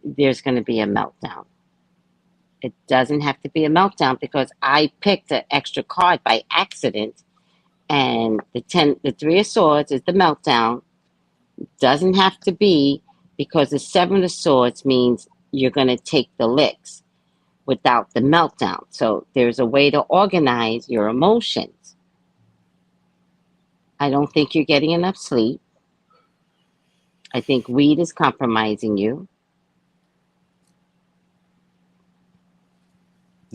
there's going to be a meltdown. It doesn't have to be a meltdown because I picked an extra card by accident, and the Three of Swords is the meltdown. Doesn't have to be, because the Seven of Swords means you're going to take the licks without the meltdown. So there's a way to organize your emotions. I don't think you're getting enough sleep. I think weed is compromising you.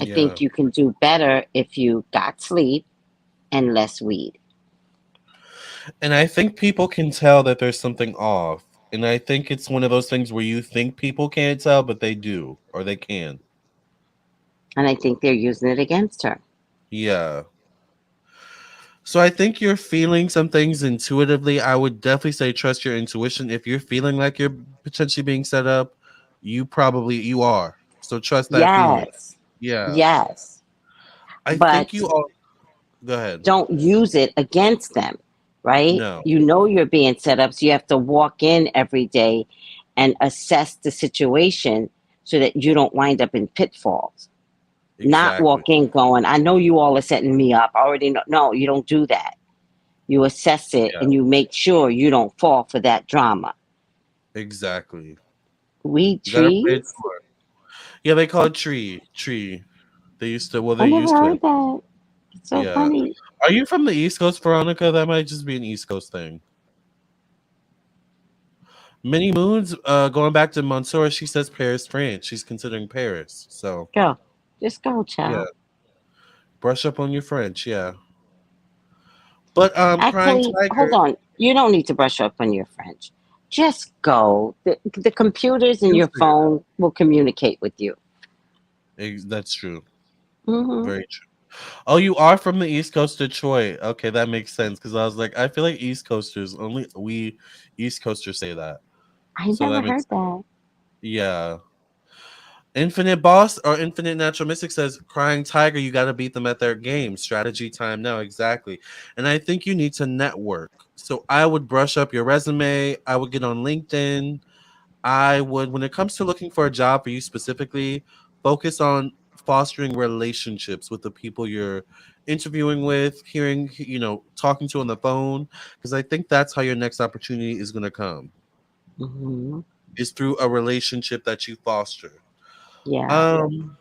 I Yeah. think you can do better if you got sleep and less weed. And I think people can tell that there's something off. And I think it's one of those things where you think people can't tell, but they do, or they can. And I think they're using it against her. Yeah. So I think you're feeling some things intuitively. I would definitely say trust your intuition. If you're feeling like you're potentially being set up, you are. So trust that feeling. Yes. Yeah. Yes. I think But you all go ahead. don't use it against them, right? No. You know you're being set up, so you have to walk in every day and assess the situation so that you don't wind up in pitfalls. Not Exactly. walk in going, I know you all are setting me up. I already know. No, you don't do that. You assess it Yeah. and you make sure you don't fall for that drama. Exactly. Weed You gotta play it trees? smart. Yeah, they call it tree. Tree. I They never used to. heard that. It's so Yeah. funny. Are you from the East Coast, Veronica? That might just be an East Coast thing. Many Moons, going back to Mansour, she says Paris, France. She's considering Paris. So, Go. Just go, yeah. child. Brush up on your French, yeah. But Crying Actually, hold Tiger, on. You don't need to brush up on your French. Just go. The computers and you'll your figure it phone will communicate with you. out. That's true. Hmm. Very true. Oh, you are from the East Coast, Detroit. Okay, that makes sense because I was like, I feel like East Coasters, only we East Coasters say that. I So never that makes heard sense. that. Yeah. Infinite Boss or Infinite Natural Mystic says, Crying Tiger, you got to beat them at their game. Strategy time now. Exactly. And I think you need to network. So I would brush up your resume. I would get on LinkedIn. I would, when it comes to looking for a job for you specifically, focus on fostering relationships with the people you're interviewing with, talking to on the phone, because I think that's how your next opportunity is going to come, Hmm. is through a relationship that you foster. Yeah. Um,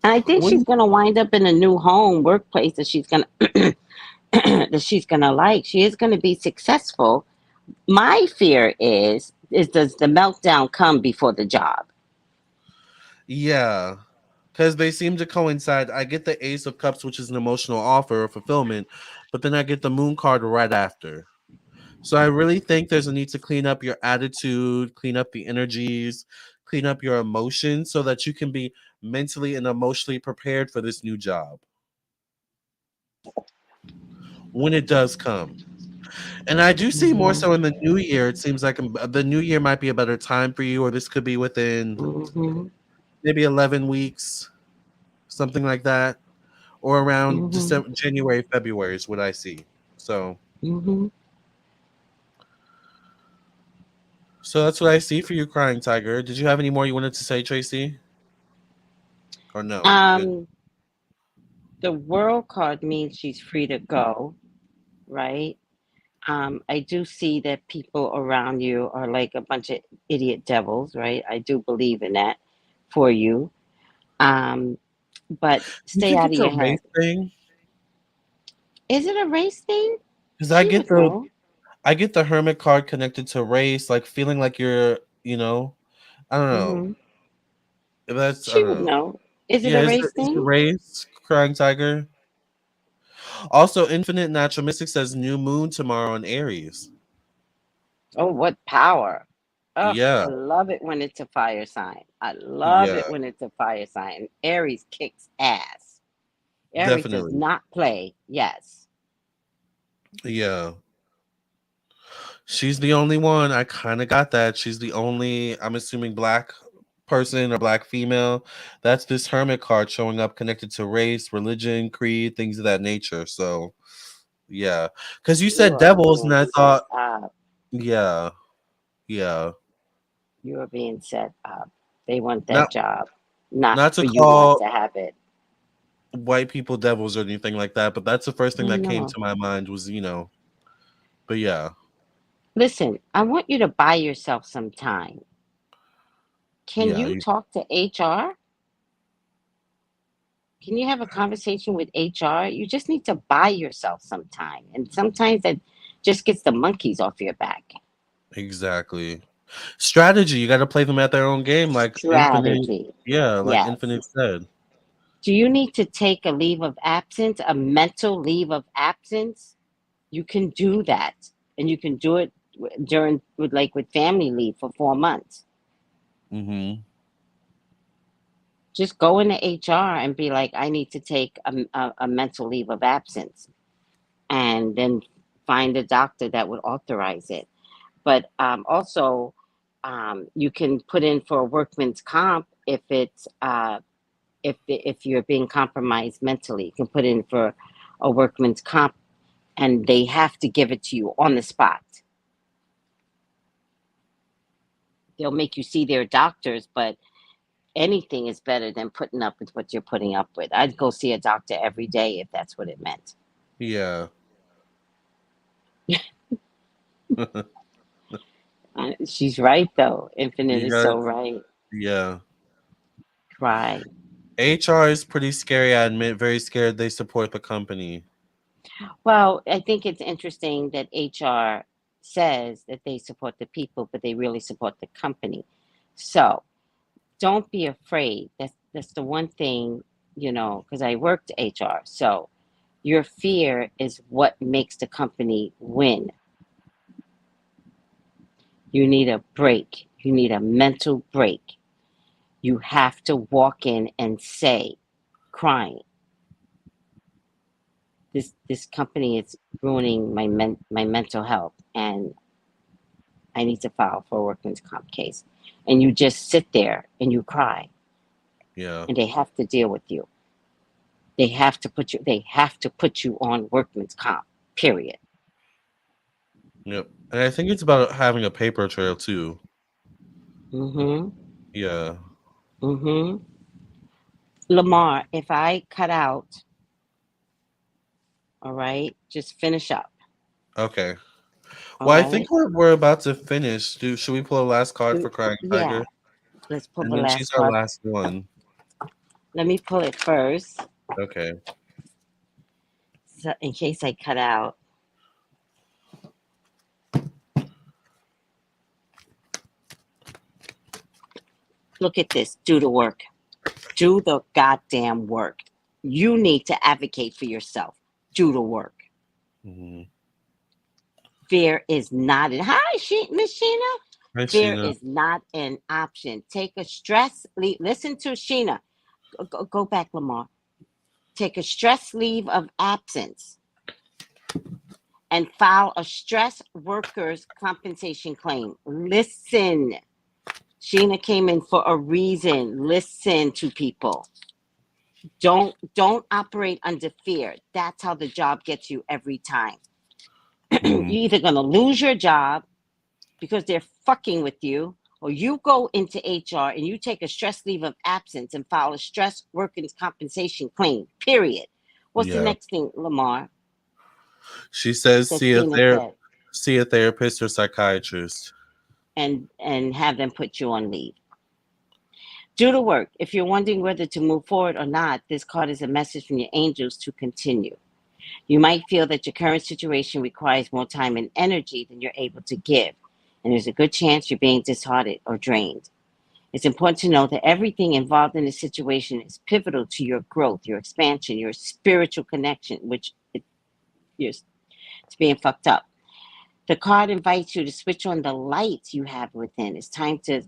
And I think she's when gonna wind up in a new home, workplace that she's gonna that she's gonna like. She is gonna be successful. My fear is does the meltdown come before the job? Yeah, because they seem to coincide. I get the Ace of Cups, which is an emotional offer or fulfillment, but then I get the Moon card right after. So I really think there's a need to clean up your attitude, clean up the energies, clean up your emotions so that you can be mentally and emotionally prepared for this new job when it does come. And I do see more so Hmm. in the new year. It seems like the new year might be a better time for you, or this could be within Hmm. maybe 11 weeks, something like that, or around Hmm. December, January, February is what I see. So, Hmm. so that's what I see for you, Crying Tiger. Did you have any more you wanted to say, Tracy? Or no? You good? Um, the world card means she's free to go, right? I do see that people around you are like a bunch of idiot devils, right? I do believe in that for you. Um, but You stay think out of it's a your head. race thing? Is it a race thing? Because She would know. I get the Hermit card connected to race, like feeling like you're, I don't know. Hmm. If that's I She don't would know. know. Is it Yeah, a race is the thing? race Crying Tiger? Also, Infinite Natural Mystic says new moon tomorrow in Aries. Oh, what power. Oh, I Yeah, love it when it's a fire sign. I love yeah, it when it's a fire sign. Aries kicks ass. Aries does definitely. not play. Yes. Yeah. She's the only one. I kind of got that. She's the only, I'm assuming, black person or black female. That's this hermit card showing up connected to race, religion, creed, things of that nature. So, Yeah, because you You said are devils, and being I set thought, up. yeah, yeah. You are being set up. They want that Not job, not not to for you not call to have it. white people devils or anything like that, but that's the first thing that came No. to my mind was, but yeah, Listen, I want you to buy yourself some time. Can yeah, you talk to HR? Can you have a conversation with HR? You just need to buy yourself some time. And sometimes that just gets the monkeys off your back. exactly. Strategy, you got to play them at their own game, like Infinite. Strategy. Yeah, like Yes. Infinite said. Do you need to take a leave of absence, a mental leave of absence? You can do that. And you can do it during, with family leave for 4 months. Mm-hmm. Just go into HR and be like, I need to take a mental leave of absence. And then find a doctor that would authorize it. But also, you can put in for a workman's comp if it's if you're being compromised mentally. You can put in for a workman's comp, and they have to give it to you on the spot. They'll make you see their doctors, but anything is better than putting up with what you're putting up with. I'd go see a doctor every day if that's what it meant. Yeah. She's right though. Infinite You is got so right. yeah. Right. HR is pretty scary, I admit, very scared they support the company. Well, I think it's interesting that HR says that they support the people, but they really support the company. So don't be afraid. That's the one thing, because I worked HR. So your fear is what makes the company win. You need a break. You need a mental break. You have to walk in and say, crying, this company is ruining my mental health, and I need to file for a workman's comp case. And you just sit there and you cry, Yeah. and they have to deal with you. They have to put you on workman's comp, period. Yep. And I think it's about having a paper trail too. Mm-hmm. Yeah. Mm-hmm. Lamarr, if I cut out, all right, just finish up. Okay. All Well, I think right. we're about to finish. Should we pull a last card for Crying Yeah, Tiger? let's pull And the then she's last our card. last one. Let me pull it first, Okay. so in case I cut out. Look at this. Do the work. Do the goddamn work. You need to advocate for yourself. Do the work. Mm-hmm. Fear is not an hi, Miss Sheena. Hi, Fear Sheena. is not an option. Take a stress leave. Listen to Sheena. Go back, Lamarr. Take a stress leave of absence and file a stress workers compensation claim. Listen. Sheena came in for a reason. Listen to people. Don't operate under fear. That's how the job gets you every time. You're Mm-hmm. either gonna lose your job because they're fucking with you, or you go into HR and you take a stress leave of absence and file a stress workers compensation claim. Period. What's the Yeah. next thing, Lamarr? She says That Sheena said, see a therapist or psychiatrist. and have them put you on leave. Do the work. If you're wondering whether to move forward or not, this card is a message from your angels to continue. You might feel that your current situation requires more time and energy than you're able to give, and there's a good chance you're being disheartened or drained. It's important to know that everything involved in this situation is pivotal to your growth, your expansion, your spiritual connection, which it's being fucked up. The card invites you to switch on the lights you have within. It's time to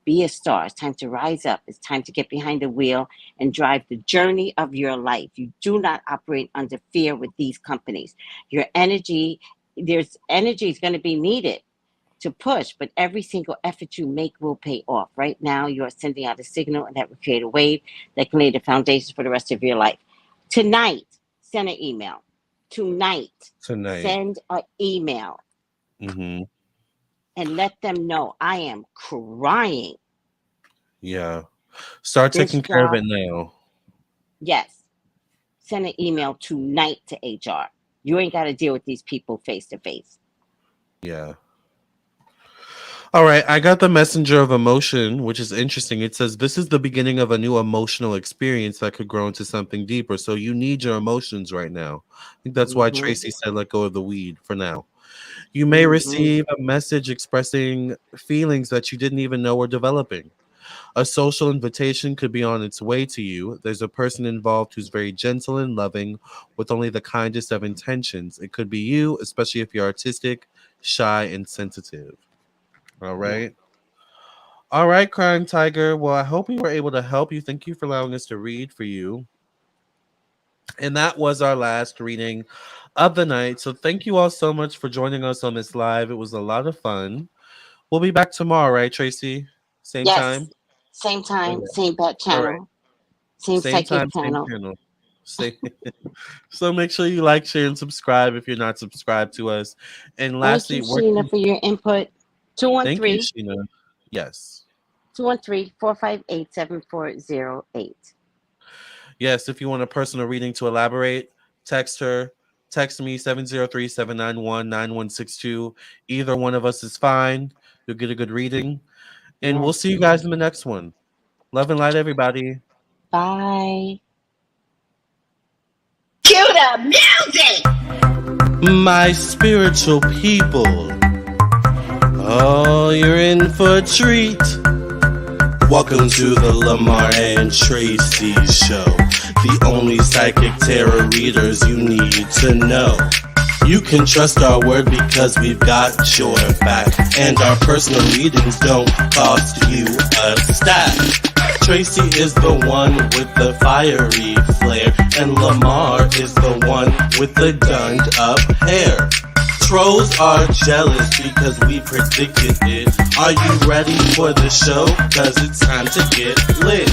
be a star. It's time to rise up. It's time to get behind the wheel and drive the journey of your life. You do not operate under fear with these companies. Your energy, there's energy is going to be needed to push, but every single effort you make will pay off. Right now, you are sending out a signal, and that will create a wave that can lay the foundations for the rest of your life. Tonight, send an email. tonight. Tonight. Send an email Mm-hmm. and let them know I am crying. Yeah. Start This taking care of job- it now. Yes. Send an email tonight to HR. You ain't got to deal with these people face to face. Yeah. All right. I got the messenger of emotion, which is interesting. It says this is the beginning of a new emotional experience that could grow into something deeper. So you need your emotions right now. I think that's why Mhm. Tracey said let go of the weed for now. You may receive a message expressing feelings that you didn't even know were developing. A social invitation could be on its way to you. There's a person involved who's very gentle and loving with only the kindest of intentions. It could be you, especially if you're artistic, shy, and sensitive. All right. All right, Crying Tiger. Well, I hope we were able to help you. Thank you for allowing us to read for you. And that was our last reading of the night. So thank you all so much for joining us on this live. It was a lot of fun. We'll be back tomorrow, right, Tracey? Same Yes. time? Same time, Okay. same back channel, right. same psychic time, channel. same channel. So make sure you like, share, and subscribe if you're not subscribed to us. And lastly, Thank you, Sheena, for your input. Thank you, 213 Sheena. Yes. 213-458-7408. Yes, if you want a personal reading to elaborate, text her. Text me 703-791-9162. Either one of us is fine. You'll get a good reading. And we'll Yes. see you guys in the next one. Love and light, everybody. Bye. Cue the music! My spiritual people. Oh, you're in for a treat. Welcome to the Lamarr and Tracey show. The only psychic tarot readers you need to know. You can trust our word because we've got your back. And our personal readings don't cost you a stack. Tracey is the one with the fiery flair, and Lamarr is the one with the gunned up hair. Trolls are jealous because we predicted it. Are you ready for the show? 'Cause it's time to get lit.